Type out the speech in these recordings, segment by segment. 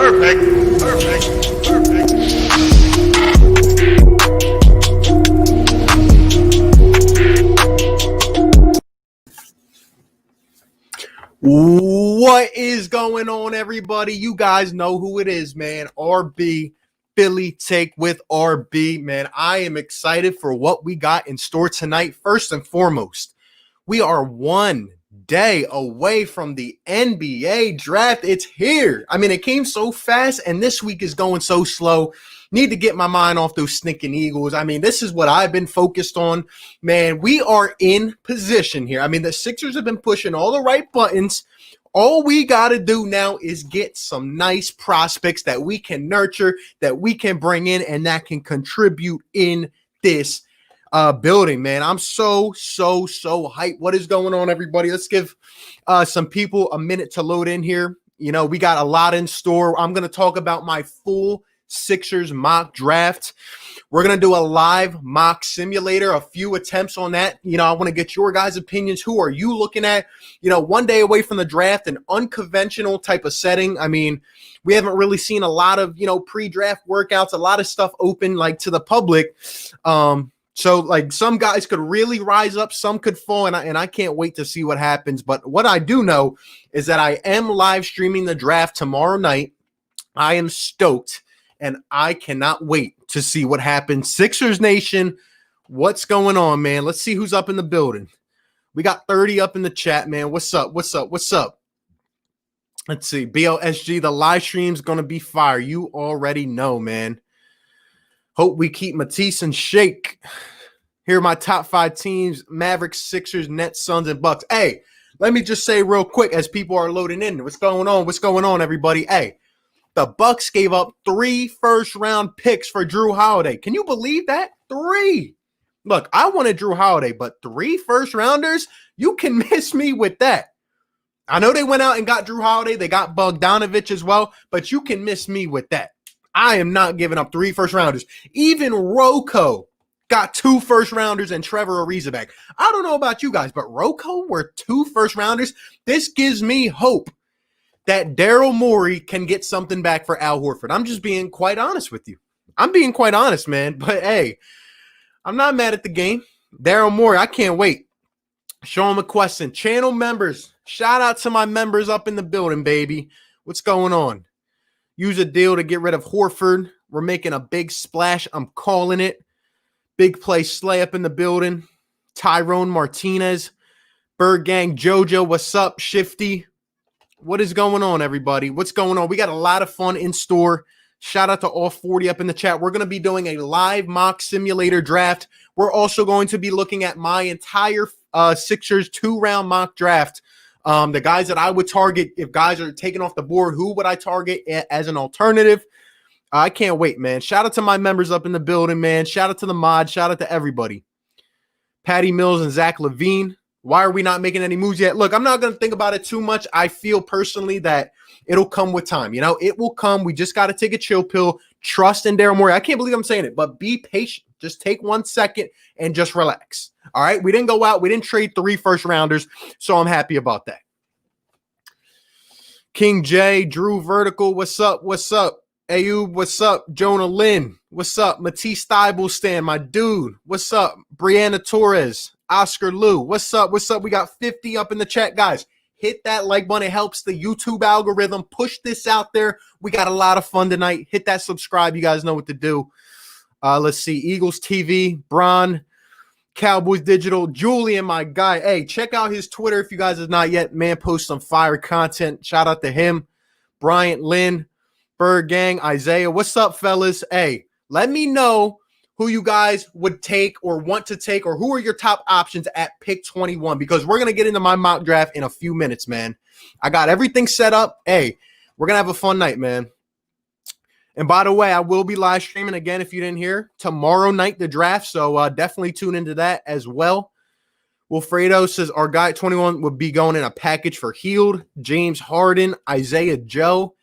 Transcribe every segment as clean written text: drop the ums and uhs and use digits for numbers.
Perfect. Perfect. Perfect. What is going on, everybody? You guys know who it is, man. RB, Philly Take with RB, man. I am excited for what we got in store tonight. First and foremost, we are 1 day away from the NBA draft. It's here. I mean, it came so fast, and this week is going so slow. Need to get my mind off those stinking Eagles. I mean, this is what I've been focused on. Man, we are in position here. I mean, the Sixers have been pushing all the right buttons. All we got to do now is get some nice prospects that we can nurture, that we can bring in, and that can contribute in this building, man. I'm so hyped. What is going on, everybody? Let's give some people a minute to load in here. You know, we got a lot in store. I'm going to talk about my full Sixers mock draft. We're going to do a live mock simulator, a few attempts on that. You know, I want to get your guys' opinions. Who are you looking at? You know, 1 day away from the draft, an unconventional type of setting. I mean, we haven't really seen a lot of, you know, pre-draft workouts, a lot of stuff open like to the public. So like some guys could really rise up, some could fall, and I can't wait to see what happens. But what I do know is that I am live streaming the draft tomorrow night. I am stoked, and I cannot wait to see what happens. Sixers Nation, what's going on, man? Let's see who's up in the building. We got 30 up in the chat, man. What's up? What's up? What's up? Let's see. BLSG, the live stream's going to be fire. You already know, man. Hope we keep Matisse and Shake. Here are my top 5 teams: Mavericks, Sixers, Nets, Suns, and Bucks. Hey, let me just say real quick as people are loading in. What's going on? What's going on, everybody? Hey, the Bucks gave up 3 first-round picks for Drew Holiday. Can you believe that? 3. Look, I wanted Drew Holiday, but 3 first-rounders? You can miss me with that. I know they went out and got Drew Holiday. They got Bogdanovich as well, but you can miss me with that. I am not giving up 3 first-rounders. Even Rocco got 2 first-rounders and Trevor Ariza back. I don't know about you guys, but Rocco were 2 first-rounders. This gives me hope that Daryl Morey can get something back for Al Horford. I'm just being quite honest with you. I'm being quite honest, man. But, hey, I'm not mad at the game. Daryl Morey, I can't wait. Sean McQuestion, channel members. Shout out to my members up in the building, baby. What's going on? Use a deal to get rid of Horford. We're making a big splash. I'm calling it. Big play Slay up in the building. Tyrone Martinez. Bird Gang Jojo. What's up, Shifty? What is going on, everybody? What's going on? We got a lot of fun in store. Shout out to all 40 up in the chat. We're going to be doing a live mock simulator draft. We're also going to be looking at my entire Sixers 2-round mock draft. The guys that I would target, if guys are taken off the board, who would I target as an alternative? I can't wait, man. Shout out to my members up in the building, man. Shout out to the mod. Shout out to everybody. Patty Mills and Zach LaVine. Why are we not making any moves yet? Look, I'm not going to think about it too much. I feel personally that it'll come with time. You know, it will come. We just got to take a chill pill. Trust in Daryl Morey. I can't believe I'm saying it, but be patient. Just take 1 second and just relax. All right? We didn't go out. We didn't trade 3 first-rounders, so I'm happy about that. King J, Drew Vertical, what's up? What's up? Ayub, what's up? Jonah Lynn, what's up? Matisse Thibelstan, my dude, what's up? Brianna Torres, Oscar Lou, what's up? What's up? We got 50 up in the chat, guys. Hit that like button. It helps the YouTube algorithm. Push this out there. We got a lot of fun tonight. Hit that subscribe. You guys know what to do. Let's see. Eagles TV, Bron, Cowboys Digital, Julian, my guy. Hey, check out his Twitter if you guys have not yet. Man, post some fire content. Shout out to him. Bryant Lynn, Bird Gang, Isaiah. What's up, fellas? Hey, let me know who you guys would take or want to take, or who are your top options at pick 21, because we're going to get into my mock draft in a few minutes, man. I got everything set up. Hey, we're going to have a fun night, man. And by the way, I will be live streaming again, if you didn't hear, tomorrow night, the draft. So definitely tune into that as well. Wilfredo says our guy at 21 would be going in a package for Healed, James Harden, Isaiah Joe.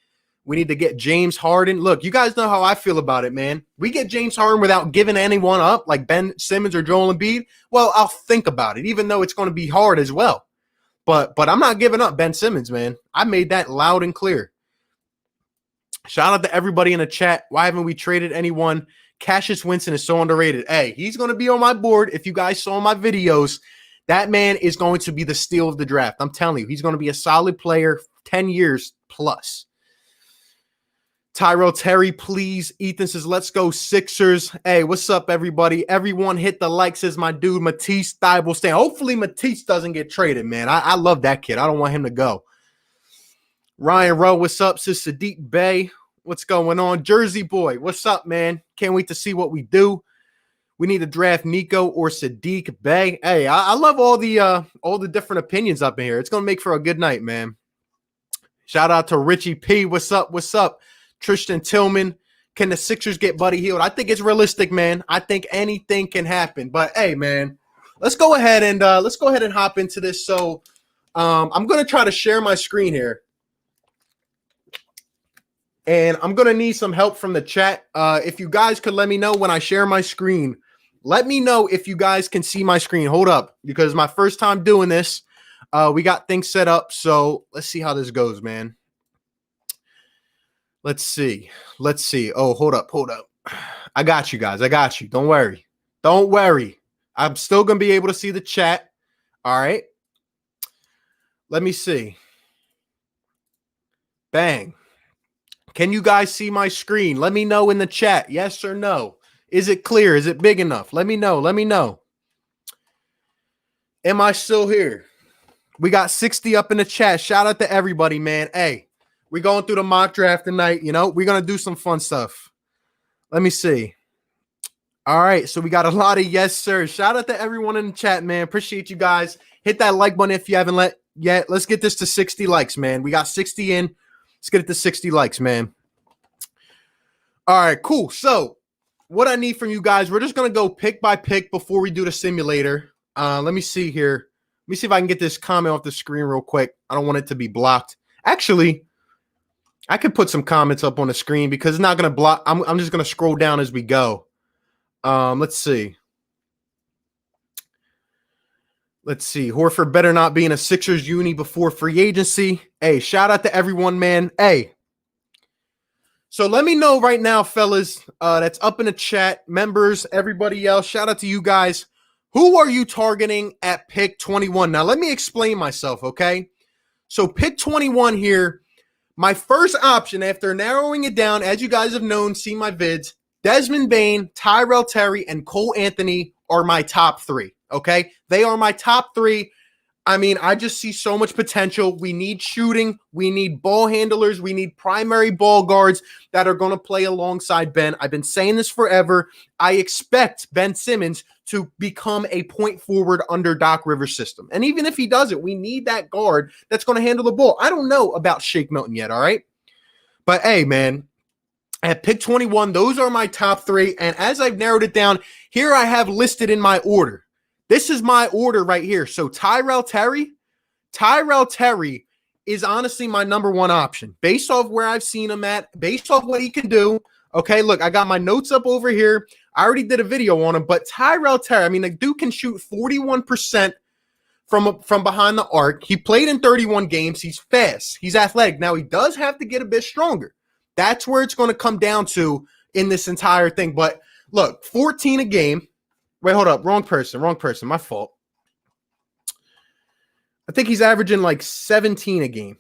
We need to get James Harden. Look, you guys know how I feel about it, man. We get James Harden without giving anyone up, like Ben Simmons or Joel Embiid. Well, I'll think about it, even though it's going to be hard as well. But I'm not giving up Ben Simmons, man. I made that loud and clear. Shout out to everybody in the chat. Why haven't we traded anyone? Cassius Winston is so underrated. Hey, he's going to be on my board. If you guys saw my videos, that man is going to be the steal of the draft. I'm telling you, he's going to be a solid player, 10 years plus. Tyrell Terry, please. Ethan says, let's go Sixers. Hey, what's up, everybody? Everyone hit the like, says my dude, Matisse Thybulle staying. Hopefully Matisse doesn't get traded, man. I love that kid. I don't want him to go. Ryan Rowe, what's up? Says Sadiq Bay, what's going on? Jersey Boy, what's up, man? Can't wait to see what we do. We need to draft Nico or Sadiq Bay. Hey, I love all the different opinions up in here. It's going to make for a good night, man. Shout out to Richie P. What's up? What's up? Tristan Tillman. Can the Sixers get Buddy Hield? I think it's realistic, man. I think anything can happen. But hey, man, let's go ahead and hop into this. So I'm going to try to share my screen here. And I'm going to need some help from the chat. If you guys could let me know when I share my screen. Let me know if you guys can see my screen. Hold up, because my first time doing this. We got things set up, so let's see how this goes, man. Let's see. Oh, hold up. I got you guys. I got you. Don't worry. I'm still going to be able to see the chat. All right. Let me see. Bang. Can you guys see my screen? Let me know in the chat. Yes or no. Is it clear? Is it big enough? Let me know. Am I still here? We got 60 up in the chat. Shout out to everybody, man. Hey, we're going through the mock draft tonight. You know, we're going to do some fun stuff. Let me see. All right, so we got a lot of yes, sir. Shout out to everyone in the chat, man. Appreciate you guys. Hit that like button if you haven't yet. Let's get this to 60 likes, man. We got 60 in. Let's get it to 60 likes, man. All right, cool. So what I need from you guys, we're just going to go pick by pick before we do the simulator. Let me see here. Let me see if I can get this comment off the screen real quick. I don't want it to be blocked. Actually, I could put some comments up on the screen because it's not going to block. I'm just going to scroll down as we go. Let's see. Horford better not be in a Sixers uni before free agency. Hey, shout out to everyone, man. Hey. So let me know right now, fellas, that's up in the chat, members, everybody else. Shout out to you guys. Who are you targeting at pick 21? Now, let me explain myself, okay? So pick 21 here. My first option after narrowing it down, as you guys have known, seen my vids, Desmond Bane, Tyrell Terry, and Cole Anthony are my top three, okay? They are my top three. I mean, I just see so much potential. We need shooting. We need ball handlers. We need primary ball guards that are going to play alongside Ben. I've been saying this forever. I expect Ben Simmons to become a point forward under Doc Rivers' system. And even if he doesn't, we need that guard that's going to handle the ball. I don't know about Shake Milton yet, all right? But, hey, man, at pick 21, those are my top three. And as I've narrowed it down, here I have listed in my order. This is my order right here. So Tyrell Terry is honestly my number one option based off where I've seen him at, based off what he can do. Okay, look, I got my notes up over here. I already did a video on him, but Tyrell Terry, I mean, the dude can shoot 41% from behind the arc. He played in 31 games. He's fast. He's athletic. Now, he does have to get a bit stronger. That's where it's going to come down to in this entire thing. But look, 14 a game. Wait, hold up. Wrong person. My fault. I think he's averaging like 17 a game.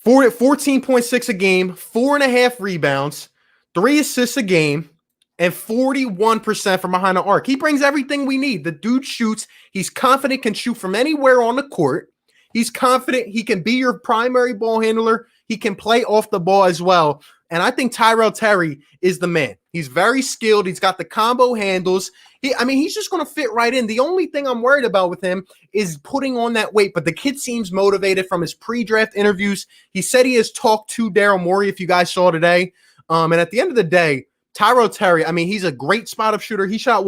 14.6 a game, 4.5 rebounds, 3 assists a game, and 41% from behind the arc. He brings everything we need. The dude shoots. He's confident, can shoot from anywhere on the court. He's confident he can be your primary ball handler. He can play off the ball as well. And I think Tyrell Terry is the man. He's very skilled. He's got the combo handles. He's just going to fit right in. The only thing I'm worried about with him is putting on that weight. But the kid seems motivated from his pre-draft interviews. He said he has talked to Daryl Morey, if you guys saw today. And at the end of the day, Tyrell Terry, he's a great spot-up shooter. He shot,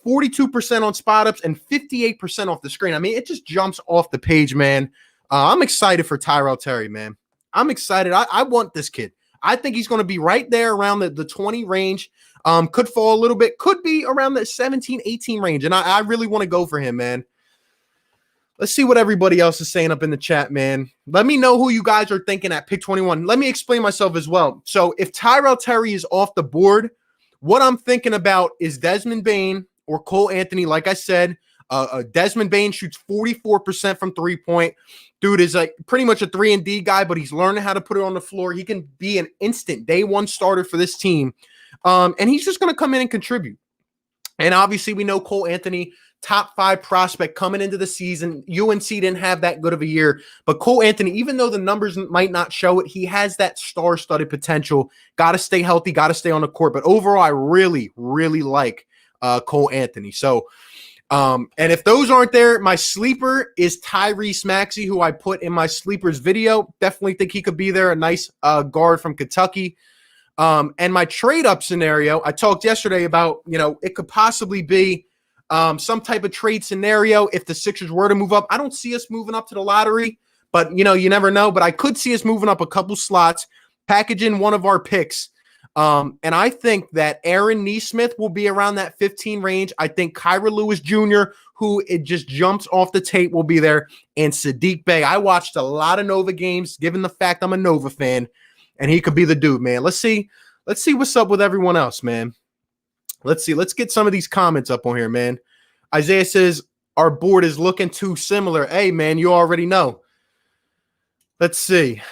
42% on spot-ups and 58% off the screen. It just jumps off the page, man. I'm excited for Tyrell Terry, man. I'm excited. I want this kid. I think he's going to be right there around the 20 range. Could fall a little bit. Could be around the 17, 18 range. And I really want to go for him, man. Let's see what everybody else is saying up in the chat, man. Let me know who you guys are thinking at pick 21. Let me explain myself as well. So if Tyrell Terry is off the board, what I'm thinking about is Desmond Bane or Cole Anthony. Like I said, Desmond Bane shoots 44% from three-point. Dude is like pretty much a 3-and-D guy, but he's learning how to put it on the floor. He can be an instant day one starter for this team. And he's just going to come in and contribute. And obviously we know Cole Anthony, top 5 prospect coming into the season. UNC didn't have that good of a year, but Cole Anthony, even though the numbers might not show it, he has that star-studded potential. Got to stay healthy, got to stay on the court. But overall, I really, really like Cole Anthony. So, and if those aren't there, my sleeper is Tyrese Maxey, who I put in my sleepers video. Definitely think he could be there. A nice guard from Kentucky. And my trade-up scenario, I talked yesterday about, it could possibly be some type of trade scenario if the Sixers were to move up. I don't see us moving up to the lottery, but, you never know. But I could see us moving up a couple slots, packaging one of our picks. And I think that Aaron Nesmith will be around that 15 range. I think Kyra Lewis Jr., who it just jumps off the tape, will be there. And Sadiq Bey. I watched a lot of Nova games, given the fact I'm a Nova fan. And he could be the dude, man. Let's see what's up with everyone else, man. Let's see. Let's get some of these comments up on here, man. Isaiah says, our board is looking too similar. Hey, man, you already know. Let's see.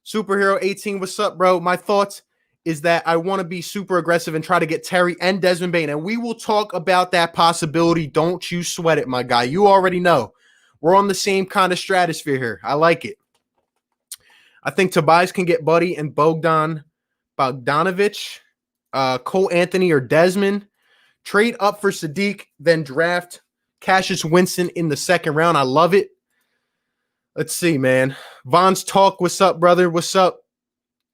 Superhero 18, what's up, bro? My thoughts is that I want to be super aggressive and try to get Terry and Desmond Bane. And we will talk about that possibility. Don't you sweat it, my guy. You already know. We're on the same kind of stratosphere here. I like it. I think Tobias can get Buddy and Bogdanovich, Cole Anthony or Desmond. Trade up for Sadiq, then draft Cassius Winston in the second round. I love it. Let's see, man. Von's Talk, what's up, brother? What's up?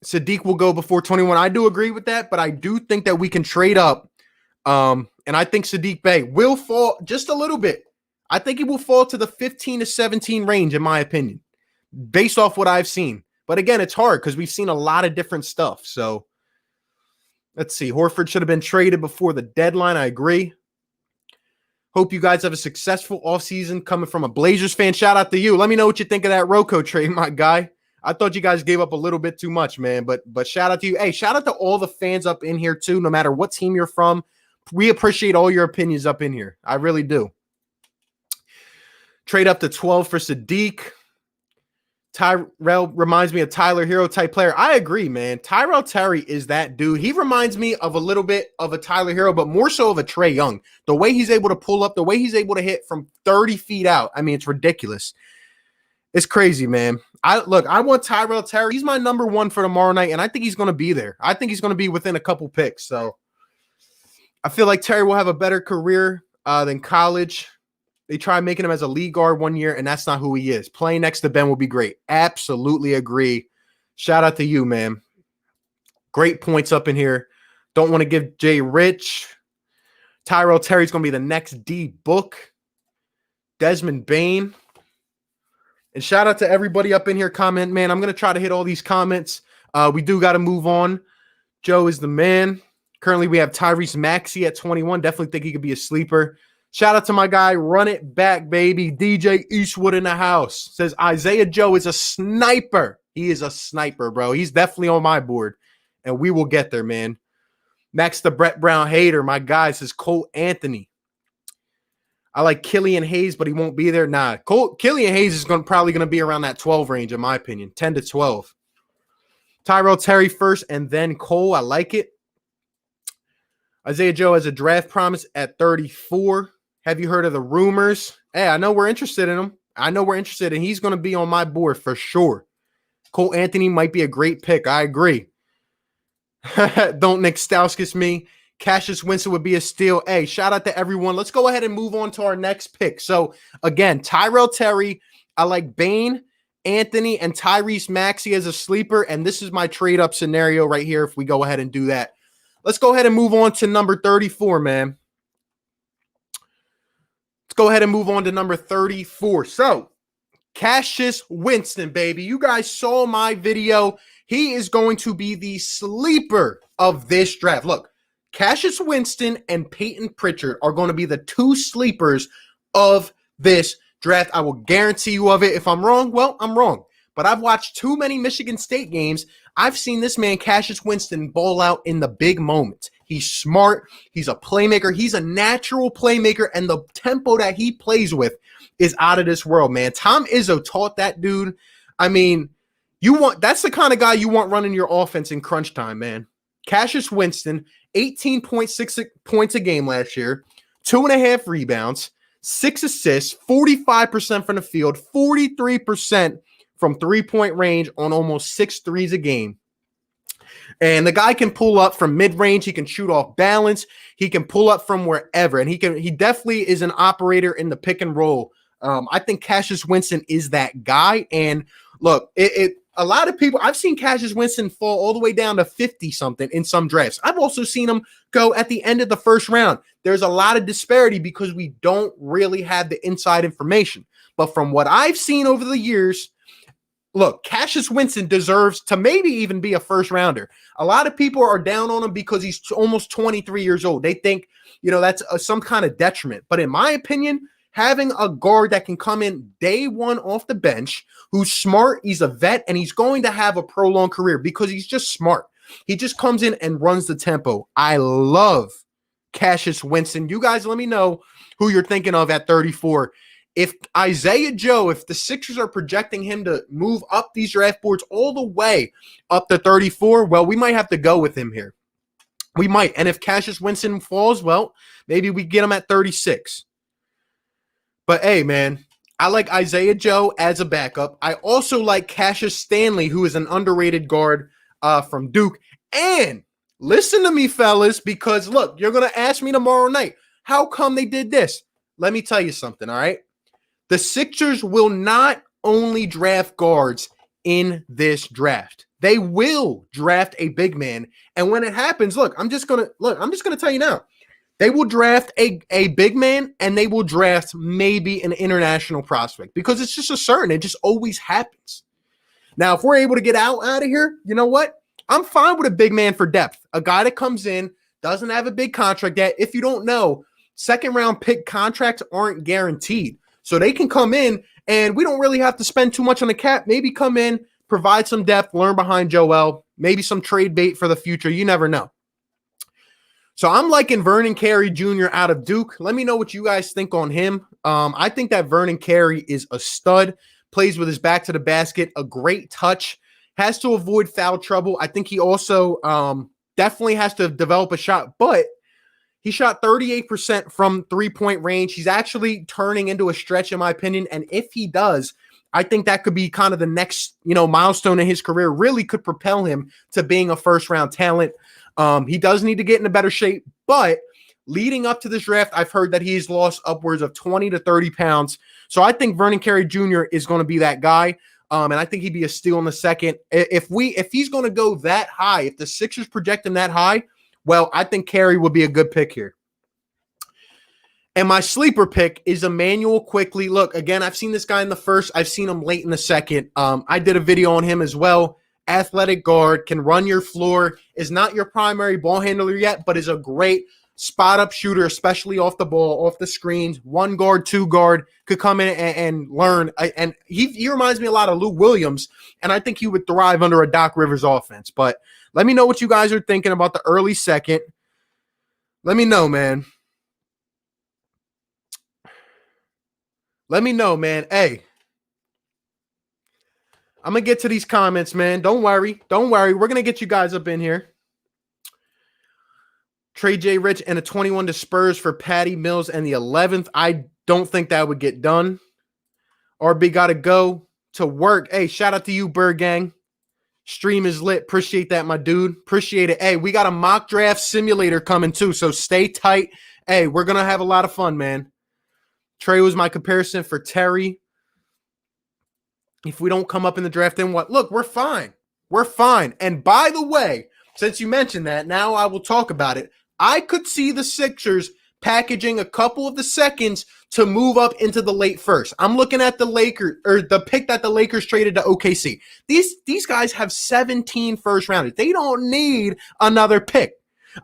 Sadiq will go before 21. I do agree with that, but I do think that we can trade up. And I think Sadiq Bey will fall just a little bit. I think he will fall to the 15 to 17 range, in my opinion, based off what I've seen. But again, it's hard because we've seen a lot of different stuff. So let's see. Horford should have been traded before the deadline. I agree. Hope you guys have a successful offseason coming from a Blazers fan. Shout out to you. Let me know what you think of that Rocco trade, my guy. I thought you guys gave up a little bit too much, man. But shout out to you. Hey, shout out to all the fans up in here, too, no matter what team you're from. We appreciate all your opinions up in here. I really do. Trade up to 12 for Sadiq. Tyrell reminds me of Tyler Hero type player. I agree, man. Tyrell Terry is that dude. He reminds me of a little bit of a Tyler Hero, but more so of a Trae Young. The way he's able to pull up, the way he's able to hit from 30 feet out. I mean, it's ridiculous. It's crazy, man. I want Tyrell Terry. He's my number 1 for tomorrow night, and I think he's going to be there. I think he's going to be within a couple picks. So I feel like Terry will have a better career than college. They tried making him as a lead guard one year, and that's not who he is. Playing next to Ben will be great. Absolutely agree. Shout out to you, man. Great points up in here. Don't want to give Jay Rich. Tyrell Terry's going to be the next D book. Desmond Bane. And shout out to everybody up in here. Comment, man. I'm going to try to hit all these comments. We do got to move on. Joe is the man. Currently, we have Tyrese Maxey at 21. Definitely think he could be a sleeper. Shout out to my guy, Run It Back, baby. DJ Eastwood in the house. Says Isaiah Joe is a sniper. He is a sniper, bro. He's definitely on my board. And we will get there, man. Next, the Brett Brown hater. My guy says Cole Anthony. I like Killian Hayes, but he won't be there. Nah, Killian Hayes is probably going to be around that 12 range, in my opinion. 10 to 12. Tyrell Terry first, and then Cole. I like it. Isaiah Joe has a draft promise at 34. Have you heard of the rumors? Hey, I know we're interested in him. I know we're interested, and he's going to be on my board for sure. Cole Anthony might be a great pick. I agree. Don't Nick Stauskas me. Cassius Winston would be a steal. Hey, shout out to everyone. Let's go ahead and move on to our next pick. So, again, Tyrell Terry. I like Bane, Anthony, and Tyrese Maxey as a sleeper, and this is my trade-up scenario right here if we go ahead and do that. Let's go ahead and move on to number 34, man. Let's go ahead and move on to number 34. So, Cassius Winston, baby. You guys saw my video. He is going to be the sleeper of this draft. Look, Cassius Winston and Peyton Pritchard are going to be the two sleepers of this draft. I will guarantee you of it. If I'm wrong, well, I'm wrong. But I've watched too many Michigan State games. I've seen this man, Cassius Winston, ball out in the big moments. He's smart. He's a playmaker. He's a natural playmaker, and the tempo that he plays with is out of this world, man. Tom Izzo taught that dude. I mean, that's the kind of guy you want running your offense in crunch time, man. Cassius Winston, 18.6 points a game last year, 2.5 rebounds, 6 assists, 45% from the field, 43% from three-point range on almost 6 threes a game. And the guy can pull up from mid-range. He can shoot off balance. He can pull up from wherever. And he definitely is an operator in the pick and roll. I think Cassius Winston is that guy. And look, a lot of people, I've seen Cassius Winston fall all the way down to 50-something in some drafts. I've also seen him go at the end of the first round. There's a lot of disparity because we don't really have the inside information. But from what I've seen over the years, look, Cassius Winston deserves to maybe even be a first rounder. A lot of people are down on him because he's almost 23 years old. They think, that's some kind of detriment. But in my opinion, having a guard that can come in day one off the bench, who's smart, he's a vet, and he's going to have a prolonged career because he's just smart. He just comes in and runs the tempo. I love Cassius Winston. You guys let me know who you're thinking of at 34. If Isaiah Joe, if the Sixers are projecting him to move up these draft boards all the way up to 34, well, we might have to go with him here. We might. And if Cassius Winston falls, well, maybe we get him at 36. But hey, man, I like Isaiah Joe as a backup. I also like Cassius Stanley, who is an underrated guard from Duke. And listen to me, fellas, because look, you're going to ask me tomorrow night, how come they did this? Let me tell you something, all right? The Sixers will not only draft guards in this draft. They will draft a big man. And when it happens, look, I'm just gonna tell you now. They will draft a big man, and they will draft maybe an international prospect because it's just a certain. It just always happens. Now, if we're able to get out of here, you know what? I'm fine with a big man for depth. A guy that comes in, doesn't have a big contract yet. If you don't know, second-round pick contracts aren't guaranteed. So they can come in, and we don't really have to spend too much on the cap. Maybe come in, provide some depth, learn behind Joel, maybe some trade bait for the future. You never know. So I'm liking Vernon Carey Jr. out of Duke. Let me know what you guys think on him. I think that Vernon Carey is a stud, plays with his back to the basket, a great touch, has to avoid foul trouble. I think he also definitely has to develop a shot, but he shot 38% from three-point range. He's actually turning into a stretch, in my opinion. And if he does, I think that could be kind of the next, milestone in his career. Really could propel him to being a first-round talent. He does need to get into better shape, but leading up to this draft, I've heard that he's lost upwards of 20 to 30 pounds. So I think Vernon Carey Jr. is going to be that guy. And I think he'd be a steal in the second. If he's going to go that high, if the Sixers project him that high, well, I think Carey would be a good pick here. And my sleeper pick is Emmanuel Quickley. Look, again, I've seen this guy in the first. I've seen him late in the second. I did a video on him as well. Athletic guard, can run your floor, is not your primary ball handler yet, but is a great spot-up shooter, especially off the ball, off the screens. 1 guard, 2 guard, could come in and learn. And he reminds me a lot of Lou Williams, and I think he would thrive under a Doc Rivers offense. But let me know what you guys are thinking about the early second. Let me know, man. Let me know, man. Hey, I'm going to get to these comments, man. Don't worry. Don't worry. We're going to get you guys up in here. Trey J. Rich and a 21 to Spurs for Patty Mills and the 11th. I don't think that would get done. RB got to go to work. Hey, shout out to you, Bird Gang. Stream is lit. Appreciate that, my dude. Appreciate it. Hey, we got a mock draft simulator coming too, so stay tight. Hey, we're going to have a lot of fun, man. Trey was my comparison for Terry. If we don't come up in the draft, then what? Look, we're fine. We're fine. And by the way, since you mentioned that, now I will talk about it. I could see the Sixers packaging a couple of the seconds to move up into the late first. I'm looking at the Lakers, or the pick that the Lakers traded to OKC. These guys have 17 first rounders. They don't need another pick.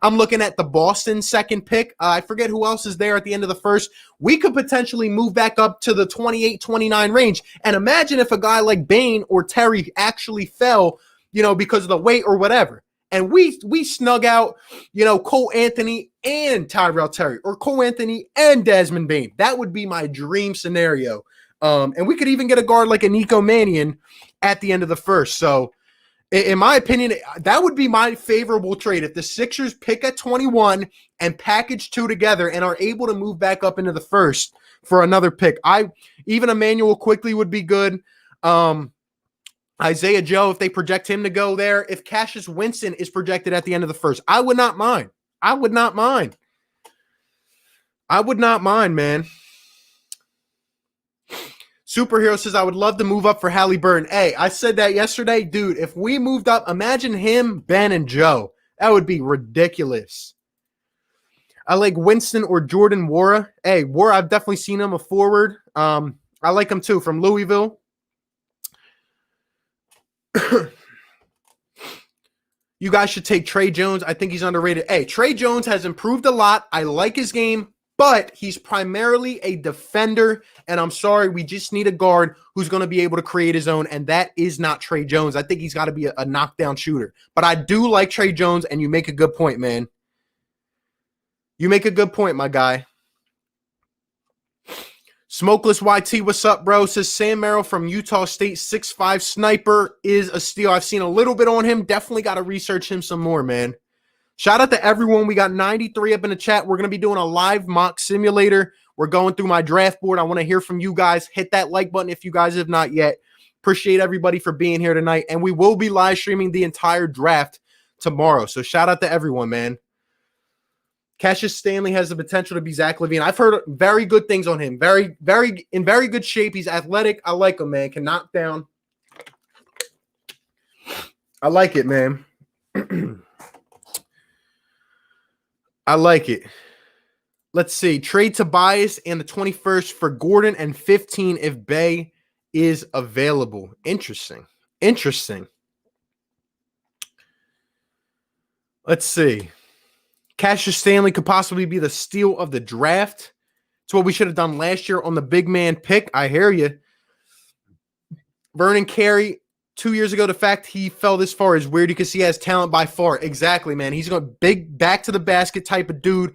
I'm looking at the Boston second pick. I forget who else is there at the end of the first. We could potentially move back up to the 28, 29 range. And imagine if a guy like Bane or Terry actually fell, because of the weight or whatever. And we snug out, Cole Anthony and Tyrell Terry, or Cole Anthony and Desmond Bane. That would be my dream scenario. And we could even get a guard like a Nico Mannion at the end of the first. So, in my opinion, that would be my favorable trade. If the Sixers pick at 21 and package two together and are able to move back up into the first for another pick. Even Emmanuel Quickly would be good. Isaiah Joe, if they project him to go there. If Cassius Winston is projected at the end of the first, I would not mind. I would not mind, man. Superhero says, I would love to move up for Halliburton. Hey, I said that yesterday. Dude, if we moved up, imagine him, Ben, and Joe. That would be ridiculous. I like Winston or Jordan Wara. Hey, Wara, I've definitely seen him a forward. I like him too, from Louisville. You guys should take Trey Jones. I think he's underrated. Hey, Trey Jones has improved a lot. I like his game, but he's primarily a defender, and I'm sorry, we just need a guard who's going to be able to create his own, and that is not Trey Jones. I think he's got to be a knockdown shooter. But I do like Trey Jones, and you make a good point, man. You make a good point, my guy. Smokeless YT, what's up, bro? Says Sam Merrill from Utah State, 6'5" sniper is a steal. I've seen a little bit on him. Definitely got to research him some more, man. Shout out to everyone. We got 93 up in the chat. We're going to be doing a live mock simulator. We're going through my draft board. I want to hear from you guys. Hit that like button if you guys have not yet. Appreciate everybody for being here tonight. And we will be live streaming the entire draft tomorrow. So shout out to everyone, man. Cassius Stanley has the potential to be Zach LaVine. I've heard very good things on him. In very good shape. He's athletic. I like him, man. Can knock down. I like it, man. I like it. Let's see. Trade Tobias and the 21st for Gordon and 15 if Bay is available. Interesting. Let's see. Cassius Stanley could possibly be the steal of the draft. It's what we should have done last year on the big man pick. I hear you. Vernon Carey, 2 years ago, the fact he fell this far is weird because he has talent by far. Exactly, man. He's going to big back to the basket type of dude.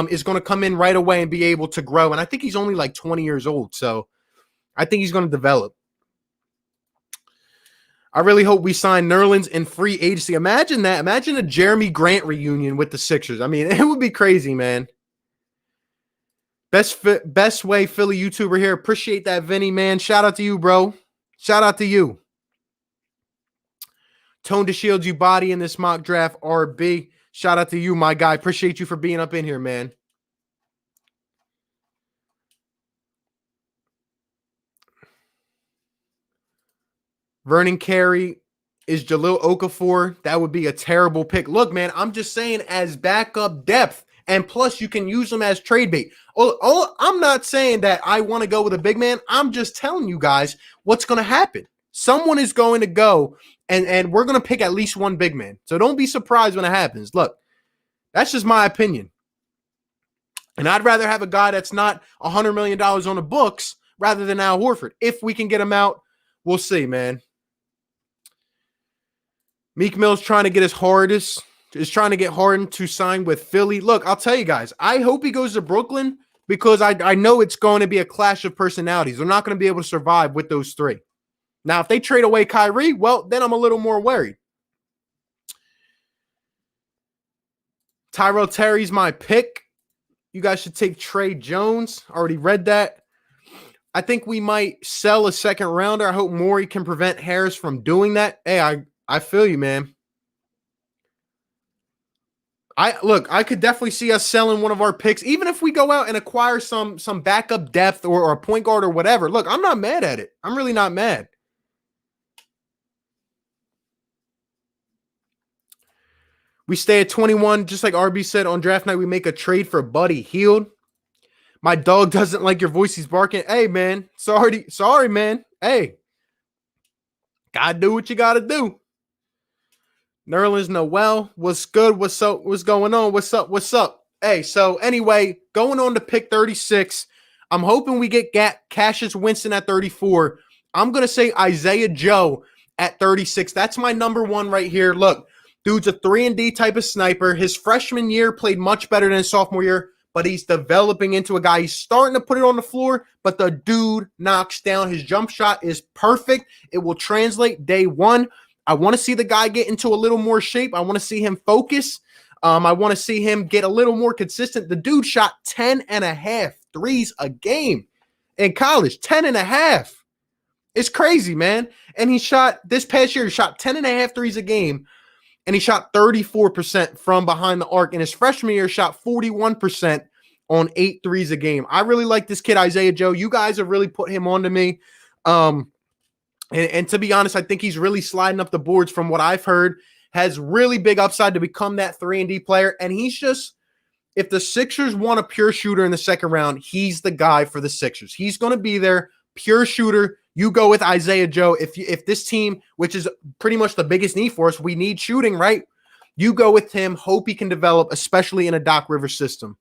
Is going to come in right away and be able to grow. And I think he's only like 20 years old. So I think he's going to develop. I really hope we sign Nerlens in free agency. Imagine that. Imagine a Jeremy Grant reunion with the Sixers. I mean, it would be crazy, man. Best way Philly YouTuber here. Appreciate that, Vinny, man. Shout out to you, bro. Shout out to you. Tone to shield you body in this mock draft, RB. Shout out to you, my guy. Appreciate you for being up in here, man. Vernon Carey is Jahlil Okafor. That would be a terrible pick. Look, man, I'm just saying as backup depth, and plus you can use them as trade bait. I'm not saying that I want to go with a big man. I'm just telling you guys what's going to happen. Someone is going to go, and we're going to pick at least one big man. So don't be surprised when it happens. Look, that's just my opinion. And I'd rather have a guy that's not $100 million on the books rather than Al Horford. If we can get him out, we'll see, man. Meek Mill's trying to get is trying to get Harden to sign with Philly. Look, I'll tell you guys, I hope he goes to Brooklyn because I know it's going to be a clash of personalities. They're not going to be able to survive with those three. Now, if they trade away Kyrie, well, then I'm a little more worried. Tyrell Terry's my pick. You guys should take Trey Jones. Already read that. I think we might sell a second rounder. I hope Morey can prevent Harris from doing that. Hey, I feel you, man. I could definitely see us selling one of our picks, even if we go out and acquire some backup depth or a point guard or whatever. Look, I'm not mad at it. I'm really not mad. We stay at 21, just like RB said on draft night. We make a trade for Buddy Hield. My dog doesn't like your voice. He's barking. Hey, man. Sorry, man. Hey. Gotta do what you gotta do. Nerlens Noel, what's good? What's up? What's going on? What's up? What's up? Hey, so anyway, going on to pick 36. I'm hoping we get Cassius Winston at 34. I'm going to say Isaiah Joe at 36. That's my number one right here. Look, dude's a 3-and-D type of sniper. His freshman year played much better than his sophomore year, but he's developing into a guy. He's starting to put it on the floor, but the dude knocks down. His jump shot is perfect. It will translate day one. I want to see the guy get into a little more shape. I want to see him focus. I want to see him get a little more consistent. The dude shot 10.5 threes a game in college. 10.5. It's crazy, man. And he shot this past year, he shot 10.5 threes a game, and he shot 34% from behind the arc. In his freshman year, shot 41% on 8 threes a game. I really like this kid, Isaiah Joe. You guys have really put him on to me. And to be honest, I think he's really sliding up the boards from what I've heard. Has really big upside to become that 3-and-D player. And he's just, if the Sixers want a pure shooter in the second round, he's the guy for the Sixers. He's going to be there, pure shooter. You go with Isaiah Joe. If this team, which is pretty much the biggest need for us, we need shooting, right? You go with him, hope he can develop, especially in a Doc Rivers system.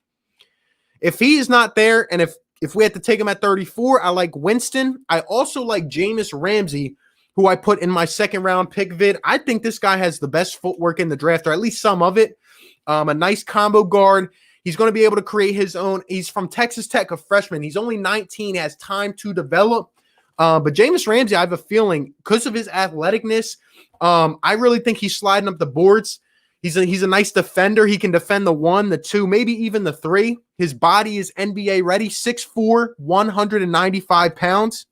If he is not there, and if we had to take him at 34, I like Winston. I also like Jameis Ramsey, who I put in my second round pick vid. I think this guy has the best footwork in the draft, or at least some of it. A nice combo guard. He's going to be able to create his own. He's from Texas Tech, a freshman. He's only 19, has time to develop. But Jameis Ramsey, I have a feeling, because of his athleticness, I really think he's sliding up the boards. He's a nice defender. He can defend the 1, the 2, maybe even the 3. His body is NBA ready. 6'4", 195 pounds.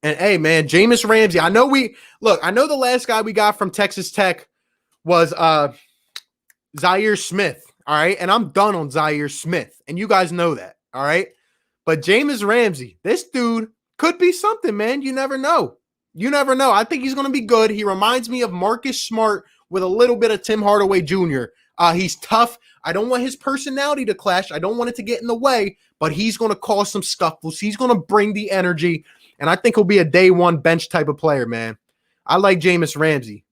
And hey, man, Jameis Ramsey. I know the last guy we got from Texas Tech was Zaire Smith. All right. And I'm done on Zaire Smith. And you guys know that. All right. But Jameis Ramsey, this dude could be something, man. You never know. You never know. I think he's going to be good. He reminds me of Marcus Smart with a little bit of Tim Hardaway Jr. He's tough. I don't want his personality to clash. I don't want it to get in the way, but he's going to cause some scuffles. He's going to bring the energy. And I think he'll be a day one bench type of player, man. I like Jameis Ramsey.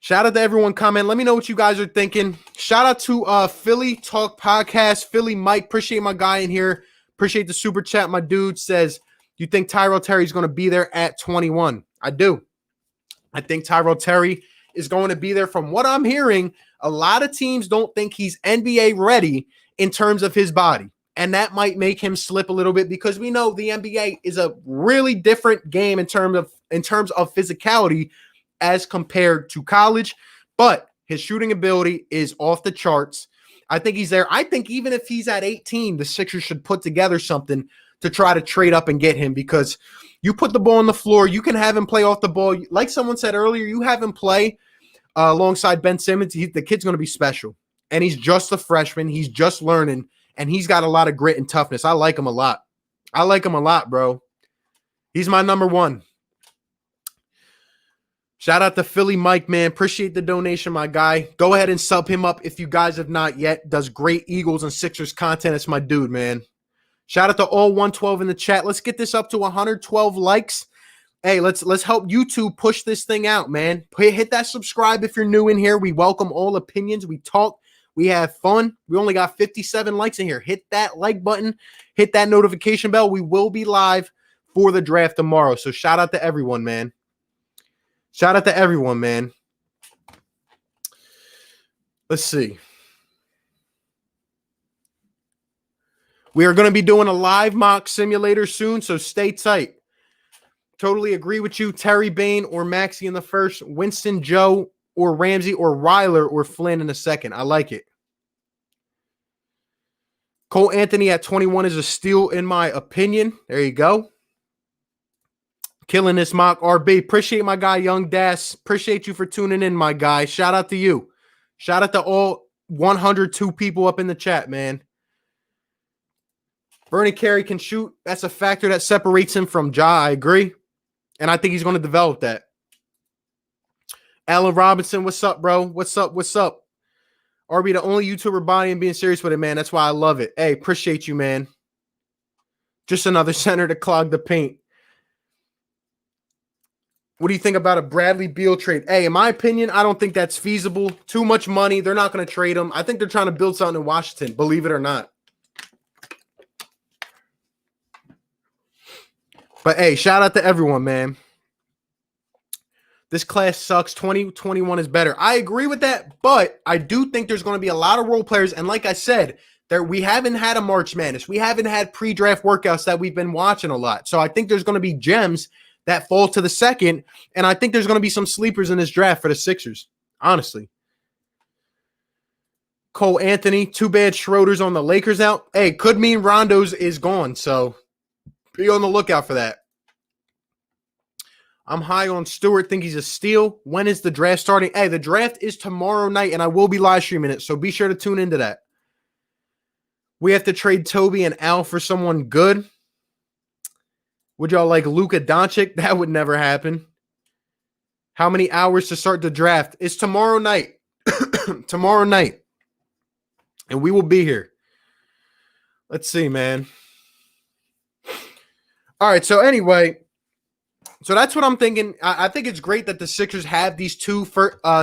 Shout out to everyone comment. Let me know what you guys are thinking. Shout out to Philly Talk Podcast. Philly Mike. Appreciate my guy in here. Appreciate the super chat. My dude says, you think Tyrell Terry's going to be there at 21? I do. I think Tyrell Terry is going to be there. From what I'm hearing, a lot of teams don't think he's NBA ready in terms of his body. And that might make him slip a little bit, because we know the NBA is a really different game in terms of physicality as compared to college. But his shooting ability is off the charts. I think he's there. I think even if he's at 18, the Sixers should put together something to try to trade up and get him, because you put the ball on the floor, you can have him play off the ball. Like someone said earlier, you have him play alongside Ben Simmons. The kid's going to be special. And he's just a freshman. He's just learning. And he's got a lot of grit and toughness. I like him a lot. I like him a lot, bro. He's my number one. Shout out to Philly Mike, man. Appreciate the donation, my guy. Go ahead and sub him up if you guys have not yet. Does great Eagles and Sixers content. It's my dude, man. Shout out to all 112 in the chat. Let's get this up to 112 likes. Hey, let's help YouTube push this thing out, man. Hit that subscribe if you're new in here. We welcome all opinions. We talk. We have fun. We only got 57 likes in here. Hit that like button. Hit that notification bell. We will be live for the draft tomorrow. So shout out to everyone, man. Shout out to everyone, man. Let's see. We are going to be doing a live mock simulator soon, so stay tight. Totally agree with you. Terry Bain or Maxey in the first. Winston, Joe, or Ramsey, or Ryler, or Flynn in the second. I like it. Cole Anthony at 21 is a steal, in my opinion. There you go. Killing this mock. RB. Appreciate my guy, Young Das. Appreciate you for tuning in, my guy. Shout out to you. Shout out to all 102 people up in the chat, man. Vernon Carey can shoot. That's a factor that separates him from Ja. I agree. And I think he's going to develop that. Allen Robinson, what's up, bro? What's up? What's up? RB, the only YouTuber buying and being serious with it, man. That's why I love it. Hey, appreciate you, man. Just another center to clog the paint. What do you think about a Bradley Beal trade? Hey, in my opinion, I don't think that's feasible. Too much money. They're not going to trade him. I think they're trying to build something in Washington, believe it or not. But hey, shout out to everyone, man. This class sucks. 2021 is better. I agree with that, but I do think there's going to be a lot of role players. And like I said, we haven't had a March Madness. We haven't had pre-draft workouts that we've been watching a lot. So I think there's going to be gems that fall to the second. And I think there's going to be some sleepers in this draft for the Sixers, honestly. Cole Anthony, too bad Schroeder's on the Lakers out. Hey, could mean Rondo's is gone. So be on the lookout for that. I'm high on Stewart. Think he's a steal. When is the draft starting? Hey, the draft is tomorrow night, and I will be live streaming it, so be sure to tune into that. We have to trade Toby and Al for someone good. Would y'all like Luka Doncic? That would never happen. How many hours to start the draft? It's tomorrow night. Tomorrow night. And we will be here. Let's see, man. All right, so anyway, so that's what I'm thinking. I think it's great that the Sixers have these two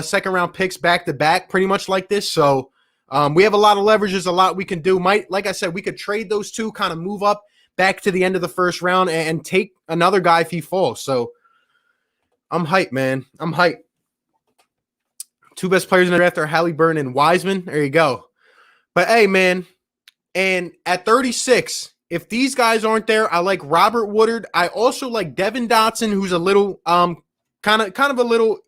second-round picks back-to-back, pretty much like this. So we have a lot of leverage. There's a lot we can do. Like I said, we could trade those two, kind of move up back to the end of the first round and take another guy if he falls. So I'm hyped, man. I'm hyped. Two best players in the draft are Halliburton and Wiseman. There you go. But, hey, man, and at 36 – if these guys aren't there, I like Robert Woodard. I also like Devin Dotson, who's a little kind of a little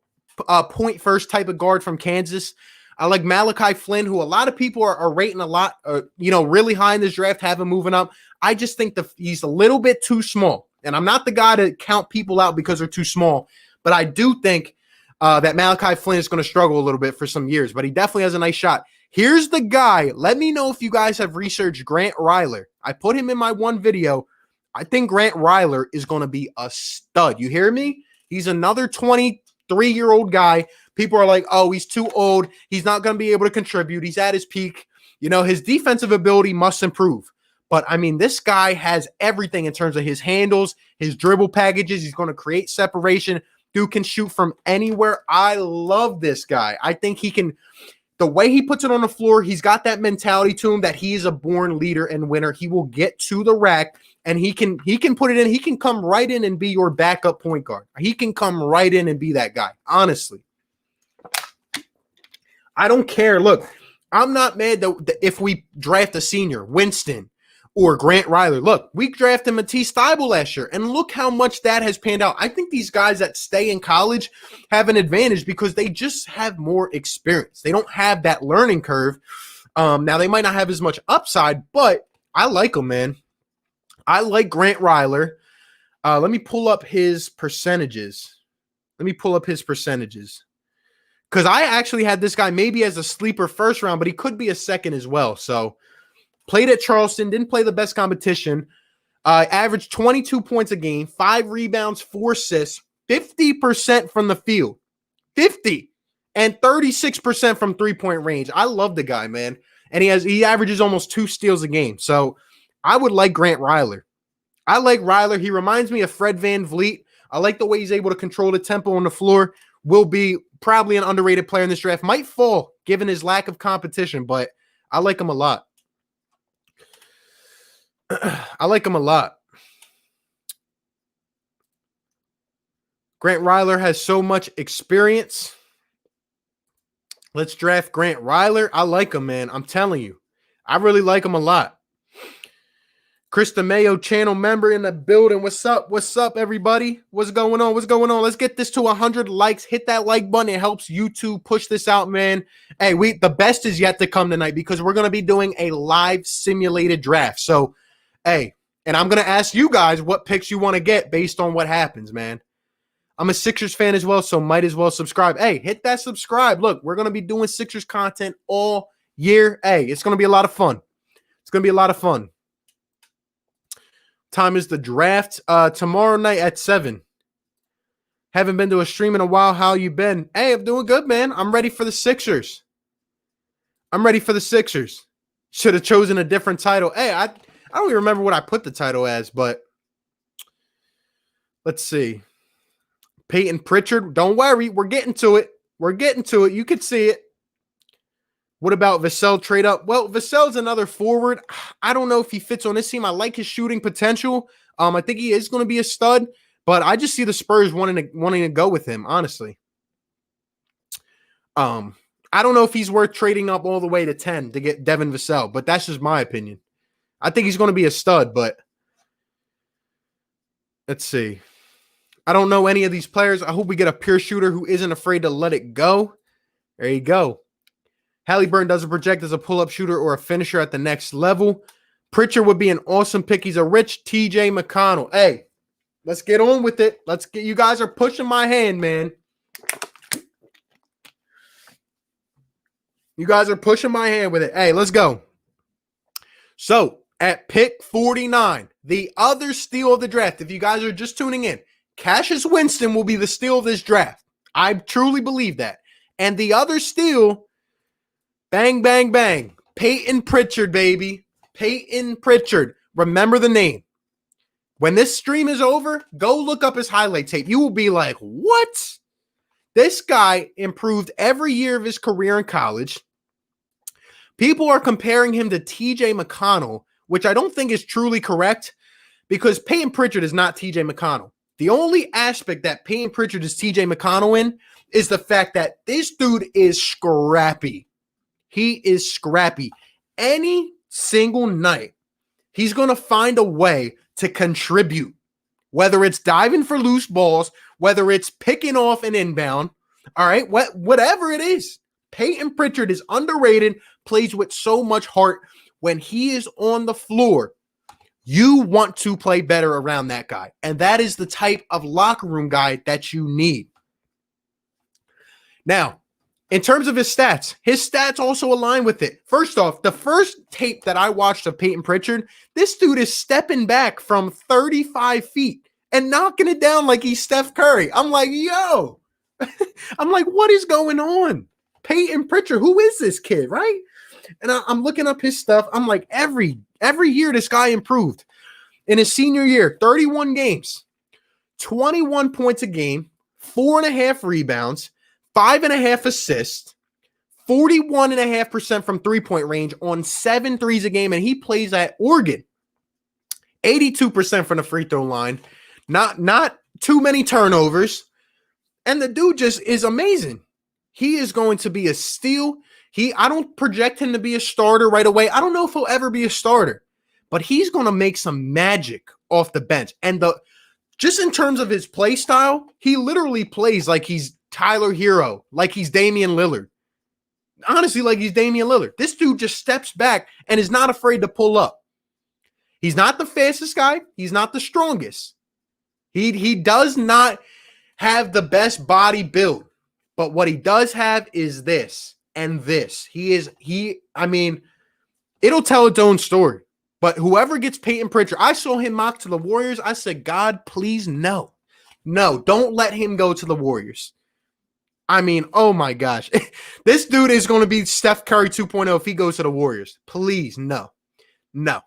point first type of guard from Kansas. I like Malachi Flynn, who a lot of people are rating a lot, really high in this draft, have him moving up. I just think he's a little bit too small. And I'm not the guy to count people out because they're too small. But I do think that Malachi Flynn is going to struggle a little bit for some years. But he definitely has a nice shot. Here's the guy. Let me know if you guys have researched Grant Ryler. I put him in my one video. I think Grant Ryler is going to be a stud. You hear me? He's another 23-year-old guy. People are like, oh, he's too old. He's not going to be able to contribute. He's at his peak. His defensive ability must improve. But, I mean, this guy has everything in terms of his handles, his dribble packages. He's going to create separation. Dude can shoot from anywhere. I love this guy. I think he can – the way he puts it on the floor, he's got that mentality to him that he is a born leader and winner. He will get to the rack, and he can put it in. He can come right in and be your backup point guard. He can come right in and be that guy, honestly. I don't care. Look, I'm not mad that if we draft a senior, Winston, or Grant Ryler. Look, we drafted Matisse Thybulle last year, and look how much that has panned out. I think these guys that stay in college have an advantage because they just have more experience. They don't have that learning curve. Now, they might not have as much upside, but I like them, man. I like Grant Ryler. Let me pull up his percentages. Because I actually had this guy maybe as a sleeper first round, but he could be a second as well. So, played at Charleston, didn't play the best competition, averaged 22 points a game, 5 rebounds, 4 assists, 50% from the field, 50, and 36% from three-point range. I love the guy, man. And he averages almost 2 steals a game. So I would like Grant Ryler. I like Ryler. He reminds me of Fred VanVleet. I like the way he's able to control the tempo on the floor. Will be probably an underrated player in this draft. Might fall given his lack of competition, but I like him a lot. I like him a lot. Grant Ryler has so much experience. Let's draft Grant Ryler. I like him, man. I'm telling you. I really like him a lot. Chris DeMayo channel member in the building. What's up? What's up, everybody? What's going on? What's going on? Let's get this to 100 likes. Hit that like button. It helps YouTube push this out, man. Hey, the best is yet to come tonight because we're going to be doing a live simulated draft. So, hey, and I'm going to ask you guys what picks you want to get based on what happens, man. I'm a Sixers fan as well, so might as well subscribe. Hey, hit that subscribe. Look, we're going to be doing Sixers content all year. Hey, it's going to be a lot of fun. It's going to be a lot of fun. Time is the draft tomorrow night at 7. Haven't been to a stream in a while. How you been? Hey, I'm doing good, man. I'm ready for the Sixers. Should have chosen a different title. Hey, I don't even remember what I put the title as, but let's see. Peyton Pritchard, don't worry. We're getting to it. We're getting to it. You could see it. What about Vassell trade up? Well, Vassell's another forward. I don't know if he fits on this team. I like his shooting potential. I think he is going to be a stud, but I just see the Spurs wanting to go with him, honestly. I don't know if he's worth trading up all the way to 10 to get Devin Vassell, but that's just my opinion. I think he's going to be a stud, but let's see. I don't know any of these players. I hope we get a pure shooter who isn't afraid to let it go. There you go. Halliburton doesn't project as a pull-up shooter or a finisher at the next level. Pritchard would be an awesome pick. He's a rich TJ McConnell. Hey, let's get on with it. You guys are pushing my hand, man. You guys are pushing my hand with it. Hey, let's go. So, at pick 49, the other steal of the draft, if you guys are just tuning in, Cassius Winston will be the steal of this draft. I truly believe that. And the other steal, bang, bang, bang, Peyton Pritchard, baby. Peyton Pritchard. Remember the name. When this stream is over, go look up his highlight tape. You will be like, what? This guy improved every year of his career in college. People are comparing him to TJ McConnell, which I don't think is truly correct because Peyton Pritchard is not TJ McConnell. The only aspect that Peyton Pritchard is TJ McConnell in is the fact that this dude is scrappy. He is scrappy. Any single night, he's going to find a way to contribute, whether it's diving for loose balls, whether it's picking off an inbound, all right, whatever it is. Peyton Pritchard is underrated, plays with so much heart. When he is on the floor, you want to play better around that guy. And that is the type of locker room guy that you need. Now, in terms of his stats also align with it. First off, the first tape that I watched of Peyton Pritchard, this dude is stepping back from 35 feet and knocking it down like he's Steph Curry. I'm like, yo. I'm like, what is going on? Peyton Pritchard, who is this kid, right? And I'm looking up his stuff. I'm like, every year this guy improved. In his senior year, 31 games, 21 points a game, 4.5 rebounds, 5.5 assists, 41.5% from three-point range on 7 threes a game, and he plays at Oregon. 82% from the free throw line, not too many turnovers, and the dude just is amazing. He is going to be a steal. I don't project him to be a starter right away. I don't know if he'll ever be a starter, but he's going to make some magic off the bench. And just in terms of his play style, he literally plays like he's Tyler Hero, like he's Damian Lillard. Honestly, like he's Damian Lillard. This dude just steps back and is not afraid to pull up. He's not the fastest guy. He's not the strongest. He does not have the best body build. But what he does have is this and this. I mean, it'll tell its own story. But whoever gets Peyton Pritchard, I saw him mock to the Warriors. I said, God, please, no. No, don't let him go to the Warriors. I mean, oh my gosh. This dude is going to be Steph Curry 2.0 if he goes to the Warriors. Please, no. No.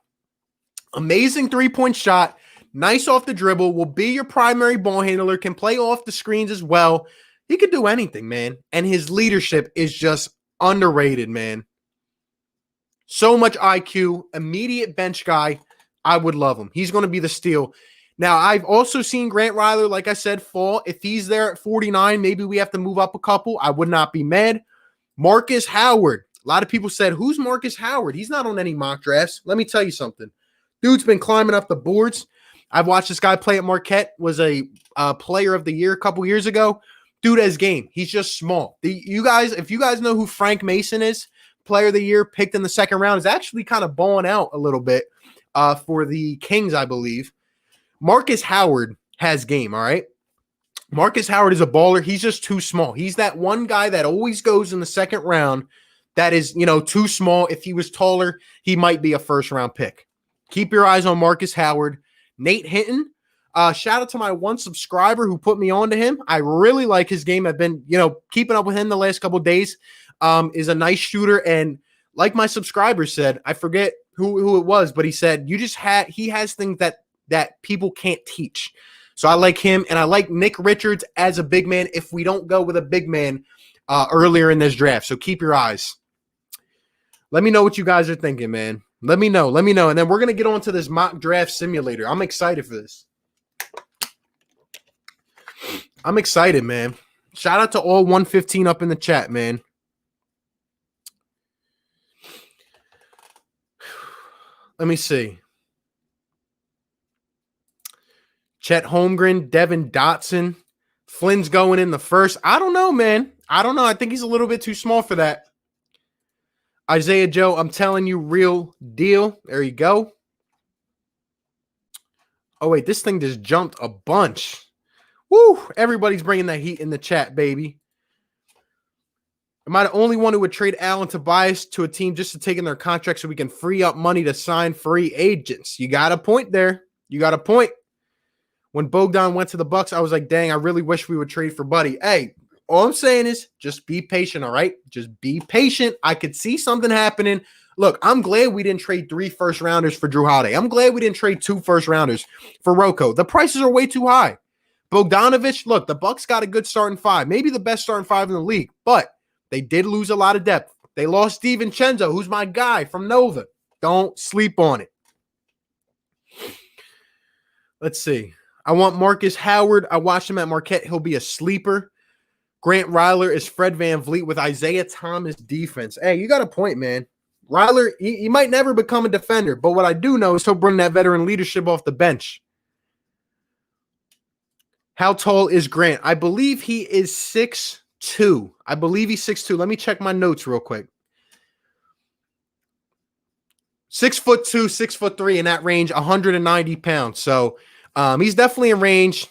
Amazing three-point shot. Nice off the dribble. Will be your primary ball handler. Can play off the screens as well. He could do anything, man. And his leadership is just underrated, man. So much IQ. Immediate bench guy. I would love him. He's going to be the steal. Now, I've also seen Grant Ryler, like I said, fall. If he's there at 49, maybe we have to move up a couple. I would not be mad. Marcus Howard. A lot of people said, who's Marcus Howard? He's not on any mock drafts. Let me tell you something. Dude's been climbing up the boards. I've watched this guy play at Marquette. Was a player of the year a couple years ago. Dude has game. He's just small. If you guys know who Frank Mason is, player of the year, picked in the second round, is actually kind of balling out a little bit for the Kings, I believe. Marcus Howard has game, all right? Marcus Howard is a baller. He's just too small. He's that one guy that always goes in the second round that is, too small. If he was taller, he might be a first-round pick. Keep your eyes on Marcus Howard. Nate Hinton. Shout out to my one subscriber who put me on to him. I really like his game. I've been, keeping up with him the last couple of days. Is a nice shooter. And like my subscriber said, I forget who it was, but he said, he has things that people can't teach. So I like him, and I like Nick Richards as a big man if we don't go with a big man earlier in this draft. So keep your eyes. Let me know what you guys are thinking, man. Let me know. Let me know. And then we're going to get on to this mock draft simulator. I'm excited for this. I'm excited, man. Shout out to all 115 up in the chat, man. Let me see. Chet Holmgren, Devin Dotson. Flynn's going in the first. I don't know, man. I don't know. I think he's a little bit too small for that. Isaiah Joe, I'm telling you, real deal. There you go. Oh, wait. This thing just jumped a bunch. Woo! Everybody's bringing that heat in the chat, baby. Am I the only one who would trade Allen Tobias to a team just to take in their contract so we can free up money to sign free agents? You got a point there. You got a point. When Bogdan went to the Bucks, I was like, dang, I really wish we would trade for Buddy. Hey, all I'm saying is just be patient, all right? Just be patient. I could see something happening. Look, I'm glad we didn't trade 3 first-rounders for Drew Holiday. I'm glad we didn't trade 2 first-rounders for Rocco. The prices are way too high. Bogdanovich, look, the Bucks got a good starting 5, maybe the best starting 5 in the league, but they did lose a lot of depth. They lost DiVincenzo, who's my guy from Nova. Don't sleep on it. Let's see. I want Marcus Howard. I watched him at Marquette. He'll be a sleeper. Grant Ryler is Fred VanVleet with Isaiah Thomas defense. Hey, you got a point, man. Ryler, he might never become a defender, but what I do know is he'll bring that veteran leadership off the bench. How tall is Grant? I believe he is 6'2". I believe he's 6'2". Let me check my notes real quick. 6'2", 6'3", in that range, 190 pounds. So he's definitely in range.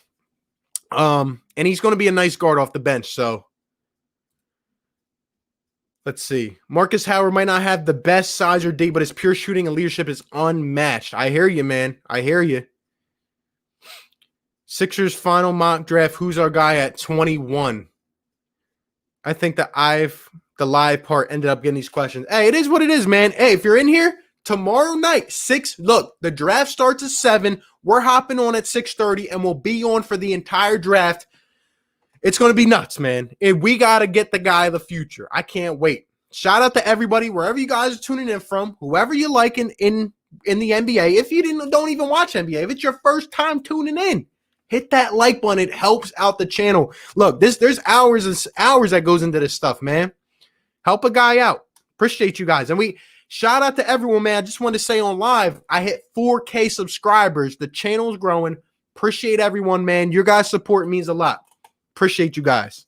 And he's going to be a nice guard off the bench. So let's see. Marcus Howard might not have the best size or D, but his pure shooting and leadership is unmatched. I hear you, man. I hear you. Sixers final mock draft. Who's our guy at 21? I think the live part ended up getting these questions. Hey, it is what it is, man. Hey, if you're in here tomorrow night, look, the draft starts at 7. We're hopping on at 6:30, and we'll be on for the entire draft. It's going to be nuts, man. And we got to get the guy of the future. I can't wait. Shout out to everybody, wherever you guys are tuning in from, whoever you like in the NBA. If you don't even watch NBA, if it's your first time tuning in, hit that like button. It helps out the channel. Look, there's hours and hours that goes into this stuff, man. Help a guy out. Appreciate you guys. And shout out to everyone, man. I just wanted to say on live, I hit 4K subscribers. The channel's growing. Appreciate everyone, man. Your guys' support means a lot. Appreciate you guys.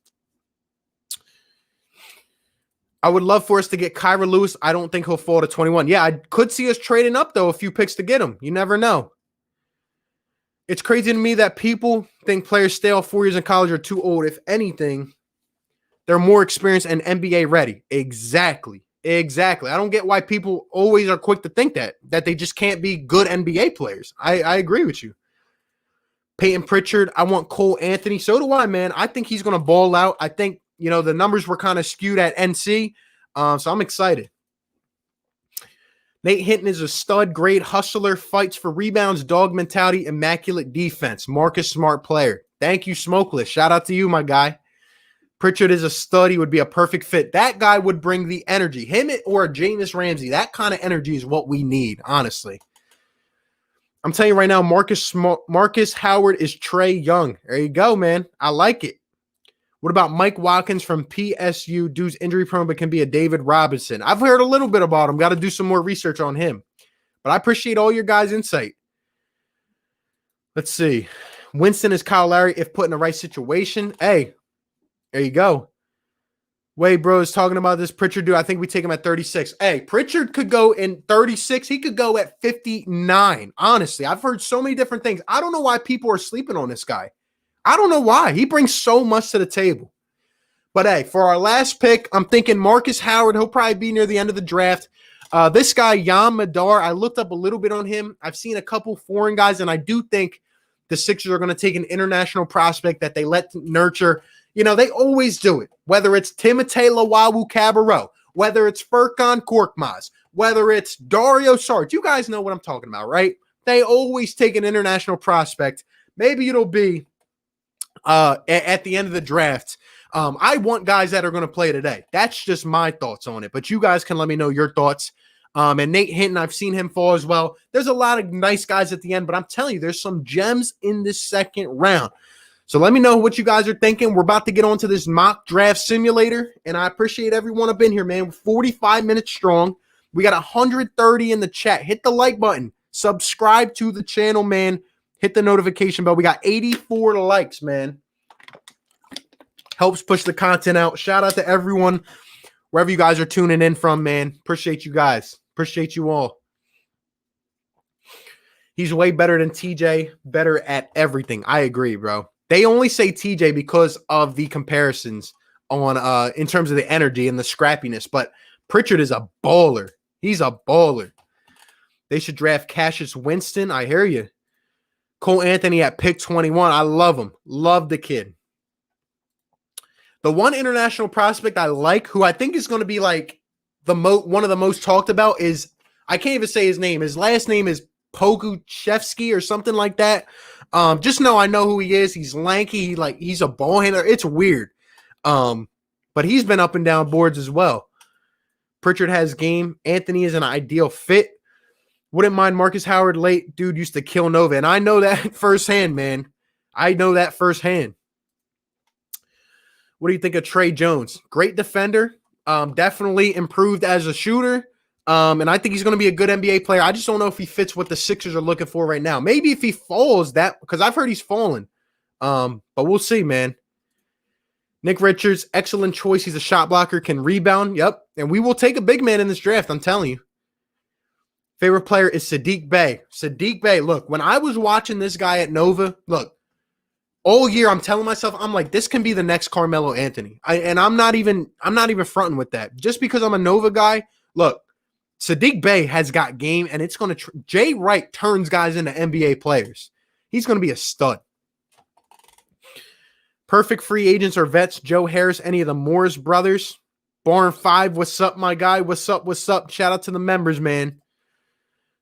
I would love for us to get Kyra Lewis. I don't think he'll fall to 21. Yeah, I could see us trading up, though, a few picks to get him. You never know. It's crazy to me that people think players stay off 4 years in college are too old. If anything, they're more experienced and NBA ready. Exactly. Exactly. I don't get why people always are quick to think that they just can't be good NBA players. I agree with you. Peyton Pritchard, I want Cole Anthony. So do I, man. I think he's going to ball out. I think, the numbers were kind of skewed at NC, so I'm excited. Nate Hinton is a stud, great hustler, fights for rebounds, dog mentality, immaculate defense. Marcus Smart player. Thank you, Smokeless. Shout out to you, my guy. Pritchard is a stud. He would be a perfect fit. That guy would bring the energy. Him or Jameis Ramsey, that kind of energy is what we need, honestly. I'm telling you right now, Marcus Howard is Trae Young. There you go, man. I like it. What about Mike Watkins from PSU? Dude's injury prone, but can be a David Robinson. I've heard a little bit about him. Got to do some more research on him. But I appreciate all your guys' insight. Let's see. Winston is Kyle Lowry if put in the right situation. Hey, there you go. Wade Bros talking about this Pritchard dude. I think we take him at 36. Hey, Pritchard could go in 36. He could go at 59. Honestly, I've heard so many different things. I don't know why people are sleeping on this guy. I don't know why. He brings so much to the table. But hey, for our last pick, I'm thinking Marcus Howard. He'll probably be near the end of the draft. This guy, Yam Madar, I looked up a little bit on him. I've seen a couple foreign guys, and I do think the Sixers are going to take an international prospect that they let nurture. They always do it, whether it's Timothé Luwawu-Cabarrot, whether it's Furkan Korkmaz, whether it's Dario Saric. You guys know what I'm talking about, right? They always take an international prospect Maybe it'll be at the end of the draft. I want guys that are going to play today. That's just my thoughts on it. But you guys can let me know your thoughts. And Nate Hinton, I've seen him fall as well. There's a lot of nice guys at the end, but I'm telling you, there's some gems in this second round. So let me know what you guys are thinking. We're about to get on to this mock draft simulator, and I appreciate everyone up in here, man. We're 45 minutes strong. We got 130 in the chat. Hit the like button. Subscribe to the channel, man. Hit the notification bell. We got 84 likes, man. Helps push the content out. Shout out to everyone, wherever you guys are tuning in from, man. Appreciate you guys. Appreciate you all. He's way better than TJ. Better at everything. I agree, bro. They only say TJ because of the comparisons on in terms of the energy and the scrappiness. But Pritchard is a baller. He's a baller. They should draft Cassius Winston. I hear you. Cole Anthony at pick 21. I love him. Love the kid. The one international prospect I like, who I think is going to be like one of the most talked about, is, I can't even say his name. His last name is Poguchevsky or something like that. Just know I know who he is. He's lanky. He's a ball handler. It's weird. But he's been up and down boards as well. Pritchard has game. Anthony is an ideal fit. Wouldn't mind Marcus Howard late. Dude used to kill Nova. And I know that firsthand, man. I know that firsthand. What do you think of Trey Jones? Great defender. Definitely improved as a shooter. And I think he's going to be a good NBA player. I just don't know if he fits what the Sixers are looking for right now. Maybe if he falls, that, because I've heard he's fallen. But we'll see, man. Nick Richards, excellent choice. He's a shot blocker, can rebound. Yep. And we will take a big man in this draft, I'm telling you. Favorite player is Saddiq Bey. Saddiq Bey, look, when I was watching this guy at Nova, look, all year I'm telling myself, I'm like, this can be the next Carmelo Anthony. I'm not even fronting with that. Just because I'm a Nova guy, look, Saddiq Bey has got game, and it's going to Jay Wright turns guys into NBA players. He's going to be a stud. Perfect free agents or vets, Joe Harris, any of the Morris brothers. Barn 5, what's up, my guy? What's up? What's up? Shout out to the members, man.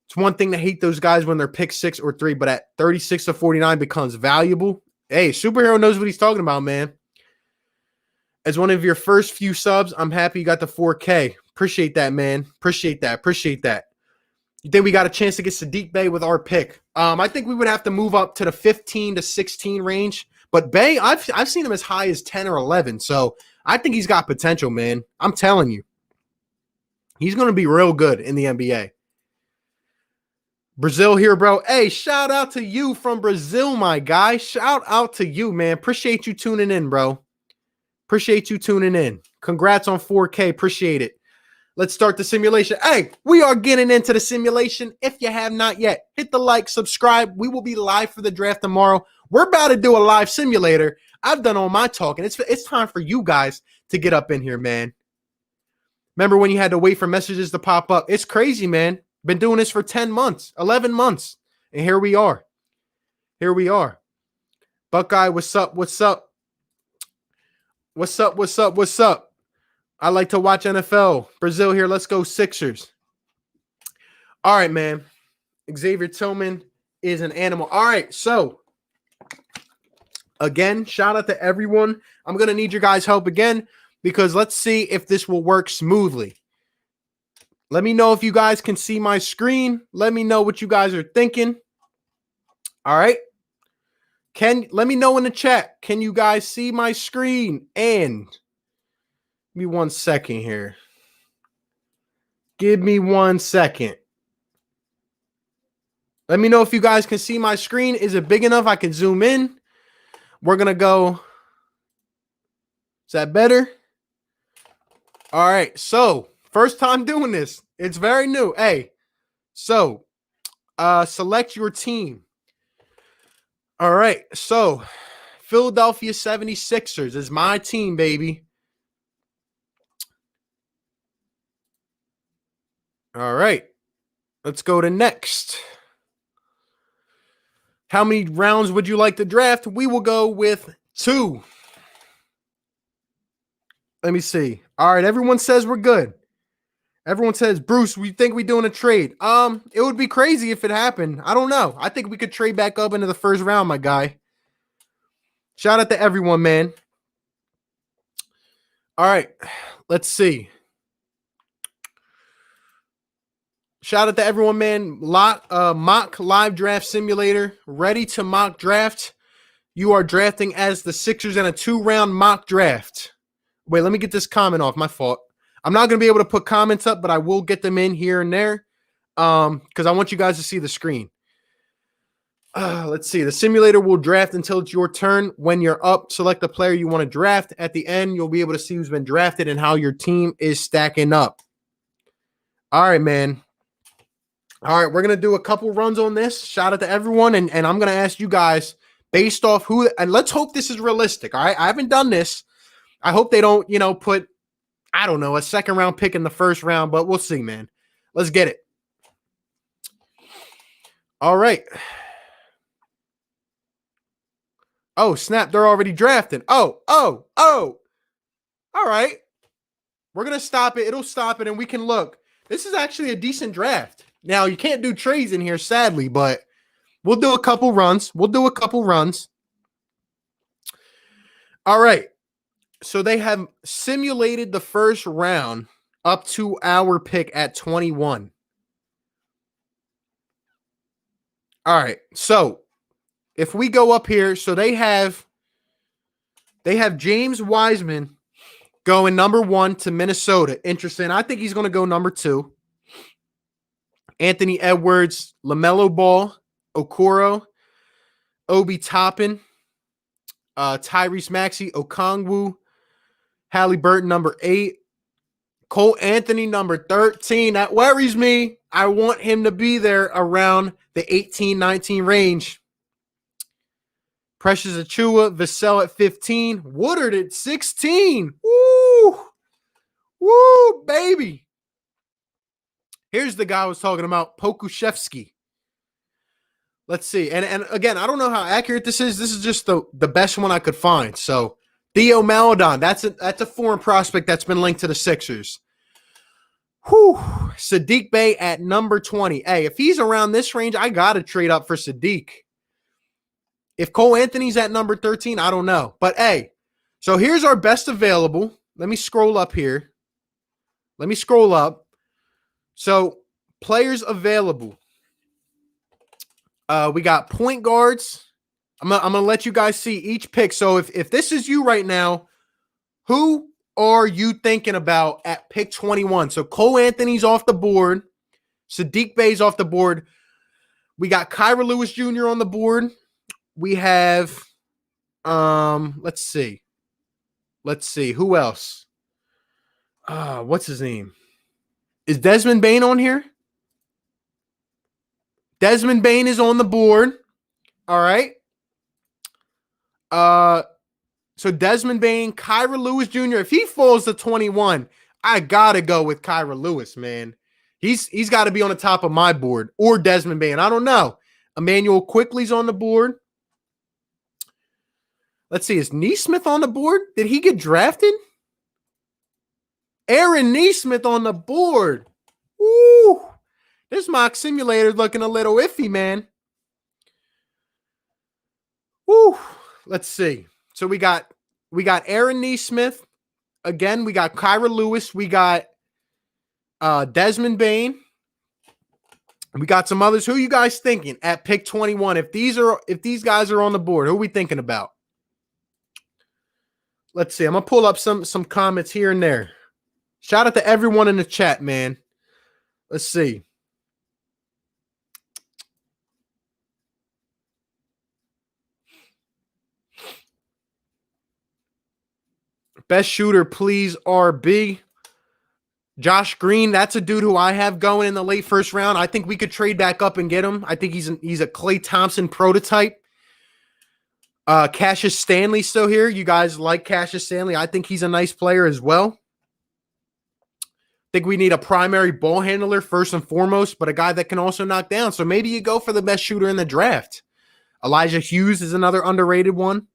It's one thing to hate those guys when they're pick 6 or 3, but at 36 to 49 becomes valuable. Hey, Superhero knows what he's talking about, man. As one of your first few subs, I'm happy you got the 4K. Appreciate that, man. Appreciate that. Appreciate that. You think we got a chance to get Saddiq Bey with our pick? I think we would have to move up to the 15 to 16 range. But Bey, I've seen him as high as 10 or 11. So I think he's got potential, man. I'm telling you. He's going to be real good in the NBA. Brazil here, bro. Hey, shout out to you from Brazil, my guy. Shout out to you, man. Appreciate you tuning in, bro. Appreciate you tuning in. Congrats on 4K. Appreciate it. Let's start the simulation. Hey, we are getting into the simulation. If you have not yet, hit the like, subscribe. We will be live for the draft tomorrow. We're about to do a live simulator. I've done all my talking. It's time for you guys to get up in here, man. Remember when you had to wait for messages to pop up? It's crazy, man. Been doing this for 10 months, 11 months. And here we are. Here we are. Buckeye, what's up? What's up? What's up? What's up? What's up? I like to watch NFL. Brazil here. Let's go Sixers. All right, man. Xavier Tillman is an animal. All right, so again, shout out to everyone. I'm going to need your guys' help again because let's see if this will work smoothly. Let me know if you guys can see my screen. Let me know what you guys are thinking. All right. Let me know in the chat. Can you guys see my screen? And give me 1 second here. Give me 1 second. Let me know if you guys can see my screen. Is it big enough? I can zoom in. We're going to go. Is that better? All right. So first time doing this. It's very new. Hey, so select your team. All right. So Philadelphia 76ers is my team, baby. All right. Let's go to next. How many rounds would you like to draft? We will go with 2. Let me see. All right. Everyone says we're good. Everyone says, Bruce, we think we doing a trade. It would be crazy if it happened. I don't know. I think we could trade back up into the first round, my guy. Shout out to everyone, man. All right, let's see. Shout out to everyone, man. Mock live draft simulator, ready to mock draft. You are drafting as the Sixers in a 2-round mock draft. Wait, let me get this comment off. My fault. I'm not going to be able to put comments up, but I will get them in here and there because I want you guys to see the screen. Let's see. The simulator will draft until it's your turn. When you're up, select the player you want to draft. At the end, you'll be able to see who's been drafted and how your team is stacking up. All right, man. All right, we're going to do a couple runs on this. Shout out to everyone, and I'm going to ask you guys based off who – and let's hope this is realistic, all right? I haven't done this. I hope they don't, put, I don't know, a second-round pick in the first round, but we'll see, man. Let's get it. All right. Oh, snap, they're already drafting. Oh. All right. We're going to stop it. It'll stop it, and we can look. This is actually a decent draft. Now, you can't do trades in here, sadly, but we'll do a couple runs. All right. So they have simulated the first round up to our pick at 21. All right. So if we go up here, so they have James Wiseman going number 1 to Minnesota. Interesting. I think he's going to go number 2. Anthony Edwards, LaMelo Ball, Okoro, Obi Toppin, Tyrese Maxey, Okongwu, Halliburton, number 8, Cole Anthony, number 13. That worries me. I want him to be there around the 18-19 range. Precious Achiuwa, Vassell at 15, Woodard at 16. Woo, baby. Here's the guy I was talking about, Pokuševski. Let's see. And again, I don't know how accurate this is. This is just the best one I could find. So, Theo Maledon, that's a foreign prospect that's been linked to the Sixers. Saddiq Bey at number 20. Hey, if he's around this range, I got to trade up for Saddiq. If Cole Anthony's at number 13, I don't know. But, hey, so here's our best available. Let me scroll up here. So, players available. We got point guards. I'm gonna let you guys see each pick. So if this is you right now, who are you thinking about at pick 21? So Cole Anthony's off the board. Saddiq Bey's off the board. We got Kira Lewis Jr. on the board. We have, let's see. Who else? What's his name? Is Desmond Bane on here? Desmond Bane is on the board. All right. So Desmond Bane, Kira Lewis Jr. If he falls to 21, I gotta go with Kira Lewis, man. He's got to be on the top of my board, or Desmond Bane. I don't know. Emmanuel Quickly's on the board. Let's see. Is Nesmith on the board? Did he get drafted? Aaron Nesmith on the board. Woo! This mock simulator looking a little iffy, man. Woo! Let's see. So we got Aaron Nesmith. Again, we got Kira Lewis. We got Desmond Bane. We got some others. Who are you guys thinking at pick 21? If these guys are on the board, who are we thinking about? Let's see. I'm gonna pull up some comments here and there. Shout out to everyone in the chat, man. Let's see. Best shooter, please, RB. Josh Green, that's a dude who I have going in the late first round. I think we could trade back up and get him. I think he's a Klay Thompson prototype. Cassius Stanley still here. You guys like Cassius Stanley? I think he's a nice player as well. I think we need a primary ball handler first and foremost, but a guy that can also knock down. So maybe you go for the best shooter in the draft. Elijah Hughes is another underrated one.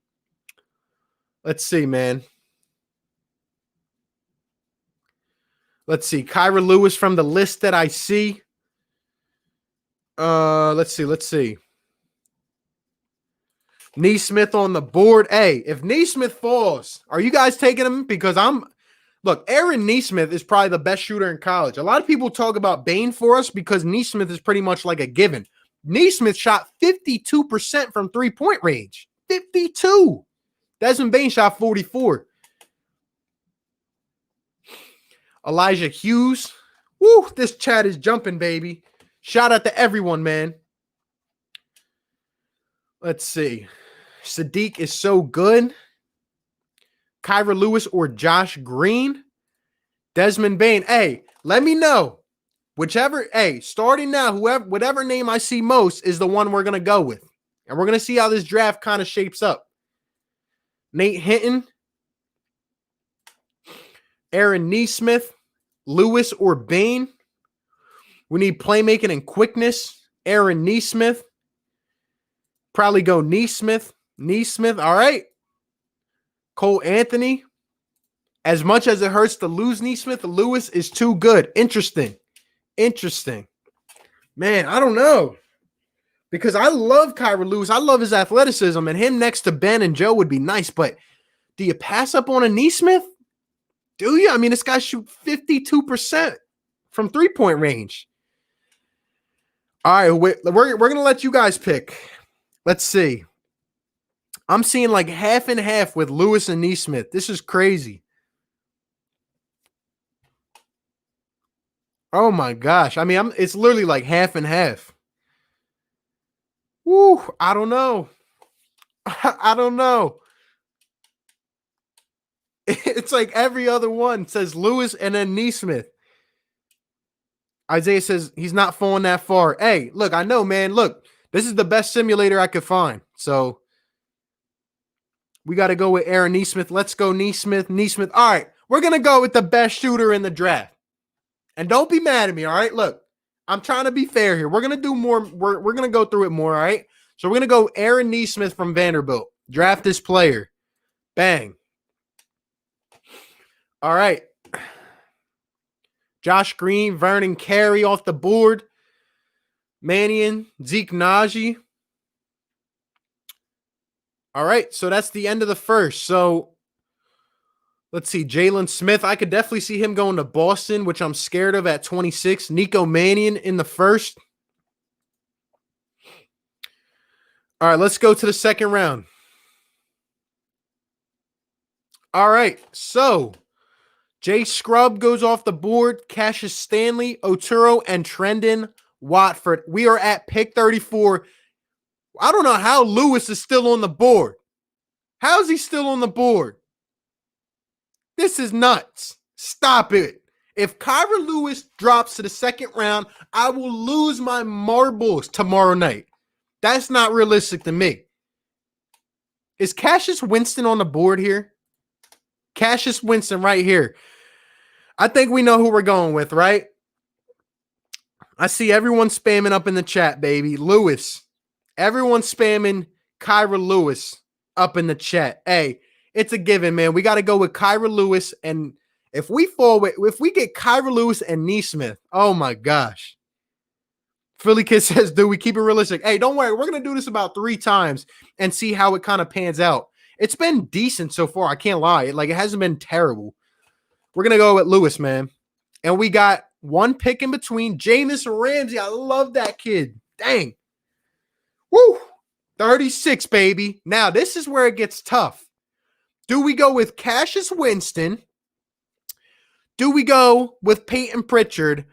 Let's see, man. Let's see. Kyra Lewis from the list that I see. Let's see. Neesmith on the board. Hey, if Neesmith falls, are you guys taking him? Because look, Aaron Neesmith is probably the best shooter in college. A lot of people talk about Bane for us because Neesmith is pretty much like a given. Neesmith shot 52% from three-point range. 52. Desmond Bane shot 44. Elijah Hughes. Woo, this chat is jumping, baby. Shout out to everyone, man. Let's see. Sadiq is so good. Kyra Lewis or Josh Green. Desmond Bane. Hey, let me know. Whichever, starting now, whatever name I see most is the one we're going to go with. And we're going to see how this draft kind of shapes up. Nate Hinton. Aaron Neesmith. Lewis or Bane. We need playmaking and quickness. Aaron Neesmith. Probably go Neesmith. All right. Cole Anthony. As much as it hurts to lose Neesmith, Lewis is too good. Interesting. Man, I don't know. Because I love Kyra Lewis. I love his athleticism. And him next to Ben and Joe would be nice. But do you pass up on a Neesmith? Do you? I mean, this guy shoot 52% from three-point range. All right, we're going to let you guys pick. Let's see. I'm seeing like half and half with Lewis and Neesmith. This is crazy. Oh, my gosh. I mean, it's literally like half and half. Woo, I don't know. I don't know. It's like every other one says Lewis and then Neesmith. Isaiah says he's not falling that far. Hey, look, I know, man. Look, this is the best simulator I could find. So we got to go with Aaron Neesmith. Let's go Neesmith. All right, we're going to go with the best shooter in the draft. And don't be mad at me, all right? Look, I'm trying to be fair here. We're going to do more. We're going to go through it more, all right? So we're going to go Aaron Neesmith from Vanderbilt. Draft this player. Bang. All right. Josh Green, Vernon Carey off the board. Mannion, Zeke Naji. All right, so that's the end of the first. So let's see, Jalen Smith. I could definitely see him going to Boston, which I'm scared of at 26. Nico Mannion in the first. All right, let's go to the second round. All right, so Jay Scrubb goes off the board. Cassius Stanley, Oturo, and Trendon Watford. We are at pick 34. I don't know how Lewis is still on the board. How is he still on the board? This is nuts. Stop it. If Kyra Lewis drops to the second round, I will lose my marbles tomorrow night. That's not realistic to me. Is Cassius Winston on the board here? Cassius Winston right here. I think we know who we're going with, right? I see everyone spamming up in the chat, baby. Lewis. Everyone spamming Kyra Lewis up in the chat. Hey, it's a given, man. We got to go with Kyra Lewis. And if we get Kyra Lewis and Neesmith, oh my gosh. Philly Kid says, do we keep it realistic? Hey, don't worry. We're going to do this about 3 times and see how it kind of pans out. It's been decent so far. I can't lie. It hasn't been terrible. We're going to go with Lewis, man. And we got one pick in between. Jameis Ramsey. I love that kid. Dang. Woo. 36, baby. Now, this is where it gets tough. Do we go with Cassius Winston? Do we go with Peyton Pritchard?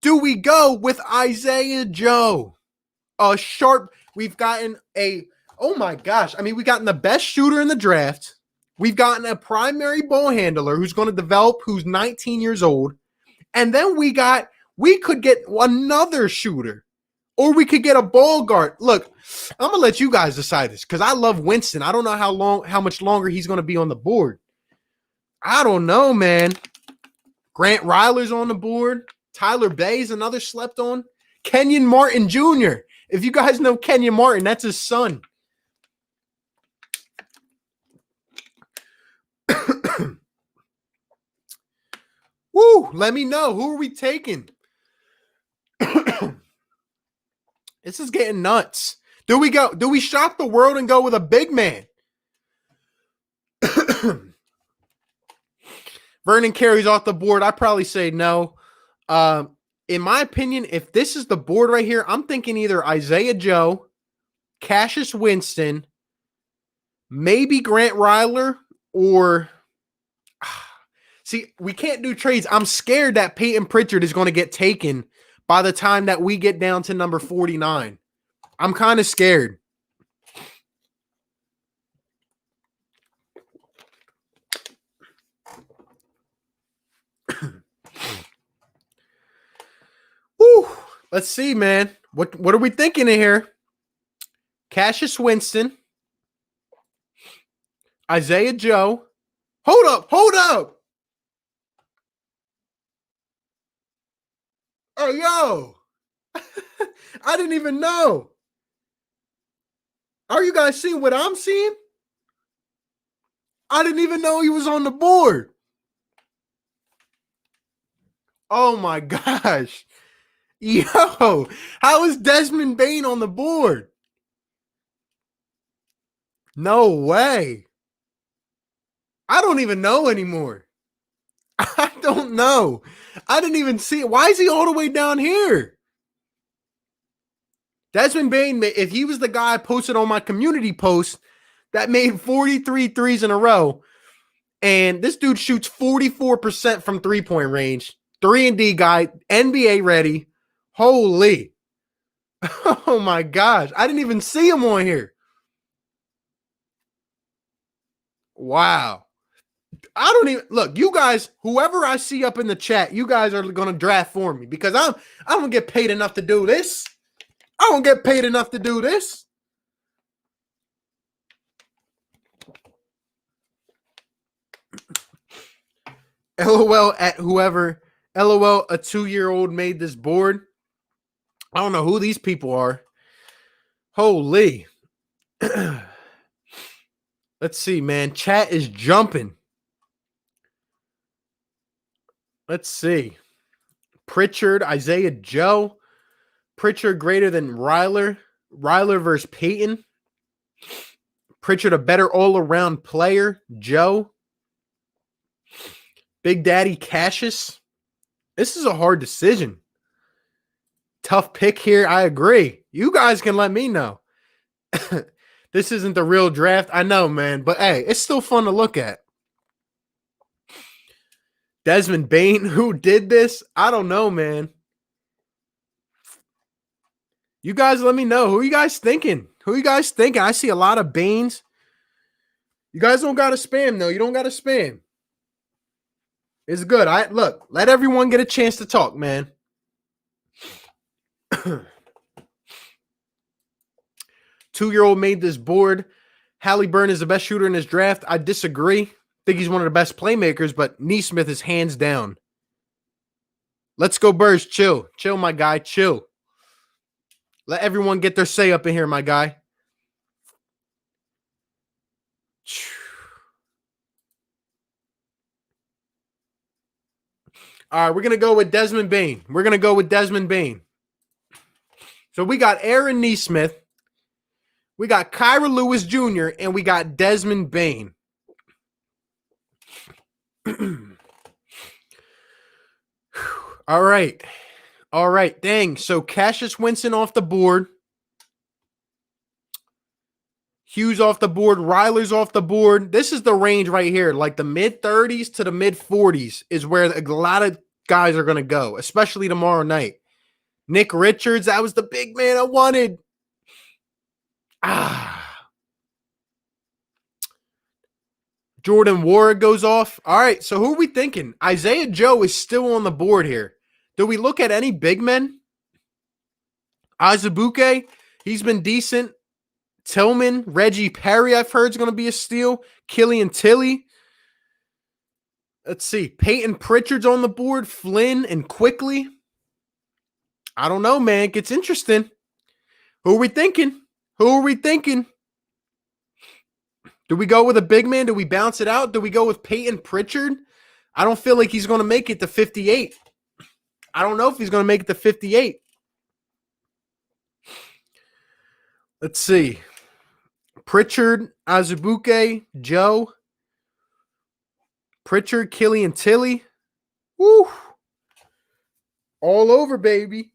Do we go with Isaiah Joe? We've gotten oh my gosh. I mean, we've gotten the best shooter in the draft. We've gotten a primary ball handler who's going to develop, who's 19 years old. And then we could get another shooter. Or we could get a ball guard. Look, I'm going to let you guys decide this because I love Winston. I don't know how much longer he's going to be on the board. I don't know, man. Grant Ryler's on the board. Tyler Bay's another slept on. Kenyon Martin Jr. If you guys know Kenyon Martin, that's his son. Woo! Let me know. Who are we taking? This is getting nuts. Do we shock the world and go with a big man? Vernon Carey's off the board. I probably say no. In my opinion, if this is the board right here, I'm thinking either Isaiah Joe, Cassius Winston, maybe Grant Ryler, or see, we can't do trades. I'm scared that Peyton Pritchard is going to get taken by the time that we get down to number 49. I'm kind of scared. Woo. Let's see, man. What are we thinking in here? Cassius Winston, Isaiah Joe. Hold up. Oh, yo. I didn't even know. Are you guys seeing what I'm seeing? I didn't even know he was on the board. Oh, my gosh. Yo, how is Desmond Bane on the board? No way. I don't even know anymore. I don't know. I didn't even see it. Why is he all the way down here? Desmond Bane, if he was the guy I posted on my community post that made 43 threes in a row, and this dude shoots 44% from three-point range, 3-and-D guy, NBA ready. Holy. Oh, my gosh. I didn't even see him on here. Wow. I don't even look, you guys, whoever I see up in the chat, you guys are going to draft for me because I don't get paid enough to do this. I don't get paid enough to do this. LOL at whoever. LOL, a 2-year-old made this board. I don't know who these people are. Holy. Let's see, man. Chat is jumping. Let's see. Pritchard, Isaiah Joe. Pritchard greater than Ryler. Ryler versus Peyton. Pritchard a better all-around player. Joe. Big Daddy Cassius. This is a hard decision. Tough pick here. I agree. You guys can let me know. This isn't the real draft. I know, man. But, hey, it's still fun to look at. Desmond Bane, who did this? I don't know, man. You guys let me know. Who are you guys thinking? I see a lot of Banes. You guys don't got to spam, though. You don't got to spam. It's good. Look, let everyone get a chance to talk, man. 2-year-old made this board. Halliburton is the best shooter in this draft. I disagree. Think he's one of the best playmakers, but Neesmith is hands down. Let's go, Birds. Chill. Chill, my guy. Chill. Let everyone get their say up in here, my guy. All right, we're going to go with Desmond Bane. So we got Aaron Neesmith. We got Kyra Lewis Jr., and we got Desmond Bane. All right. Dang. So Cassius Winston off the board. Hughes off the board. Ryler's off the board. This is the range right here. Like the mid-30s to the mid-40s is where a lot of guys are going to go, especially tomorrow night. Nick Richards, that was the big man I wanted. Jordan Ward goes off. All right, so who are we thinking? Isaiah Joe is still on the board here. Do we look at any big men? Azubuike, he's been decent. Tillman, Reggie Perry, I've heard is going to be a steal. Killian Tilly. Let's see. Peyton Pritchard's on the board. Flynn and Quickly. I don't know, man. It gets interesting. Who are we thinking? Do we go with a big man? Do we bounce it out? Do we go with Peyton Pritchard? I don't feel like he's going to make it to 58. I don't know if he's going to make it to 58. Let's see. Pritchard, Azubuike, Joe. Pritchard, Killian Tilly. Woo. All over, baby.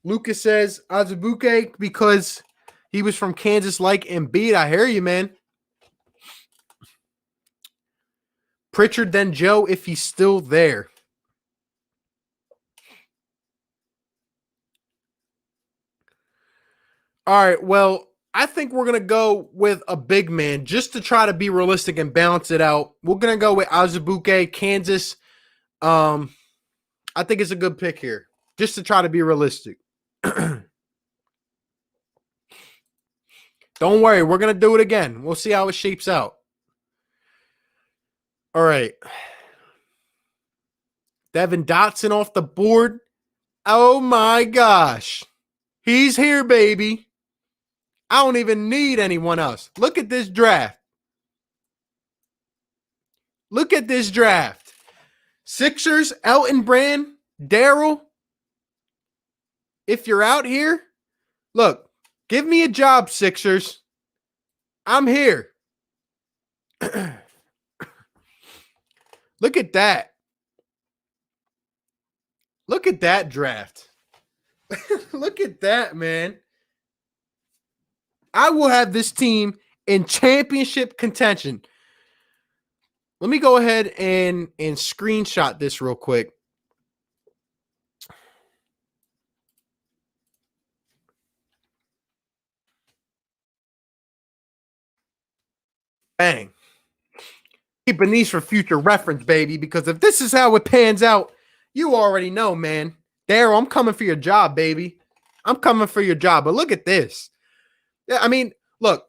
Lucas says Azubuike because he was from Kansas like Embiid. I hear you, man. Pritchard, then Joe, if he's still there. All right, well, I think we're going to go with a big man just to try to be realistic and balance it out. We're going to go with Azubuike, Kansas. I think it's a good pick here just to try to be realistic. Don't worry, we're going to do it again. We'll see how it shapes out. All right. Devin Dotson off the board. Oh, my gosh. He's here, baby. I don't even need anyone else. Look at this draft. Look at this draft. Sixers, Elton Brand, Daryl. If you're out here, look, give me a job, Sixers. I'm here. Look at that. Look at that draft. Look at that, man. I will have this team in championship contention. Let me go ahead and screenshot this real quick. Bang. Keeping these for future reference, baby, because if this is how it pans out, you already know, man. Daryl, I'm coming for your job, baby. I'm coming for your job. But look at this. Yeah, I mean, look,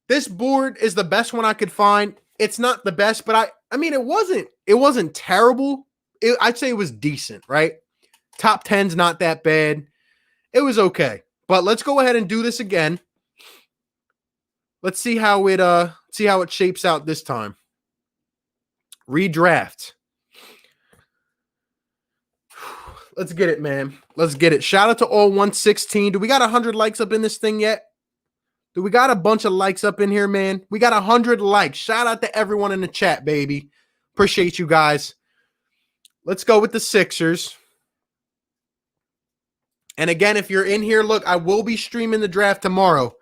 this board is the best one I could find. It's not the best, but I mean, it wasn't terrible. I'd say it was decent, right? Top 10's not that bad. It was okay. But let's go ahead and do this again. Let's see how it shapes out this time. Redraft. Let's get it, man. Let's get it. Shout out to all 116. Do we got 100 likes up in this thing yet? Do we got a bunch of likes up in here, man? We got 100 likes. Shout out to everyone in the chat, baby. Appreciate you guys. Let's go with the Sixers. And again, if you're in here, look, I will be streaming the draft tomorrow.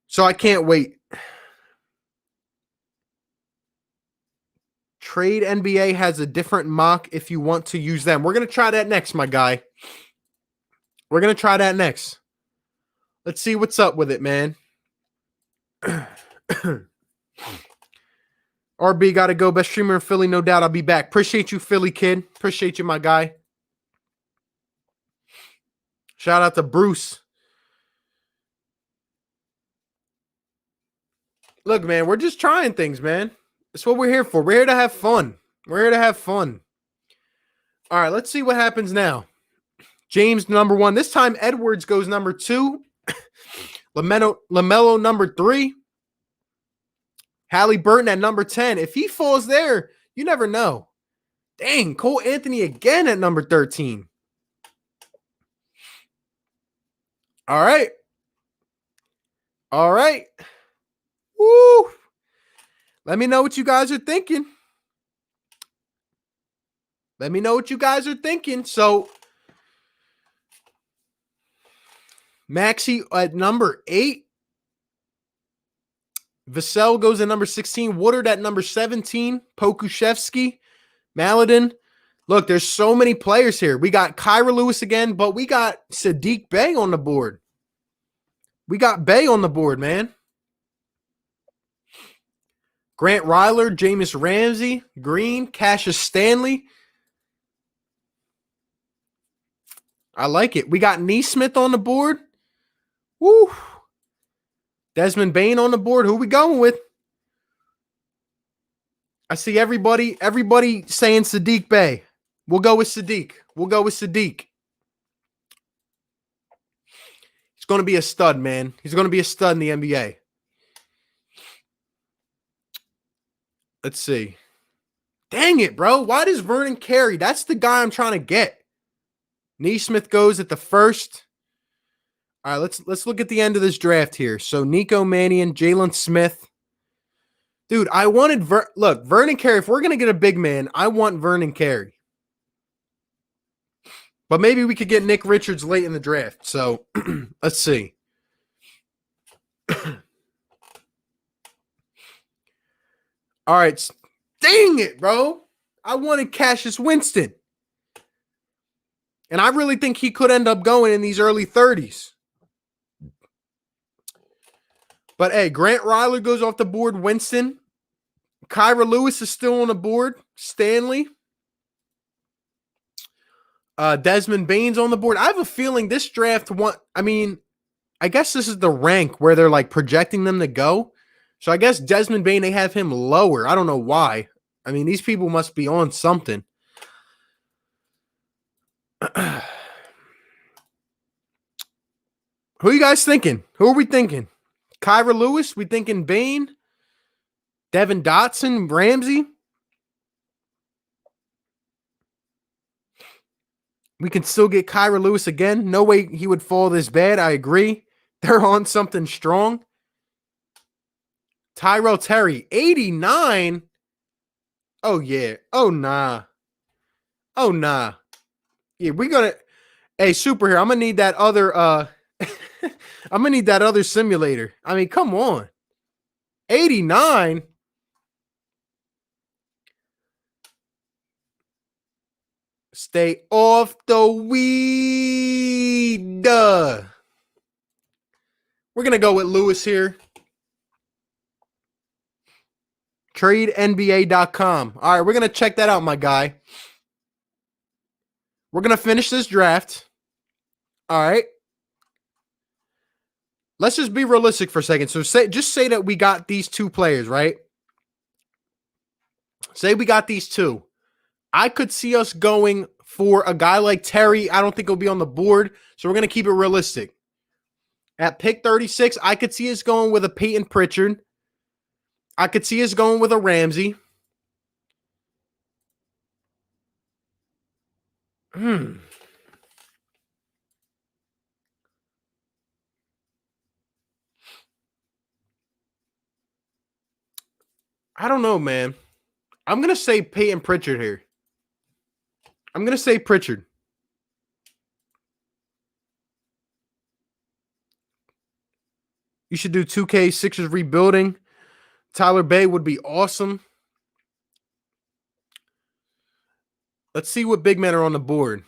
So I can't wait. Trade NBA has a different mock if you want to use them. We're going to try that next, my guy. We're going to try that next. Let's see what's up with it, man. RB got to go. Best streamer in Philly, no doubt. I'll be back. Appreciate you, Philly kid. Appreciate you, my guy. Shout out to Bruce. Look, man, we're just trying things, man. That's what we're here for. We're here to have fun. We're here to have fun. All right, let's see what happens now. James, number 1. This time, Edwards goes number 2. LaMelo, number 3. Halliburton at number 10. If he falls there, you never know. Dang, Cole Anthony again at number 13. All right. All right. Woo. Let me know what you guys are thinking. Let me know what you guys are thinking. So, Maxey at number 8. Vassell goes at number 16. Woodard at number 17. Pokuševski. Maladin. Look, there's so many players here. We got Kyra Lewis again, but we got Sadiq Bey on the board. We got Bey on the board, man. Grant Ryler, Jameis Ramsey, Green, Cassius Stanley. I like it. We got Neesmith on the board. Woo. Desmond Bane on the board. Who we going with? I see everybody saying Sadiq Bey. We'll go with Sadiq. We'll go with Sadiq. He's going to be a stud, man. He's going to be a stud in the NBA. Let's see. Dang it, bro. Why does Vernon Carey? That's the guy I'm trying to get. Neesmith goes at the first. All right, let's look at the end of this draft here. So Nico Mannion, Jalen Smith. Dude, I wanted look, Vernon Carey. If we're gonna get a big man, I want Vernon Carey. But maybe we could get Nick Richards late in the draft. So let's see. All right. Dang it, bro. I wanted Cassius Winston. And I really think he could end up going in these early 30s. But hey, Grant Ryler goes off the board. Winston. Kyra Lewis is still on the board. Stanley. Desmond Bane's on the board. I have a feeling this draft I guess this is the rank where they're like projecting them to go. So I guess Desmond Bane, they have him lower. I don't know why. I mean, these people must be on something. Who are you guys thinking? Who are we thinking? Kyra Lewis? We thinking Bane? Devin Dotson? Ramsey? We can still get Kyra Lewis again. No way he would fall this bad. I agree. They're on something strong. Tyrell Terry, 89. Oh, yeah. Oh, nah. Oh, nah. Yeah, we're going to. Hey, superhero, I'm going to need that other. I'm going to need that other simulator. I mean, come on. 89. Stay off the weed. We're going to go with Lewis here. TradeNBA.com. All right, we're going to check that out, my guy. We're going to finish this draft. All right. Let's just be realistic for a second. So just say that we got these two players, right? Say we got these two. I could see us going for a guy like Terry. I don't think he'll be on the board, so we're going to keep it realistic. At pick 36, I could see us going with a Peyton Pritchard. I could see us going with a Ramsey. I don't know, man. I'm going to say Peyton Pritchard here. I'm going to say Pritchard. You should do 2K Sixers rebuilding. Tyler Bay would be awesome. Let's see what big men are on the board.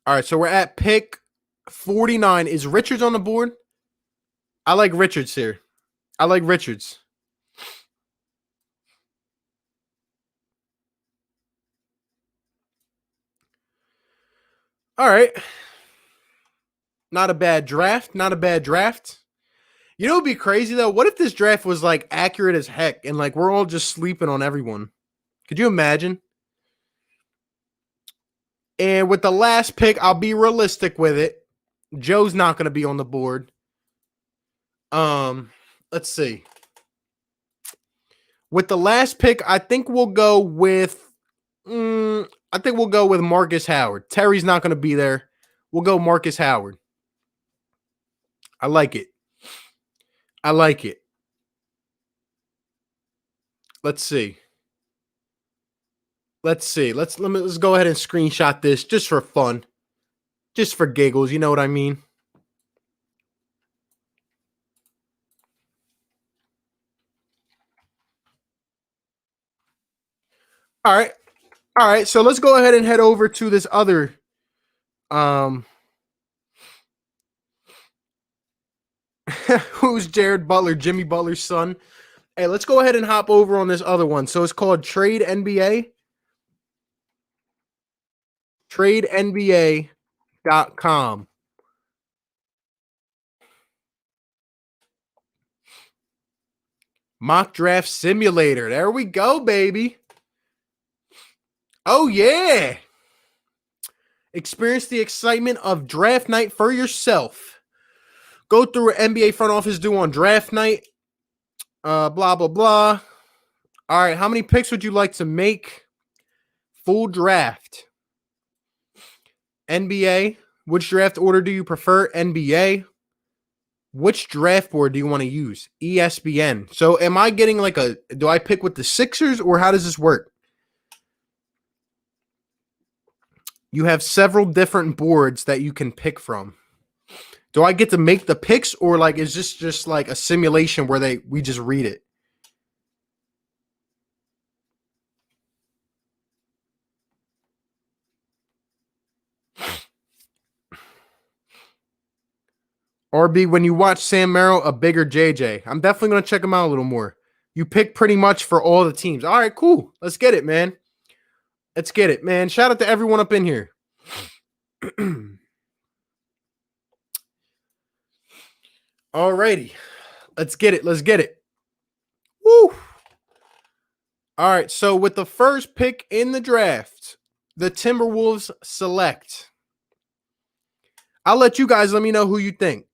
All right, so we're at pick 49. Is Richards on the board? I like Richards here. I like Richards. All right. Not a bad draft. Not a bad draft. You know what would be crazy, though? What if this draft was, like, accurate as heck and, like, we're all just sleeping on everyone? Could you imagine? And with the last pick, I'll be realistic with it. Joe's not going to be on the board. Let's see. With the last pick, I think we'll go with Marcus Howard. Terry's not going to be there. We'll go Marcus Howard. I like it. I like it. Let's see. Let's go ahead and screenshot this just for fun. Just for giggles, you know what I mean? All right. All right, so let's go ahead and head over to this other who's Jared Butler, Jimmy Butler's son. Hey, let's go ahead and hop over on this other one. So it's called Trade NBA. TradeNBA.com. Mock Draft Simulator. There we go, baby. Oh, yeah. Experience the excitement of draft night for yourself. Go through what NBA front office do on draft night. Blah, blah, blah. All right, how many picks would you like to make? Full draft. NBA. Which draft order do you prefer? NBA. Which draft board do you want to use? ESPN. So am I getting like do I pick with the Sixers or how does this work? You have several different boards that you can pick from. Do I get to make the picks or like is this just like a simulation where we just read it? RB, when you watch Sam Merrill, a bigger JJ. I'm definitely going to check him out a little more. You pick pretty much for all the teams. All right, cool. Let's get it, man. Let's get it, man. Shout out to everyone up in here. Alrighty. Let's get it. Let's get it. Woo. All right. So with the first pick in the draft, the Timberwolves select. I'll let you guys let me know who you think.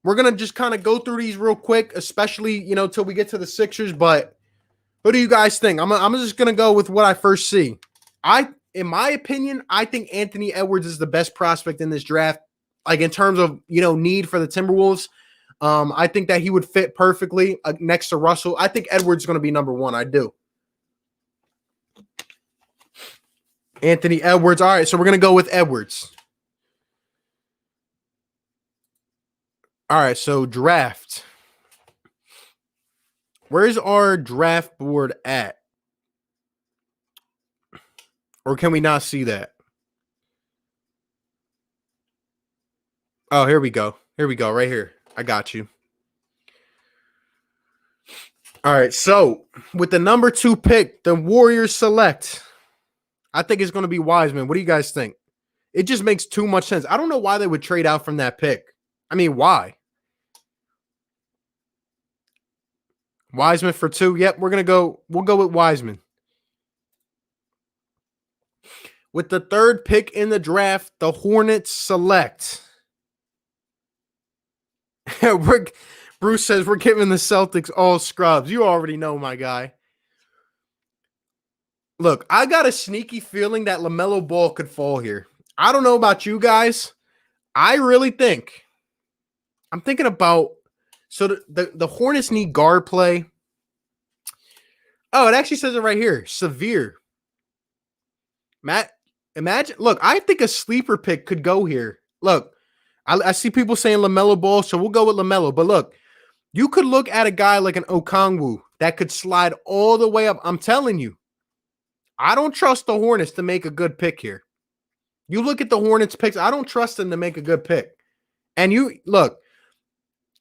We're going to just kind of go through these real quick, especially, till we get to the Sixers. But what do you guys think? I'm just going to go with what I first see. In my opinion, I think Anthony Edwards is the best prospect in this draft. Like in terms of, need for the Timberwolves. I think that he would fit perfectly next to Russell. I think Edwards is going to be number one. I do. Anthony Edwards. All right, so we're going to go with Edwards. All right, so draft. Where's our draft board at? Or can we not see that? Oh, here we go. Here we go, right here. I got you. All right, so with the number 2 pick, the Warriors select. I think it's going to be Wiseman. What do you guys think? It just makes too much sense. I don't know why they would trade out from that pick. I mean, why? Wiseman for 2. Yep, we'll go with Wiseman. With the 3rd pick in the draft, the Hornets select. Bruce says we're giving the Celtics all scrubs. You already know, my guy. Look, I got a sneaky feeling that LaMelo Ball could fall here. I don't know about you guys. I really think. I'm thinking about. So the Hornets need guard play. Oh, it actually says it right here. Severe. Matt, imagine. Look, I think a sleeper pick could go here. Look, I see people saying LaMelo Ball, so we'll go with LaMelo. But look, you could look at a guy like an Okongwu that could slide all the way up. I'm telling you. I don't trust the Hornets to make a good pick here. You look at the Hornets picks, I don't trust them to make a good pick. And you look,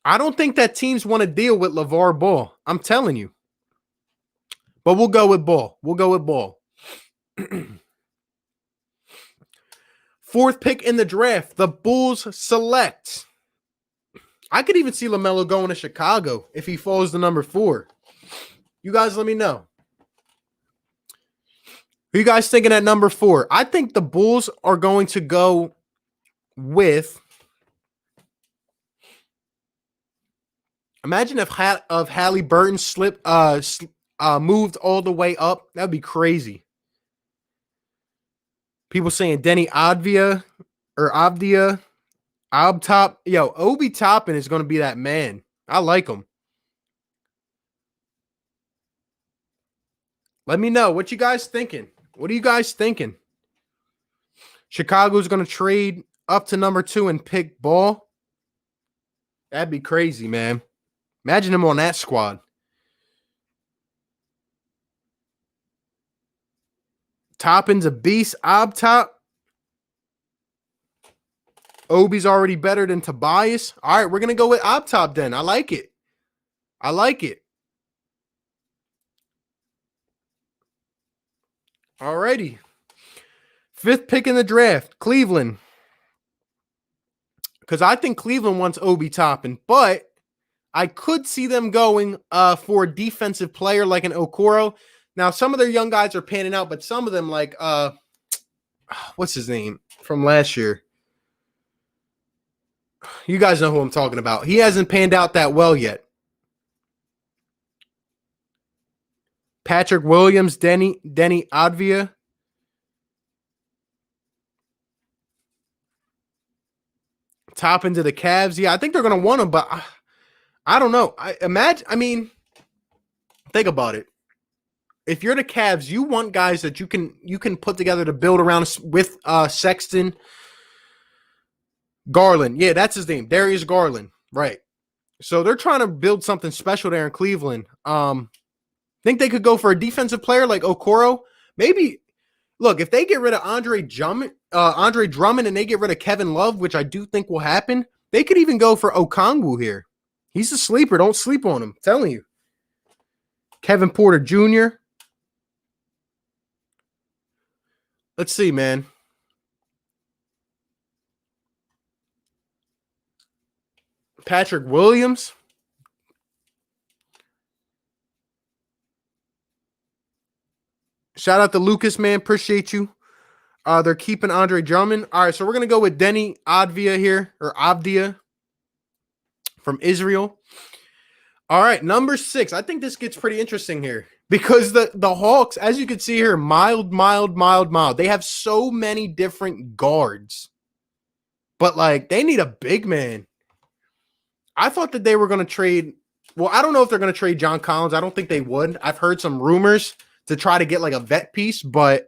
I don't think that teams want to deal with LeVar Ball. I'm telling you. But we'll go with Ball. We'll go with Ball. 4th pick in the draft, the Bulls select. I could even see LaMelo going to Chicago if he falls to number 4. You guys let me know. Who you guys thinking at number 4? I think the Bulls are going to go with. Imagine if Halliburton moved all the way up. That'd be crazy. People saying Denny Avdia or Avdia, Obtop. Yo, Obi Toppin is going to be that man. I like him. Let me know what you guys thinking. What are you guys thinking? Chicago's going to trade up to number 2 and pick Ball. That'd be crazy, man. Imagine him on that squad. Toppin's a beast. Obtop. Obi's already better than Tobias. All right, we're going to go with Obtop then. I like it. I like it. All righty. 5th pick in the draft, Cleveland. Because I think Cleveland wants Obi Toppin, but I could see them going for a defensive player like an Okoro. Now, some of their young guys are panning out, but some of them like, what's his name from last year? You guys know who I'm talking about. He hasn't panned out that well yet. Patrick Williams, Denny Advia. Top into the Cavs. Yeah, I think they're going to want him, but I don't know. I mean, think about it. If you're the Cavs, you want guys that you can put together to build around with Sexton, Garland. Yeah, that's his name. Darius Garland. Right. So they're trying to build something special there in Cleveland. Think they could go for a defensive player like Okoro? Maybe. Look, if they get rid of Andre Drummond, and they get rid of Kevin Love, which I do think will happen, they could even go for Okongwu here. He's a sleeper. Don't sleep on him. I'm telling you. Kevin Porter Jr. Let's see, man. Patrick Williams. Shout out to Lucas, man. Appreciate you. They're keeping Andre Drummond. All right, so we're going to go with Denny Advia here, or Abdia from Israel. All right, number 6. I think this gets pretty interesting here because the Hawks, as you can see here, mild. They have so many different guards, but like they need a big man. I thought that they were going to trade. Well, I don't know if they're going to trade John Collins. I don't think they would. I've heard some rumors to try to get like a vet piece, but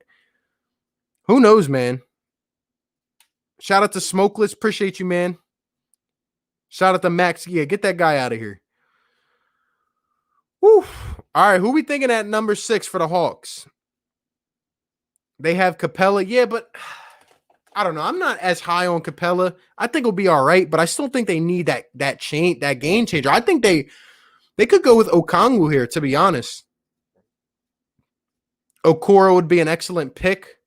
who knows, man? Shout out to Smokeless. Appreciate you, man. Shout out to Max. Yeah, get that guy out of here. Whew. All right, who we thinking at number 6 for the Hawks? They have Capella. Yeah, but I don't know. I'm not as high on Capella. I think it'll be all right, but I still think they need that game changer. I think they could go with Okongwu here, to be honest. Okoro would be an excellent pick.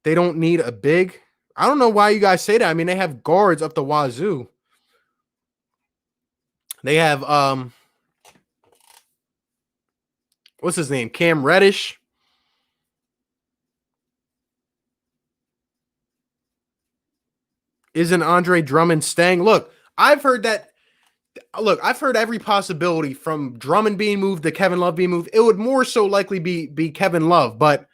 They don't need a big. I don't know why you guys say that. I mean, they have guards up the wazoo. They have what's his name? Cam Reddish. Isn't Andre Drummond staying? Look, I've heard every possibility from Drummond being moved to Kevin Love being moved. It would more so likely be Kevin Love, but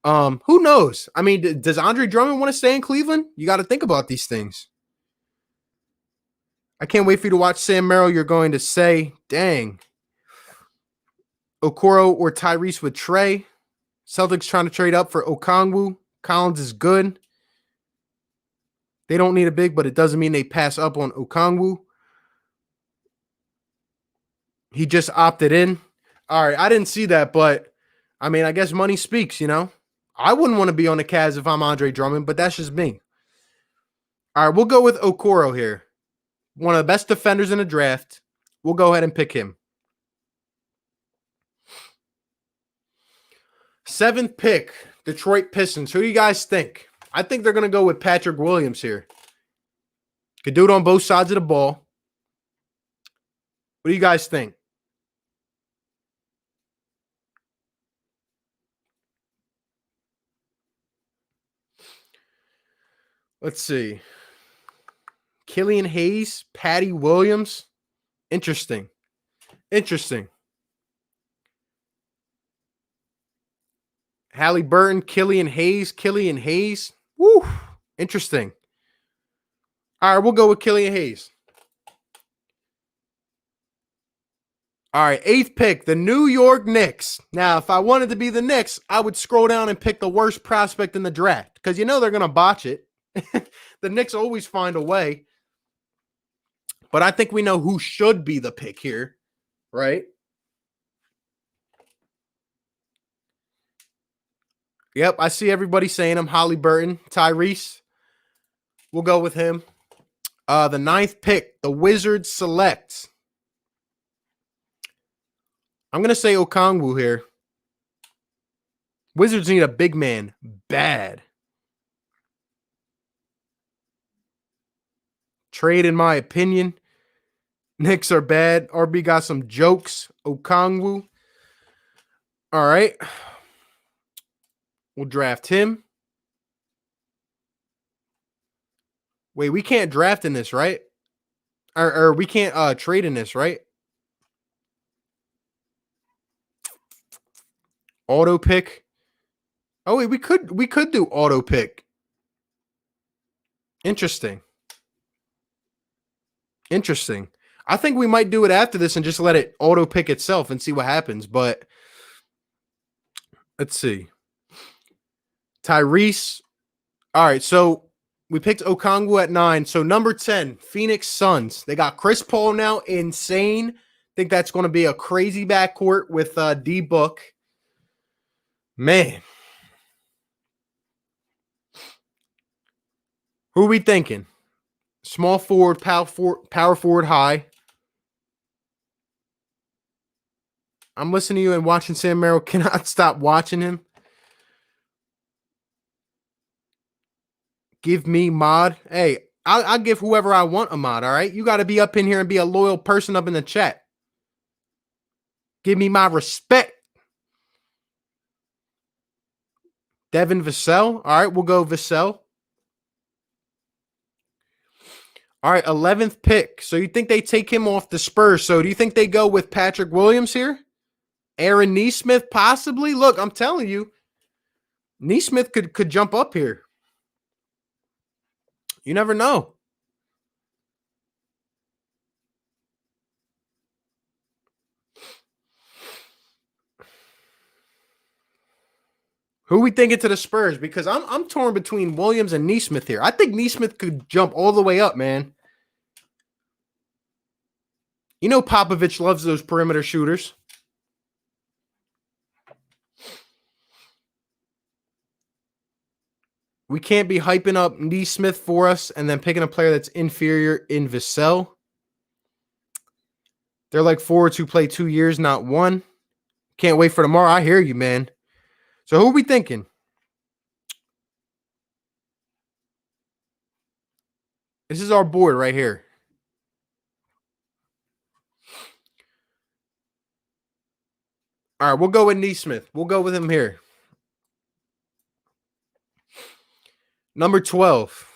who knows? I mean, does Andre Drummond want to stay in Cleveland? You got to think about these things. I can't wait for you to watch Sam Merrill. You're going to say, dang. Okoro or Tyrese with Trey. Celtics trying to trade up for Okongwu. Collins is good. They don't need a big, but it doesn't mean they pass up on Okongwu. He just opted in. All right, I didn't see that, but I mean, I guess money speaks, you know? I wouldn't want to be on the Cavs if I'm Andre Drummond, but that's just me. All right, we'll go with Okoro here. One of the best defenders in the draft. We'll go ahead and pick him. 7th pick, Detroit Pistons. Who do you guys think? I think they're going to go with Patrick Williams here. Could do it on both sides of the ball. What do you guys think? Let's see. Killian Hayes, Patty Williams. Interesting. Halliburton, Killian Hayes. Woo. Interesting. All right, we'll go with Killian Hayes. All right, 8th pick, the New York Knicks. Now, if I wanted to be the Knicks, I would scroll down and pick the worst prospect in the draft because you know they're going to botch it. The Knicks always find a way. But I think we know who should be the pick here, right? Yep, I see everybody saying him. Halliburton, Tyrese. We'll go with him. The 9th pick, the Wizards select. I'm going to say Okongwu here. Wizards need a big man. Bad. Trade, in my opinion. Knicks are bad. RB got some jokes. Okongwu. All right. We'll draft him. Wait, we can't draft in this, right? Or we can't trade in this, right? Auto pick. Oh wait, we could do auto pick. Interesting. Interesting. I think we might do it after this and just let it auto pick itself and see what happens. But let's see. Tyrese. All right, so we picked Okongwu at 9. So number 10, Phoenix Suns. They got Chris Paul now. Insane. Think that's going to be a crazy backcourt with D Book. Man. Who are we thinking? Small forward, power forward, high. I'm listening to you and watching Sam Merrill. Cannot stop watching him. Give me mod. Hey, I'll give whoever I want a mod, all right? You got to be up in here and be a loyal person up in the chat. Give me my respect. Devin Vassell. All right, we'll go Vassell. All right, 11th pick. So you think they take him off the Spurs. So do you think they go with Patrick Williams here? Aaron Nesmith, possibly? Look, I'm telling you, Nesmith could jump up here. You never know. Who we thinking to the Spurs? Because I'm torn between Williams and Nesmith here. I think Nesmith could jump all the way up, man. You know Popovich loves those perimeter shooters. We can't be hyping up Nesmith for us and then picking a player that's inferior in Vassell. They're like forwards who play 2 years, not 1. Can't wait for tomorrow. I hear you, man. So who are we thinking? This is our board right here. All right, we'll go with Nesmith. We'll go with him here. Number 12.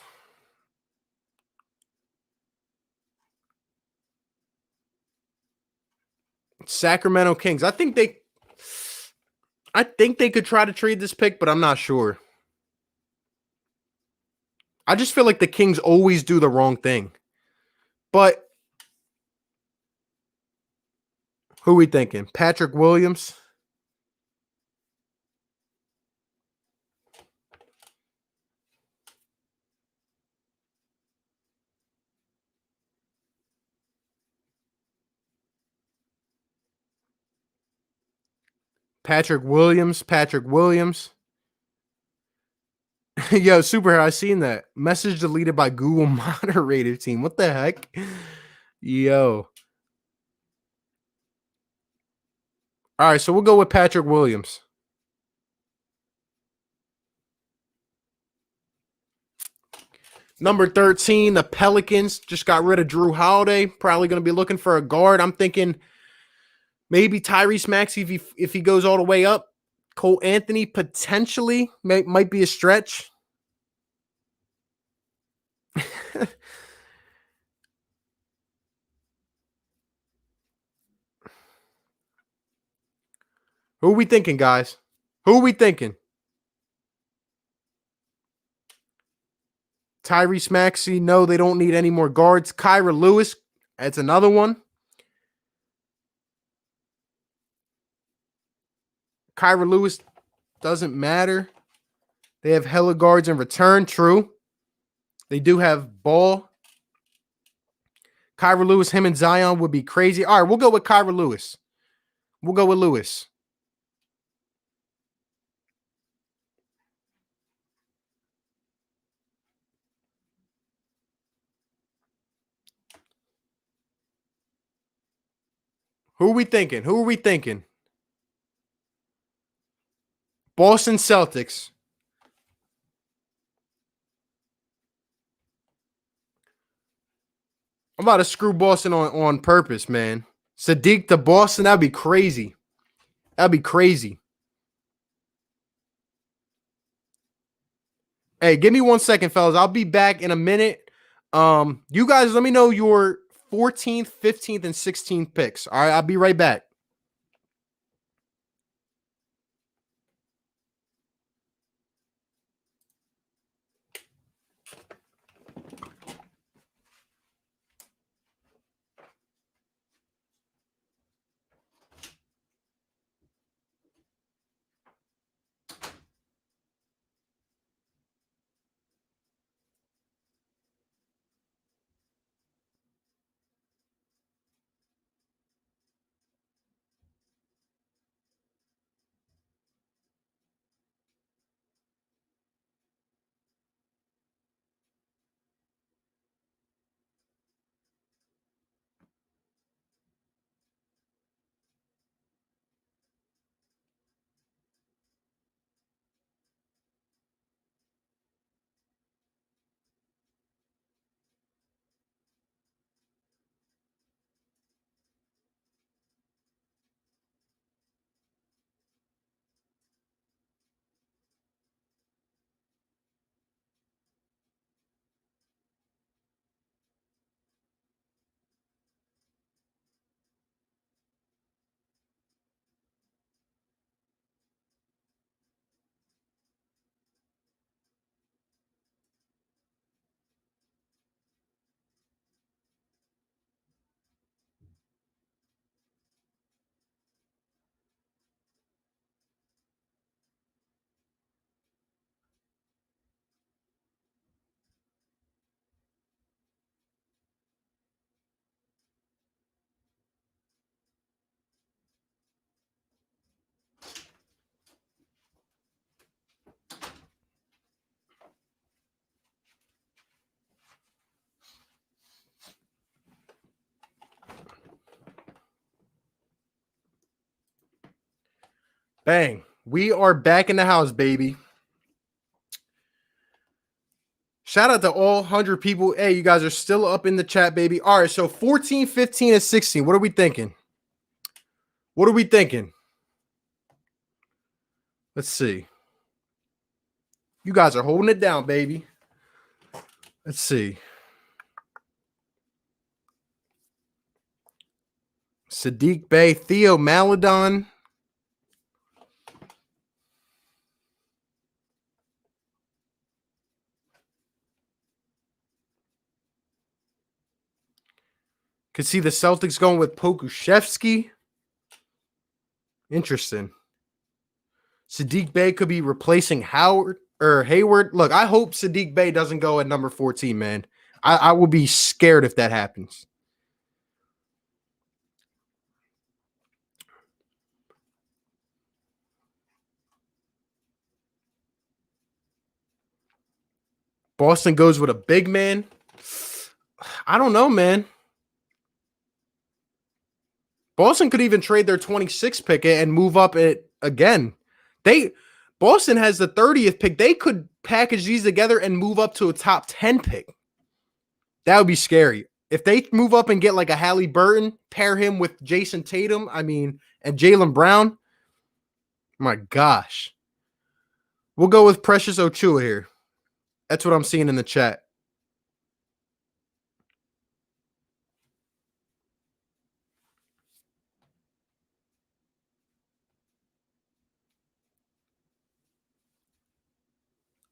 Sacramento Kings. I think they could try to trade this pick, but I'm not sure. I just feel like the Kings always do the wrong thing. But who are we thinking? Patrick Williams? Patrick Williams. Yo, Superhero, I seen that. Message deleted by Google moderator team. What the heck? Yo. All right, so we'll go with Patrick Williams. Number 13, the Pelicans just got rid of Drew Holiday. Probably going to be looking for a guard. I'm thinking maybe Tyrese Maxey if he goes all the way up. Cole Anthony potentially might be a stretch. Who are we thinking, guys? Who are we thinking? Tyrese Maxey, no, they don't need any more guards. Kyra Lewis, that's another one. Kyra Lewis doesn't matter. They have hella guards in return, true. They do have Ball. Kyra Lewis, him and Zion would be crazy. All right, we'll go with Kyra Lewis. We'll go with Lewis. Who are we thinking? Who are we thinking? Boston Celtics. I'm about to screw Boston on purpose, man. Sadiq to Boston, that'd be crazy. That'd be crazy. Hey, give me 1 second, fellas. I'll be back in a minute. You guys, let me know your 14th, 15th, and 16th picks. All right, I'll be right back. Bang. We are back in the house, baby. Shout out to all 100 people. Hey, you guys are still up in the chat, baby. All right, so 14, 15, and 16. What are we thinking? What are we thinking? Let's see. You guys are holding it down, baby. Let's see. Sadiq Bey, Theo Maladon. Could see the Celtics going with Pokuševski. Interesting. Sadiq Bey could be replacing Howard or Hayward. Look, I hope Sadiq Bey doesn't go at number 14, man. I will be scared if that happens. Boston goes with a big man. I don't know, man. Boston could even trade their 26th pick and move up it again. Boston has the 30th pick. They could package these together and move up to a top 10 pick. That would be scary. If they move up and get like a Halliburton, pair him with Jason Tatum, and Jaylen Brown, my gosh. We'll go with Precious Ochoa here. That's what I'm seeing in the chat.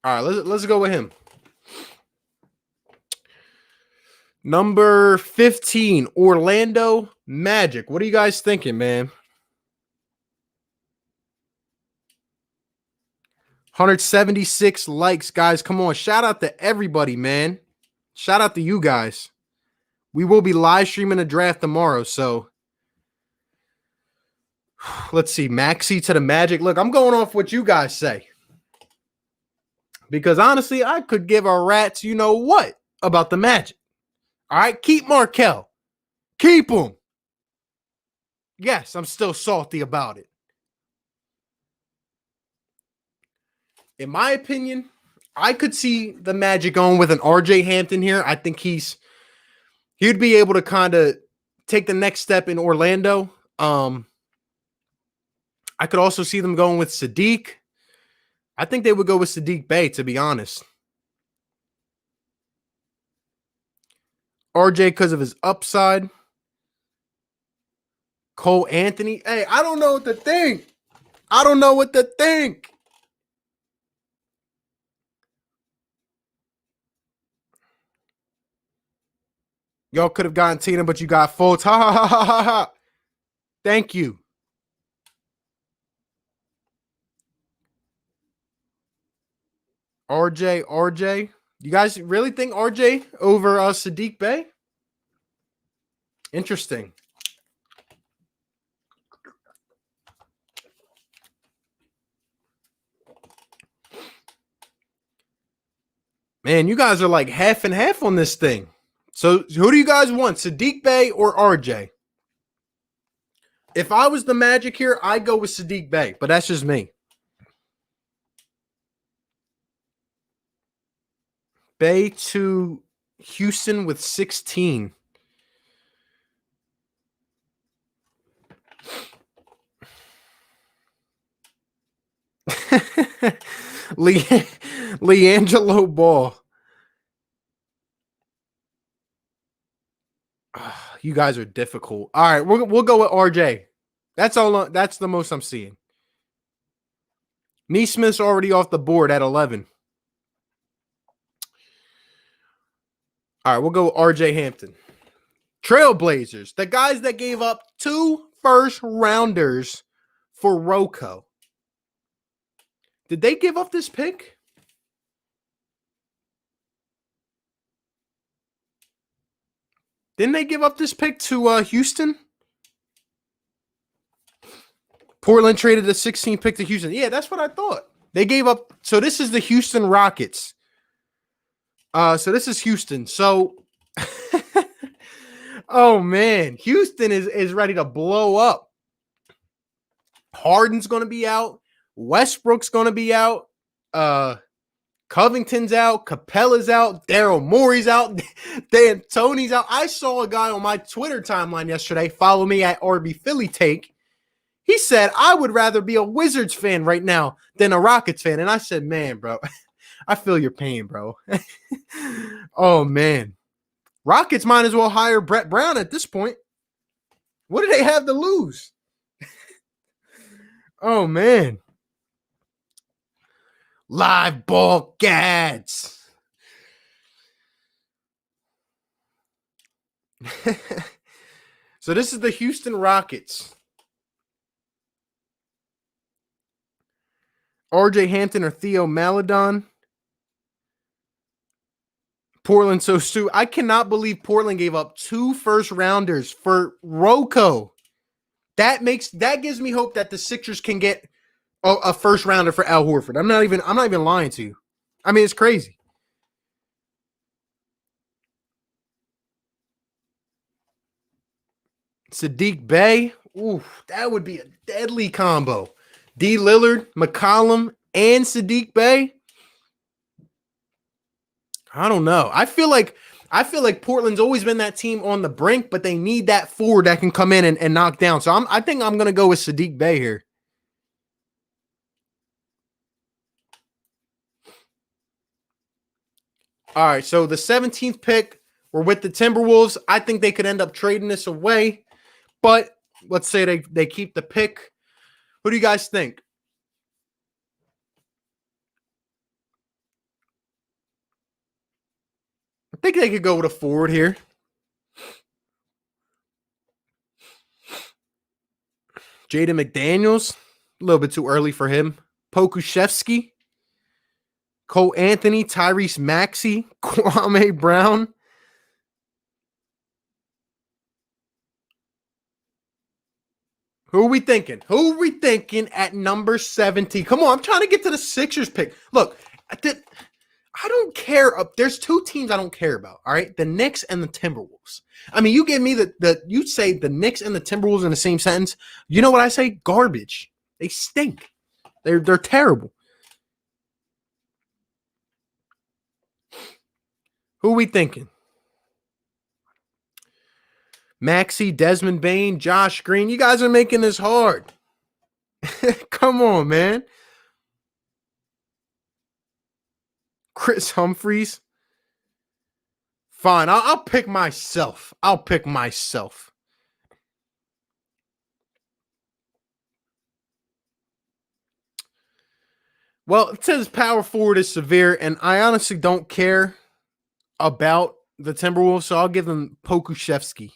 All right, let's go with him. Number 15, Orlando Magic. What are you guys thinking, man? 176 likes, guys. Come on. Shout out to everybody, man. Shout out to you guys. We will be live streaming the draft tomorrow, so let's see. Maxey to the Magic. Look, I'm going off what you guys say. Because honestly, I could give a rat's you know what about the Magic. All right, keep Markelle. Keep him. Yes, I'm still salty about it. In my opinion, I could see the Magic going with an RJ Hampton here. I think he'd be able to kind of take the next step in Orlando. I could also see them going with Sadiq. I think they would go with Sadiq Bey, to be honest. RJ because of his upside. Cole Anthony. Hey, I don't know what to think. I don't know what to think. Y'all could have gotten Tina, but you got Fultz. Ha ha ha ha ha ha. Thank you. RJ. You guys really think RJ over Sadiq Bey? Interesting. Man, you guys are like half and half on this thing. So who do you guys want, Sadiq Bey or RJ? If I was the Magic here, I'd go with Sadiq Bey, but that's just me. Bey to Houston with 16. LiAngelo Ball. You guys are difficult. All right, we'll go with RJ. That's all. That's the most I'm seeing. Neesmith's already off the board at 11. All right, we'll go with RJ Hampton. Trailblazers, the guys that gave up 2 first-rounders for Rocco. Did they give up this pick? Didn't they give up this pick to Houston? Portland traded the 16th pick to Houston. Yeah, that's what I thought. They gave up. So this is the Houston Rockets. So this is Houston. So, oh man, Houston is ready to blow up. Harden's going to be out. Westbrook's going to be out. Covington's out. Capella's out. Daryl Morey's out. D'Antoni's out. I saw a guy on my Twitter timeline yesterday. Follow me at RB Philly Take. He said, I would rather be a Wizards fan right now than a Rockets fan. And I said, man, bro, I feel your pain, bro. Oh, man. Rockets might as well hire Brett Brown at this point. What do they have to lose? Oh, man. Live ball gads. So this is the Houston Rockets. RJ Hampton or Theo Maledon. Portland so soon. I cannot believe Portland gave up 2 first-rounders for Rocco. That gives me hope that the Sixers can get a first-rounder for Al Horford. I'm not even lying to you. I mean, it's crazy. Sadiq Bey. Ooh, that would be a deadly combo. D. Lillard, McCollum, and Sadiq Bey. I don't know. I feel like Portland's always been that team on the brink, but they need that forward that can come in and knock down. So I think I'm going to go with Sadiq Bey here. All right, so the 17th pick, we're with the Timberwolves. I think they could end up trading this away, but let's say they keep the pick. Who do you guys think? I think they could go with a forward here. Jaden McDaniels, a little bit too early for him. Pokuševski, Cole Anthony, Tyrese Maxey, Kwame Brown. Who are we thinking? Who are we thinking at number 17? Come on, I'm trying to get to the Sixers pick. Look, I don't care. There's 2 teams I don't care about, all right? The Knicks and the Timberwolves. I mean, you give me you say the Knicks and the Timberwolves in the same sentence. You know what I say? Garbage. They stink. They're terrible. Who are we thinking? Maxey, Desmond Bane, Josh Green. You guys are making this hard. Come on, man. Chris Humphries. Fine, I'll pick myself. Well, it says power forward is severe, and I honestly don't care about the Timberwolves, so I'll give them Pokuševski.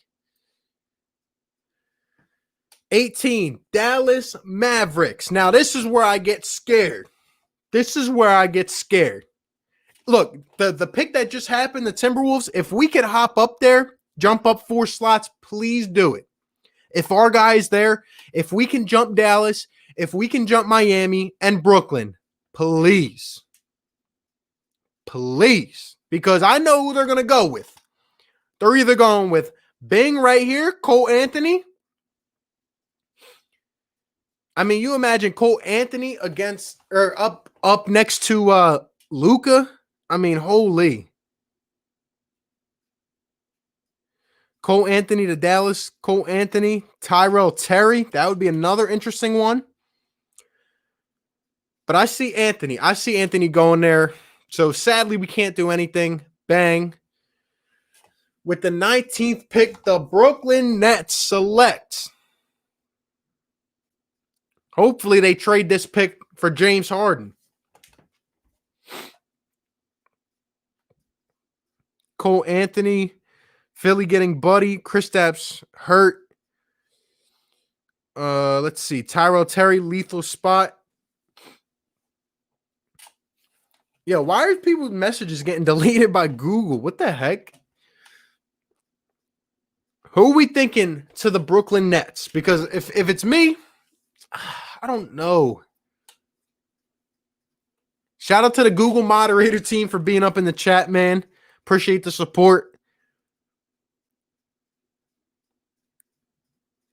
18, Dallas Mavericks. Now, this is where I get scared. Look, the pick that just happened, the Timberwolves, if we could hop up there, jump up 4 slots, please do it. If our guy's there, if we can jump Dallas, if we can jump Miami and Brooklyn, please. Please. Because I know who they're going to go with. They're either going with Bing right here, Cole Anthony. I mean, you imagine Cole Anthony against or up next to Luka. I mean, holy. Cole Anthony to Dallas. Cole Anthony, Tyrell Terry. That would be another interesting one. But I see Anthony going there. So sadly, we can't do anything. Bang. With the 19th pick, the Brooklyn Nets select. Hopefully they trade this pick for James Harden. Cole Anthony, Philly getting Buddy, Kristaps hurt. Let's see. Tyrell Terry, lethal spot. Yo, why are people's messages getting deleted by Google? What the heck? Who are we thinking to the Brooklyn Nets? Because if it's me, I don't know. Shout out to the Google moderator team for being up in the chat, man. Appreciate the support.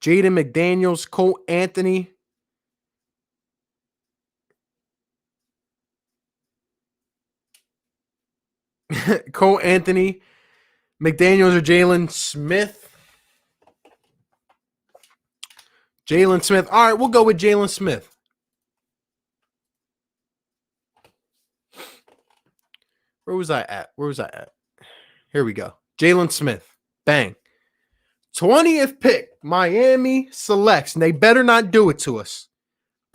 Jaden McDaniels, Cole Anthony. Cole Anthony, McDaniels, or Jalen Smith? Jalen Smith. All right, we'll go with Jalen Smith. Where was I at? Here we go. Jalen Smith. Bang. 20th pick. Miami selects. And they better not do it to us.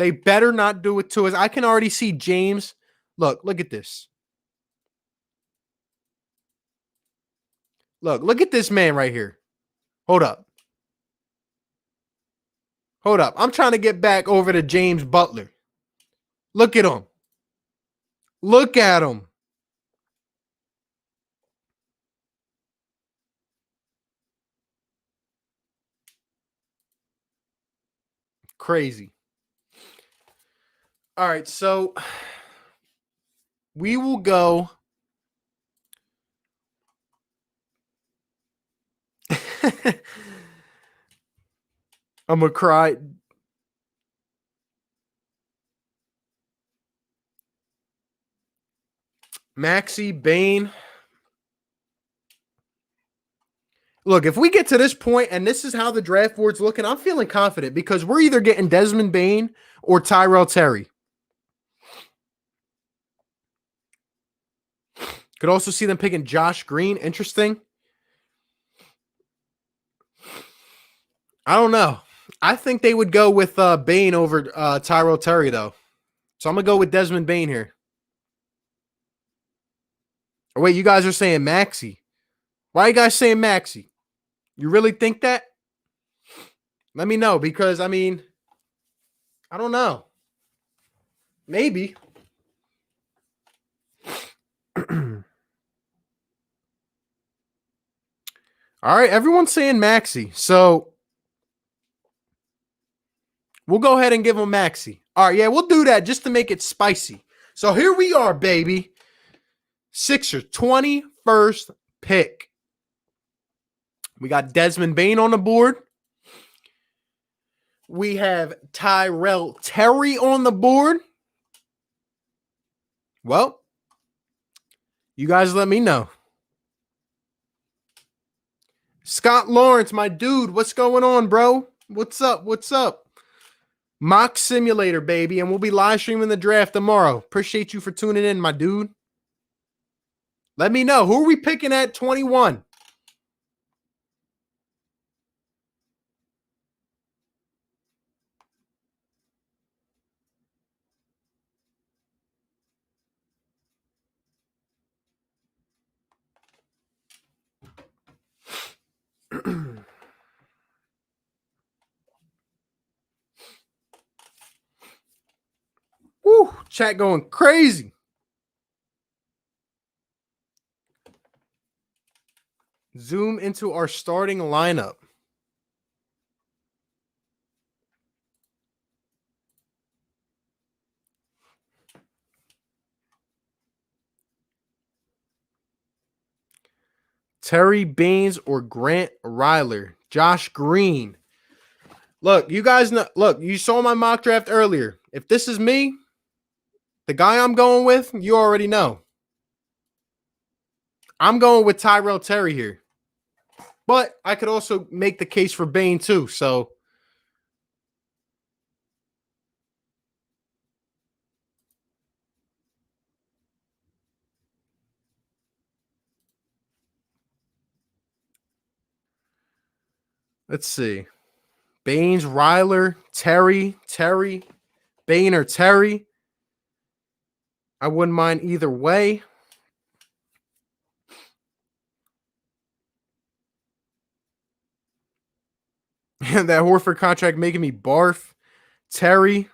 I can already see James. Look at this. Look at this man right here. Hold up. I'm trying to get back over to James Butler. Look at him. Crazy. All right, so we will go. I'm going to cry. Maxey, Bane. Look, if we get to this point and this is how the draft board's looking, I'm feeling confident because we're either getting Desmond Bane or Tyrell Terry. Could also see them picking Josh Green. Interesting. I don't know. I think they would go with Bane over Tyrell Terry, though. So I'm going to go with Desmond Bane here. Oh, wait, you guys are saying Maxey. Why are you guys saying Maxey? You really think that? Let me know because, I mean, I don't know. Maybe. All right, everyone's saying Maxey. So we'll go ahead and give him Maxey. All right, yeah, we'll do that just to make it spicy. So here we are, baby. Sixers, 21st pick. We got Desmond Bane on the board. We have Tyrell Terry on the board. Well, you guys let me know. Scott Lawrence, my dude, what's going on, bro? What's up? Mock Simulator, baby, and we'll be live streaming the draft tomorrow. Appreciate you for tuning in, my dude. Let me know. Who are we picking at 21? Woo, chat going crazy. Zoom into our starting lineup. Terry Baines or Grant Ryler. Josh Green. Look, you guys know. Look, you saw my mock draft earlier. If this is me, the guy I'm going with, you already know. I'm going with Tyrell Terry here. But I could also make the case for Bane too. So let's see. Baines, Ryler, Terry, Bane or Terry. I wouldn't mind either way. And that Horford contract making me barf. Terry.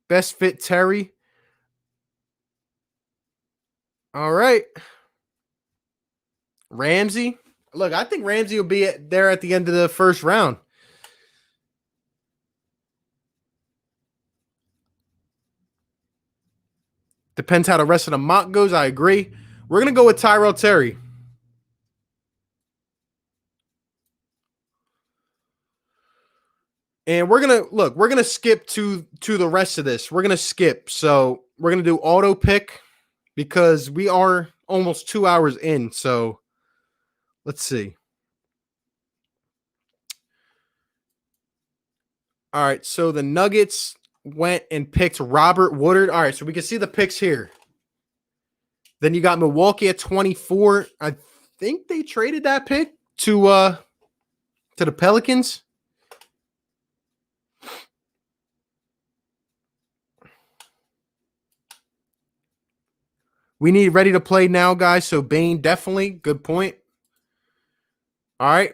Best fit Terry. All right. Ramsey. Look, I think Ramsey will be there at the end of the first round. Depends how the rest of the mock goes. I agree. We're going to go with Tyrell Terry. And we're going to skip to the rest of this. We're going to skip. So we're going to do auto pick because we are almost 2 hours in. So let's see. All right. So the Nuggets went and picked Robert Woodard. All right. So we can see the picks here. Then you got Milwaukee at 24. I think they traded that pick to the Pelicans. We need ready to play now, guys. So Bane, definitely. Good point. All right.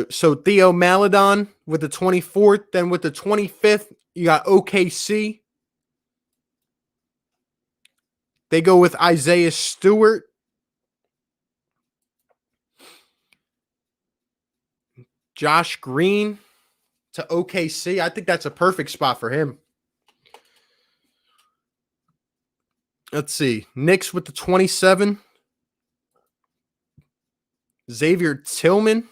So Theo Maledon with the 24th. Then with the 25th, you got OKC. They go with Isaiah Stewart. Josh Green to OKC. I think that's a perfect spot for him. Let's see. Knicks with the 27. Xavier Tillman.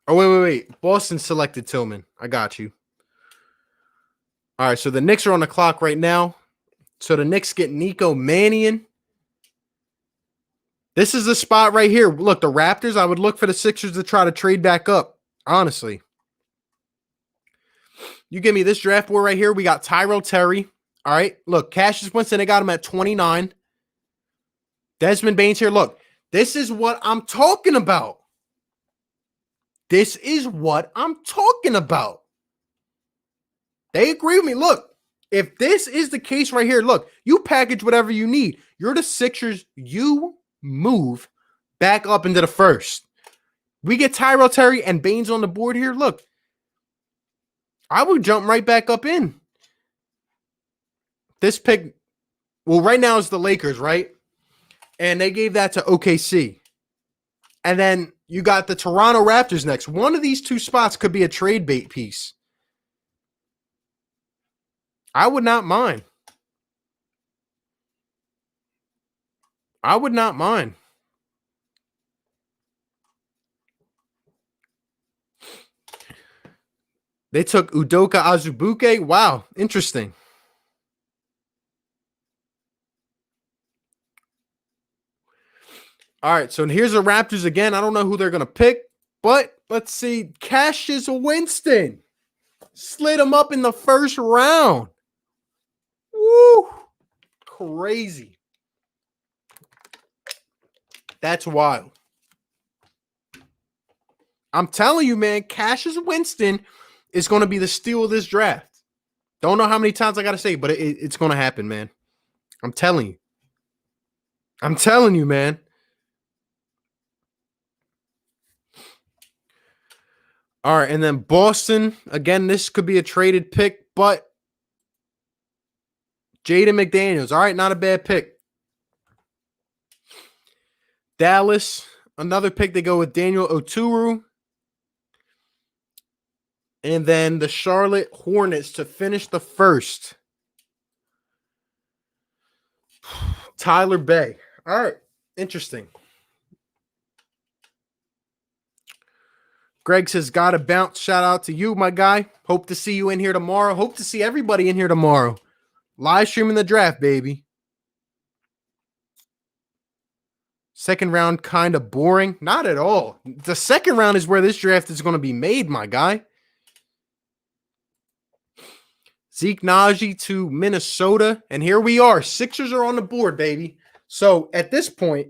Oh, wait. Boston selected Tillman. I got you. All right, so the Knicks are on the clock right now. So the Knicks get Nico Mannion. This is the spot right here. Look, the Raptors, I would look for the Sixers to try to trade back up, honestly. You give me this draft board right here. We got Tyrell Terry. All right, look, Cassius Winston, they got him at 29. Desmond Bane's here. Look, this is what I'm talking about. This is what I'm talking about. They agree with me. Look, if this is the case right here, look, you package whatever you need. You're the Sixers. You move back up into the first. We get Tyrell Terry and Baines on the board here. Look, I would jump right back up in. This pick, well, right now is the Lakers, right? And they gave that to OKC. And then you got the Toronto Raptors next. One of these two spots could be a trade bait piece. I would not mind. I would not mind. They took Udoka Azubuike. Wow, interesting. All right, so here's the Raptors again. I don't know who they're going to pick, but let's see. Cassius Winston. Slid him up in the first round. Woo! Crazy. That's wild. I'm telling you, man, Cassius Winston is going to be the steal of this draft. Don't know how many times I got to say, but it's going to happen, man. I'm telling you. I'm telling you, man. All right, and then Boston. Again, this could be a traded pick, but Jaden McDaniels. All right, not a bad pick. Dallas, another pick. They go with Daniel Oturu. And then the Charlotte Hornets to finish the first. Tyler Bay. All right, interesting. Greg says, gotta bounce. Shout out to you, my guy. Hope to see you in here tomorrow. Hope to see everybody in here tomorrow. Live streaming the draft, baby. Second round, kind of boring. Not at all. The second round is where this draft is going to be made, my guy. Zeke Naji to Minnesota. And here we are. Sixers are on the board, baby. So at this point,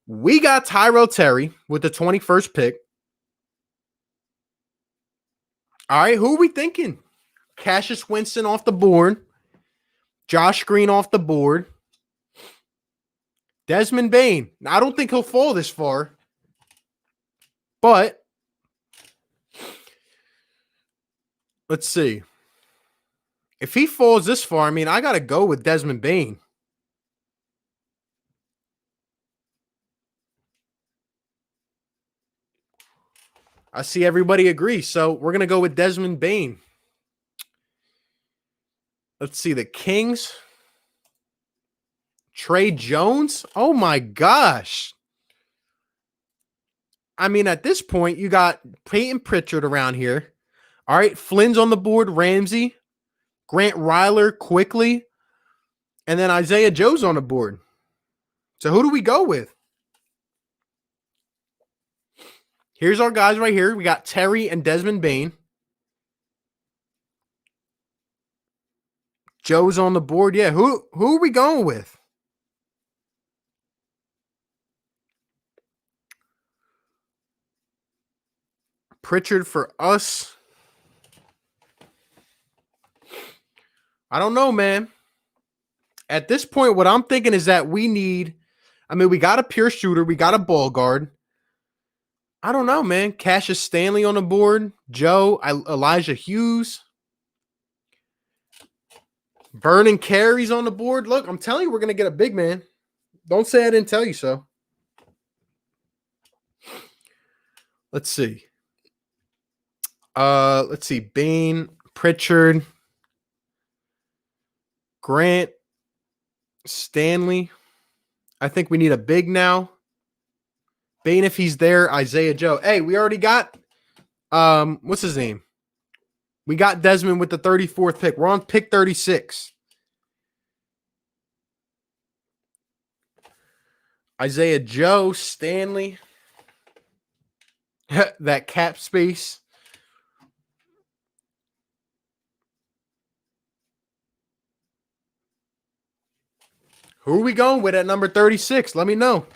we got Tyrell Terry with the 21st pick. All right, who are we thinking? Cassius Winston off the board. Josh Green off the board. Desmond Bane. Now, I don't think he'll fall this far. But let's see. If he falls this far, I mean, I got to go with Desmond Bane. I see everybody agree. So we're going to go with Desmond Bane. Let's see. The Kings. Trey Jones. Oh, my gosh. I mean, at this point, you got Peyton Pritchard around here. All right, Flynn's on the board, Ramsey, Grant Ryler quickly, and then Isaiah Joe's on the board. So who do we go with? Here's our guys right here. We got Terry and Desmond Bain. Joe's on the board. Yeah, who are we going with? Pritchard for us. I don't know, man. At this point, what I'm thinking is that we need, I mean, we got a pure shooter. We got a ball guard. I don't know, man. Cassius Stanley on the board. Joe, Elijah Hughes. Vernon Carey's on the board. Look, I'm telling you, we're going to get a big man. Don't say I didn't tell you so. Let's see. Let's see. Bain, Pritchard, Grant, Stanley. I think we need a big now. Bain, if he's there, Isaiah Joe. Hey, we already got what's his name? We got Desmond with the 34th pick. We're on pick 36. Isaiah Joe, Stanley. That cap space. Who are we going with at number 36? Let me know.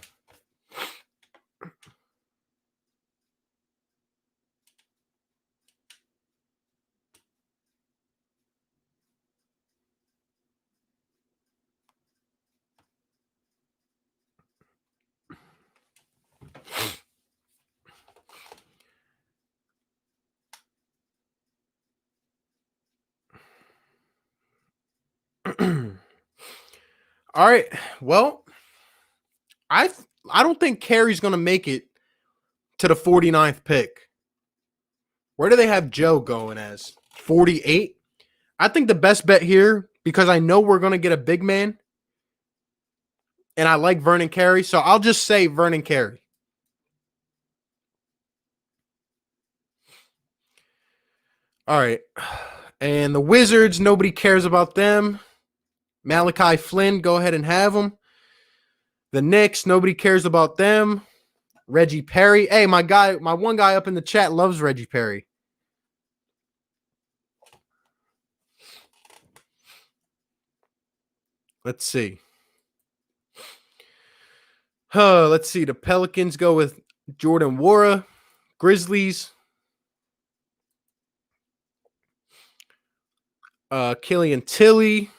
All right. Well, I don't think Carey's going to make it to the 49th pick. Where do they have Joe going as? 48? I think the best bet here, because I know we're going to get a big man, and I like Vernon Carey, so I'll just say Vernon Carey. All right. And the Wizards, nobody cares about them. Malachi Flynn, go ahead and have him. The Knicks, nobody cares about them. Reggie Perry. Hey, my one guy up in the chat loves Reggie Perry. Let's see. Let's see. The Pelicans go with Jordan Nwora. Grizzlies. Killian Tilly.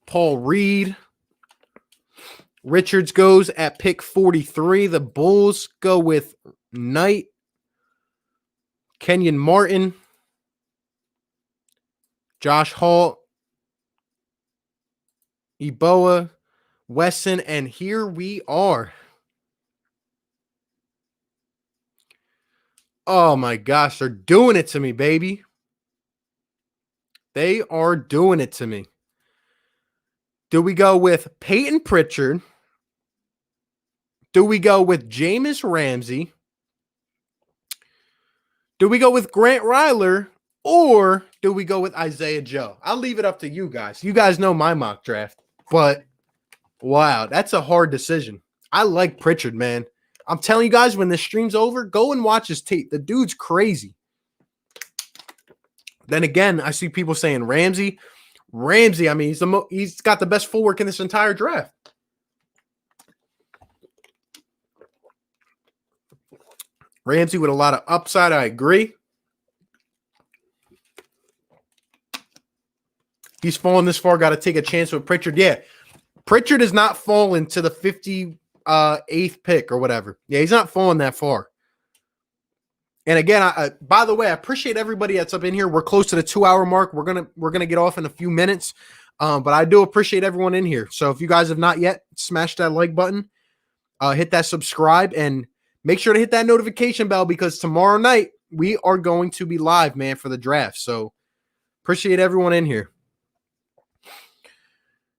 Paul Reed. Richards goes at pick 43. The Bulls go with Knight. Kenyon Martin. Josh Hall. Eboa. Wesson. And here we are. Oh my gosh, they're doing it to me, baby. They are doing it to me. Do we go with Peyton Pritchard? Do we go with Jameis Ramsey? Do we go with Grant Ryler? Or do we go with Isaiah Joe? I'll leave it up to you guys. You guys know my mock draft. But, wow, that's a hard decision. I like Pritchard, man. I'm telling you guys, when this stream's over, go and watch his tape. The dude's crazy. Then again, I see people saying Ramsey. Ramsey, I mean, he's got the best footwork in this entire draft. Ramsey with a lot of upside, I agree. He's fallen this far, got to take a chance with Pritchard. Yeah, Pritchard is not falling to the 58th pick or whatever. Yeah, he's not falling that far. And again, by the way, I appreciate everybody that's up in here. We're close to the 2-hour mark. We're gonna get off in a few minutes, but I do appreciate everyone in here. So if you guys have not yet, smash that like button, hit that subscribe, and make sure to hit that notification bell because tomorrow night we are going to be live, man, for the draft. So appreciate everyone in here.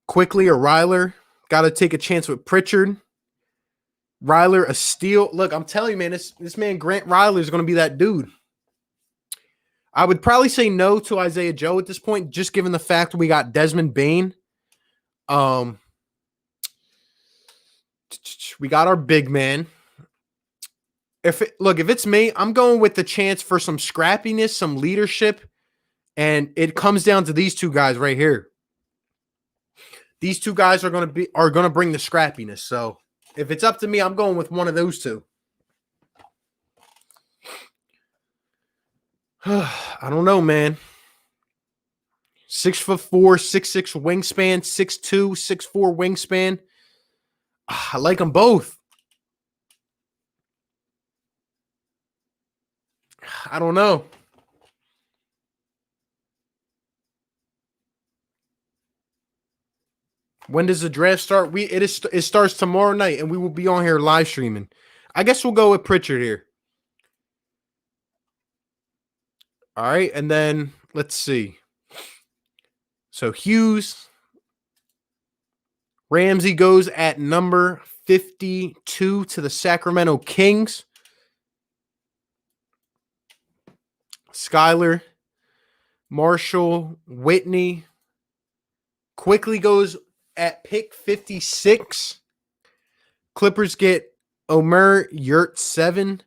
Quickly or Ryler, got to take a chance with Pritchard. Ryler, a steal. Look, I'm telling you, man, this man Grant Ryler is going to be that dude. I would probably say no to Isaiah Joe at this point, just given the fact we got Desmond Bain. We got our big man. If it's me, I'm going with the chance for some scrappiness, some leadership, and it comes down to these two guys right here. These two guys are going to bring the scrappiness. So if it's up to me, I'm going with one of those two. I don't know, man. 6'4", 6'6" wingspan, 6'2", 6'4" wingspan. I like them both. I don't know. When does the draft start? It starts tomorrow night, and we will be on here live streaming. I guess we'll go with Pritchard here. All right, and then let's see. So Hughes, Ramsey goes at number 52 to the Sacramento Kings. Skyler, Marshall, Whitney quickly goes at pick 56. Clippers get Omer Yurt 7.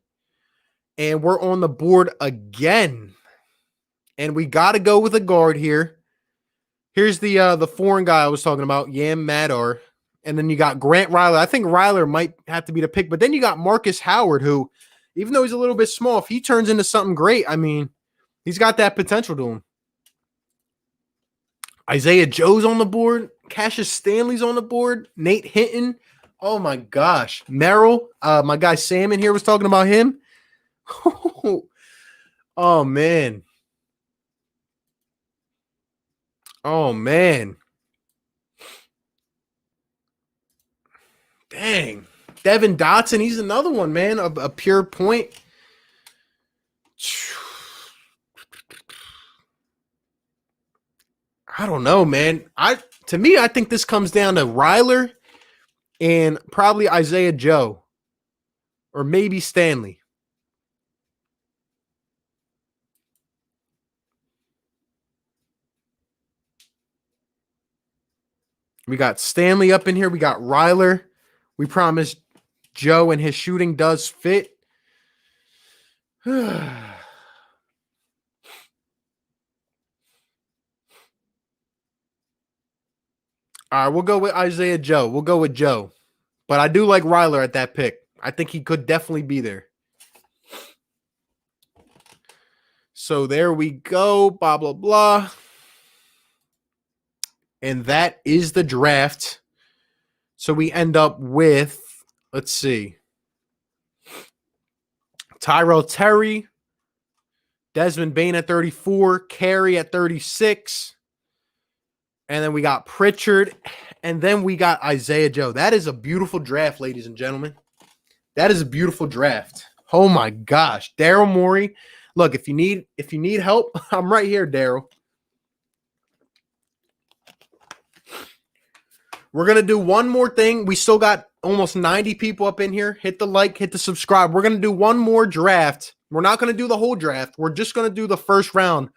And we're on the board again. And we got to go with a guard here. Here's the foreign guy I was talking about, Yam Madar. And then you got Grant Ryler. I think Ryler might have to be the pick. But then you got Marcus Howard, who, even though he's a little bit small, if he turns into something great, I mean, he's got that potential to him. Isaiah Joe's on the board. Cassius Stanley's on the board. Nate Hinton. Oh, my gosh. Merrill, my guy Sam in here was talking about him. Oh, man. Oh, man. Dang. Devin Dotson, he's another one, man. A pure point. I don't know, man. To me, I think this comes down to Ryler and probably Isaiah Joe. Or maybe Stanley. We got Stanley up in here. We got Ryler. We promised Joe and his shooting does fit. All right, we'll go with Isaiah Joe. We'll go with Joe. But I do like Ryler at that pick. I think he could definitely be there. So there we go. Blah, blah, blah. And that is the draft. So we end up with, let's see, Tyrell Terry, Desmond Bain at 34, Carey at 36. And then we got Pritchard. And then we got Isaiah Joe. That is a beautiful draft, ladies and gentlemen. That is a beautiful draft. Oh my gosh. Daryl Morey. Look, if you need help, I'm right here, Daryl. We're going to do one more thing. We still got almost 90 people up in here. Hit the like, hit the subscribe. We're going to do one more draft. We're not going to do the whole draft. We're just going to do the first round.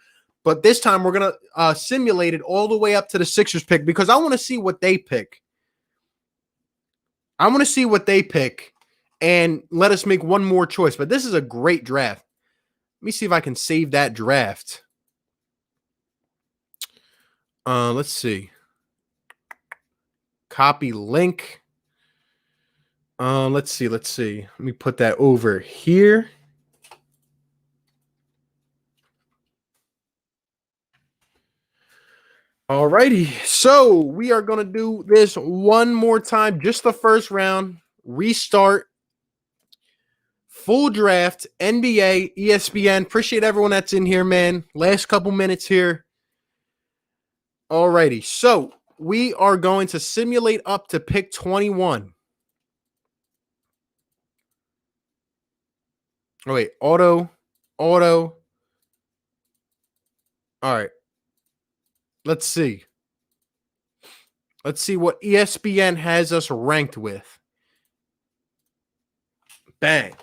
But this time we're going to simulate it all the way up to the Sixers pick because I want to see what they pick. I want to see what they pick and let us make one more choice. But this is a great draft. Let me see if I can save that draft. Let's see. Copy link. Let's see. Let me put that over here. Alrighty. So we are going to do this one more time. Just the first round. Restart. Full draft. NBA, ESPN. Appreciate everyone that's in here, man. Last couple minutes here. Alrighty. So we are going to simulate up to pick 21. Oh, wait. Auto. All right. Let's see. Let's see what ESPN has us ranked with. Bang.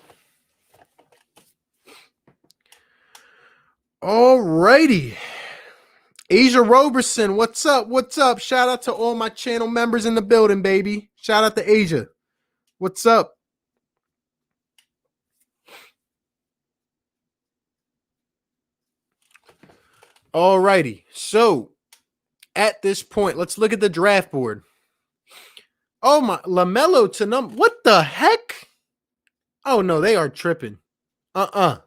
All righty. Asia Roberson, what's up? What's up? Shout out to all my channel members in the building, baby. Shout out to Asia. What's up? All righty. So, at this point, let's look at the draft board. Oh, my. LaMelo to number. What the heck? Oh, no, they are tripping. Huh?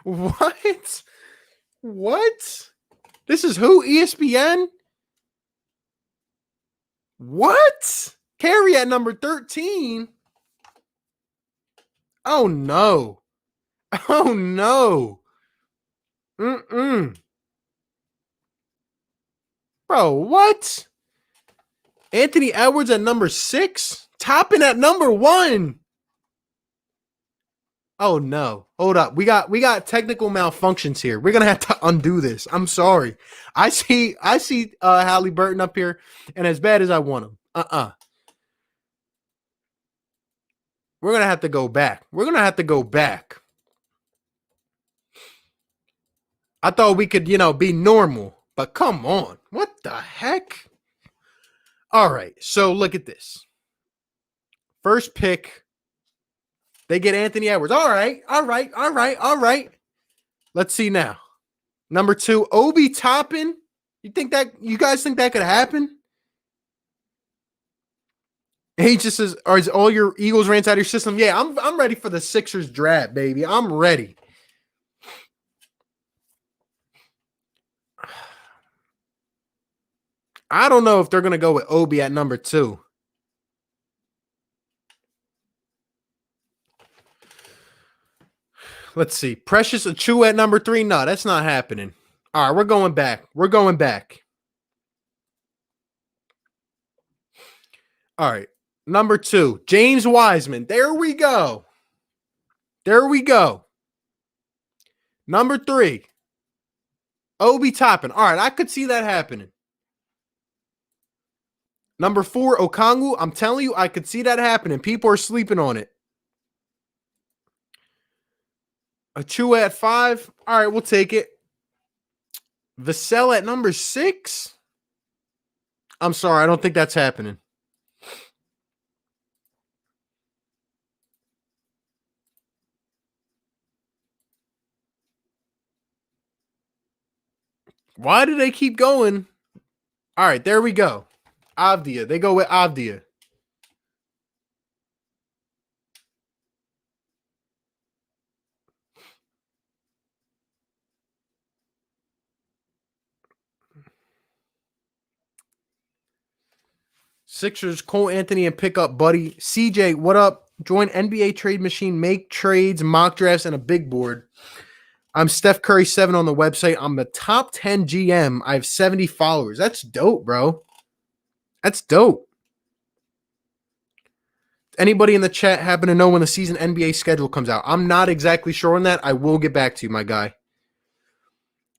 What? What? This is who? ESPN? What? Carey at number 13? Oh, no. Oh, no. Bro, what? Anthony Edwards at number 6? Toppin at number 1. Oh no. Hold up. We got technical malfunctions here. We're gonna have to undo this. I'm sorry. I see Halliburton up here, and as bad as I want him. We're gonna have to go back. I thought we could, be normal, but come on. What the heck? All right, so look at this. First pick. They get Anthony Edwards. All right. Let's see now. Number 2, Obi Toppin. You guys think that could happen? He just says, "Is all your Eagles rants out of your system?" Yeah, I'm ready for the Sixers draft, baby. I'm ready. I don't know if they're gonna go with Obi at number 2. Let's see. Precious Achua at number 3. No, that's not happening. All right, we're going back. All right. Number 2, James Wiseman. There we go. Number 3, Obi Toppin. All right, I could see that happening. Number 4, Okongwu. I'm telling you, I could see that happening. People are sleeping on it. Achua at 5. All right, we'll take it. Vassell at number 6. I'm sorry, I don't think that's happening. Why do they keep going? All right, there we go. Avdia. They go with Avdia. Sixers, Cole Anthony, and pick up Buddy. CJ, what up? Join NBA Trade Machine, make trades, mock drafts, and a big board. I'm Steph Curry 7 on the website. I'm the top 10 GM. I have 70 followers. That's dope, bro. That's dope. Anybody in the chat happen to know when the season NBA schedule comes out? I'm not exactly sure on that. I will get back to you, my guy.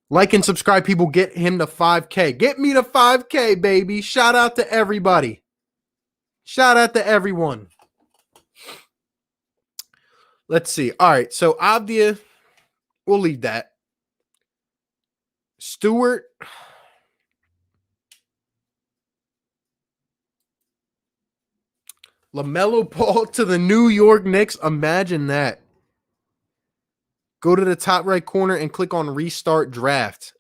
Like and subscribe, people. Get him to 5K. Get me to 5K, baby. Shout out to everybody. Shout out to everyone. Let's see. All right, so Avdia, we'll leave that. Stewart. LaMelo Ball to the New York Knicks. Imagine that. Go to the top right corner and click on Restart Draft.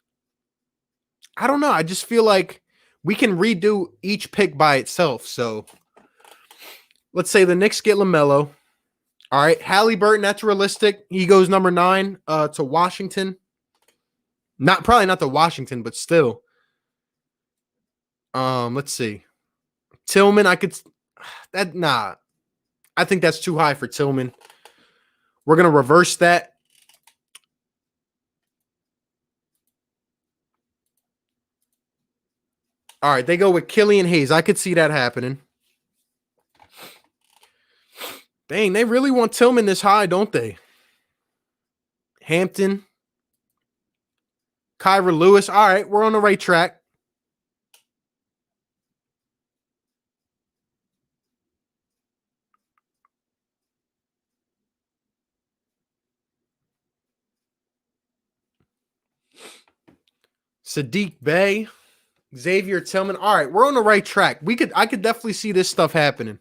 I don't know. I just feel like we can redo each pick by itself. So let's say the Knicks get LaMelo. All right. Halliburton, that's realistic. He goes number 9 to Washington. Probably not to Washington, but still. Let's see. Tillman, I think that's too high for Tillman. We're going to reverse that. All right, they go with Killian Hayes. I could see that happening. Dang, they really want Tillman this high, don't they? Hampton. Kyra Lewis. All right, we're on the right track. Sadiq Bey, Xavier Tillman. All right, we're on the right track. I could definitely see this stuff happening.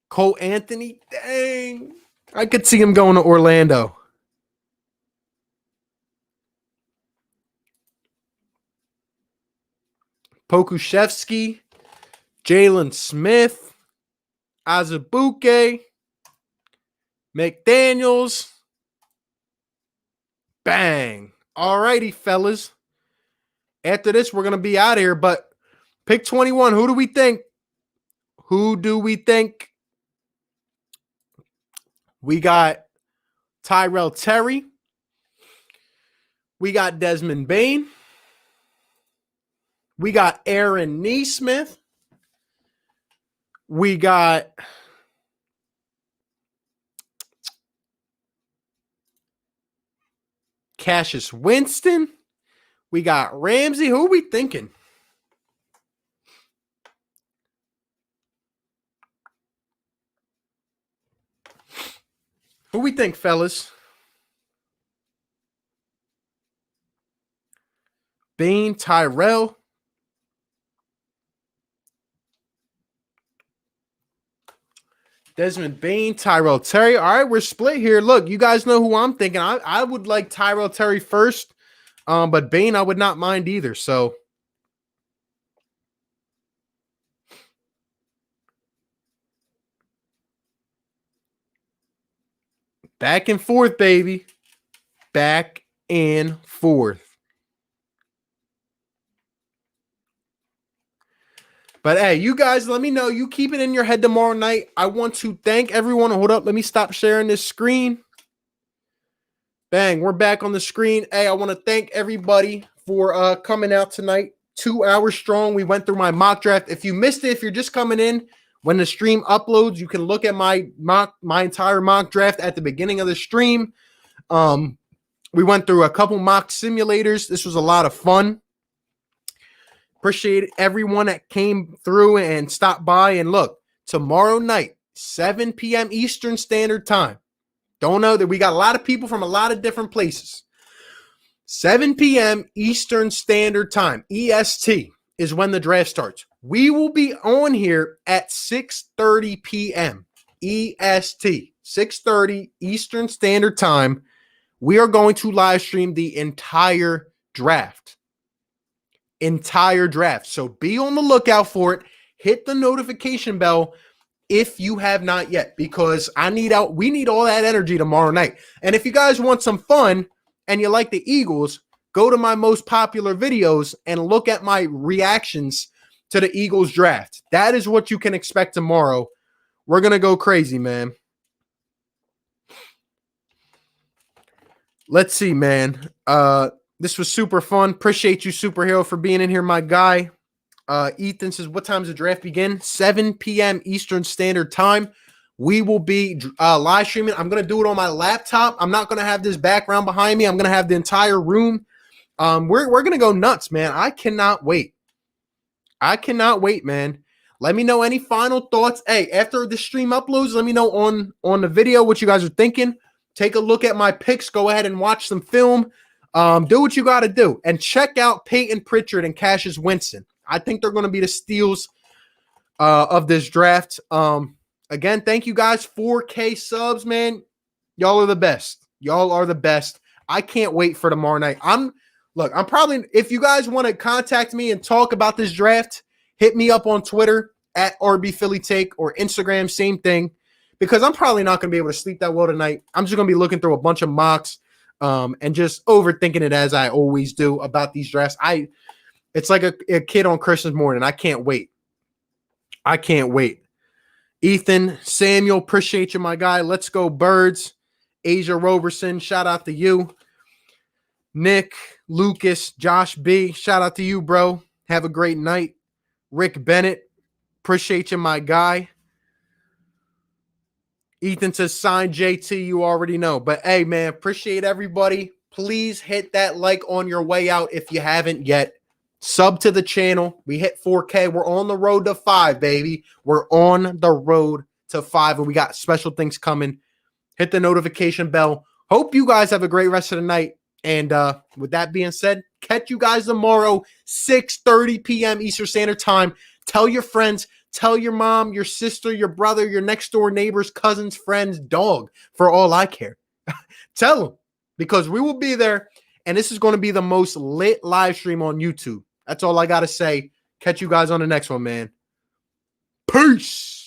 Cole Anthony, dang. I could see him going to Orlando. Pokuševski, Jalen Smith, Azubuike, McDaniels. Bang. All righty, fellas. After this, we're going to be out of here, but pick 21. Who do we think? Who do we think? We got Tyrell Terry. We got Desmond Bane. We got Aaron Nesmith. We got Cassius Winston. We got Ramsey. Who are we thinking? Who we think, fellas? Bane, Tyrell. Desmond Bane, Tyrell Terry. All right, we're split here. Look, you guys know who I'm thinking. I would like Tyrell Terry first, but Bane I would not mind either. So back and forth, baby. Back and forth. But hey, you guys, let me know. You keep it in your head tomorrow night. I want to thank everyone. Hold up. Let me stop sharing this screen. Bang. We're back on the screen. Hey, I want to thank everybody for coming out tonight. 2 hours strong. We went through my mock draft. If you missed it, if you're just coming in, when the stream uploads, you can look at my entire mock draft at the beginning of the stream. We went through a couple mock simulators. This was a lot of fun. Appreciate everyone that came through and stopped by. And look, tomorrow night, 7 p.m. Eastern Standard Time. Don't know that we got a lot of people from a lot of different places. 7 p.m. Eastern Standard Time, EST, is when the draft starts. We will be on here at 6:30 p.m. EST, 6:30 Eastern Standard Time. We are going to live stream the entire draft. So be on the lookout for it. Hit the notification bell if you have not yet, because we need all that energy tomorrow night. And if you guys want some fun and you like the Eagles, go to my most popular videos and look at my reactions to the Eagles draft. That is what you can expect tomorrow. We're going to go crazy, man. Let's see, man. This was super fun. Appreciate you, Superhero, for being in here, my guy. Ethan says, what time does the draft begin? 7 p.m. Eastern Standard Time. We will be live streaming. I'm going to do it on my laptop. I'm not going to have this background behind me. I'm going to have the entire room. We're going to go nuts, man. I cannot wait. Man. Let me know any final thoughts. Hey, after the stream uploads, let me know on the video what you guys are thinking. Take a look at my picks. Go ahead and watch some film. Do what you got to do. And check out Peyton Pritchard and Cassius Winston. I think they're going to be the steals of this draft. Again, thank you guys. 4K subs, man. Y'all are the best. I can't wait for tomorrow night. I'm probably, if you guys want to contact me and talk about this draft, hit me up on Twitter at RBPhillyTake or Instagram, same thing, because I'm probably not going to be able to sleep that well tonight. I'm just going to be looking through a bunch of mocks and just overthinking it as I always do about these drafts. It's like a kid on Christmas morning. I can't wait. Ethan, Samuel, appreciate you, my guy. Let's go Birds. Asia Roberson, shout out to you. Nick, Lucas, Josh B, shout out to you, bro. Have a great night. Rick Bennett, appreciate you, my guy. Ethan says, sign JT, you already know. But, hey, man, appreciate everybody. Please hit that like on your way out if you haven't yet. Sub to the channel. We hit 4K. We're on the road to 5, baby. We're on the road to 5, and we got special things coming. Hit the notification bell. Hope you guys have a great rest of the night. And with that being said, catch you guys tomorrow, 6:30 p.m. Eastern Standard Time. Tell your friends, tell your mom, your sister, your brother, your next door neighbors, cousins, friends, dog, for all I care. Tell them, because we will be there. And this is going to be the most lit live stream on YouTube. That's all I got to say. Catch you guys on the next one, man. Peace.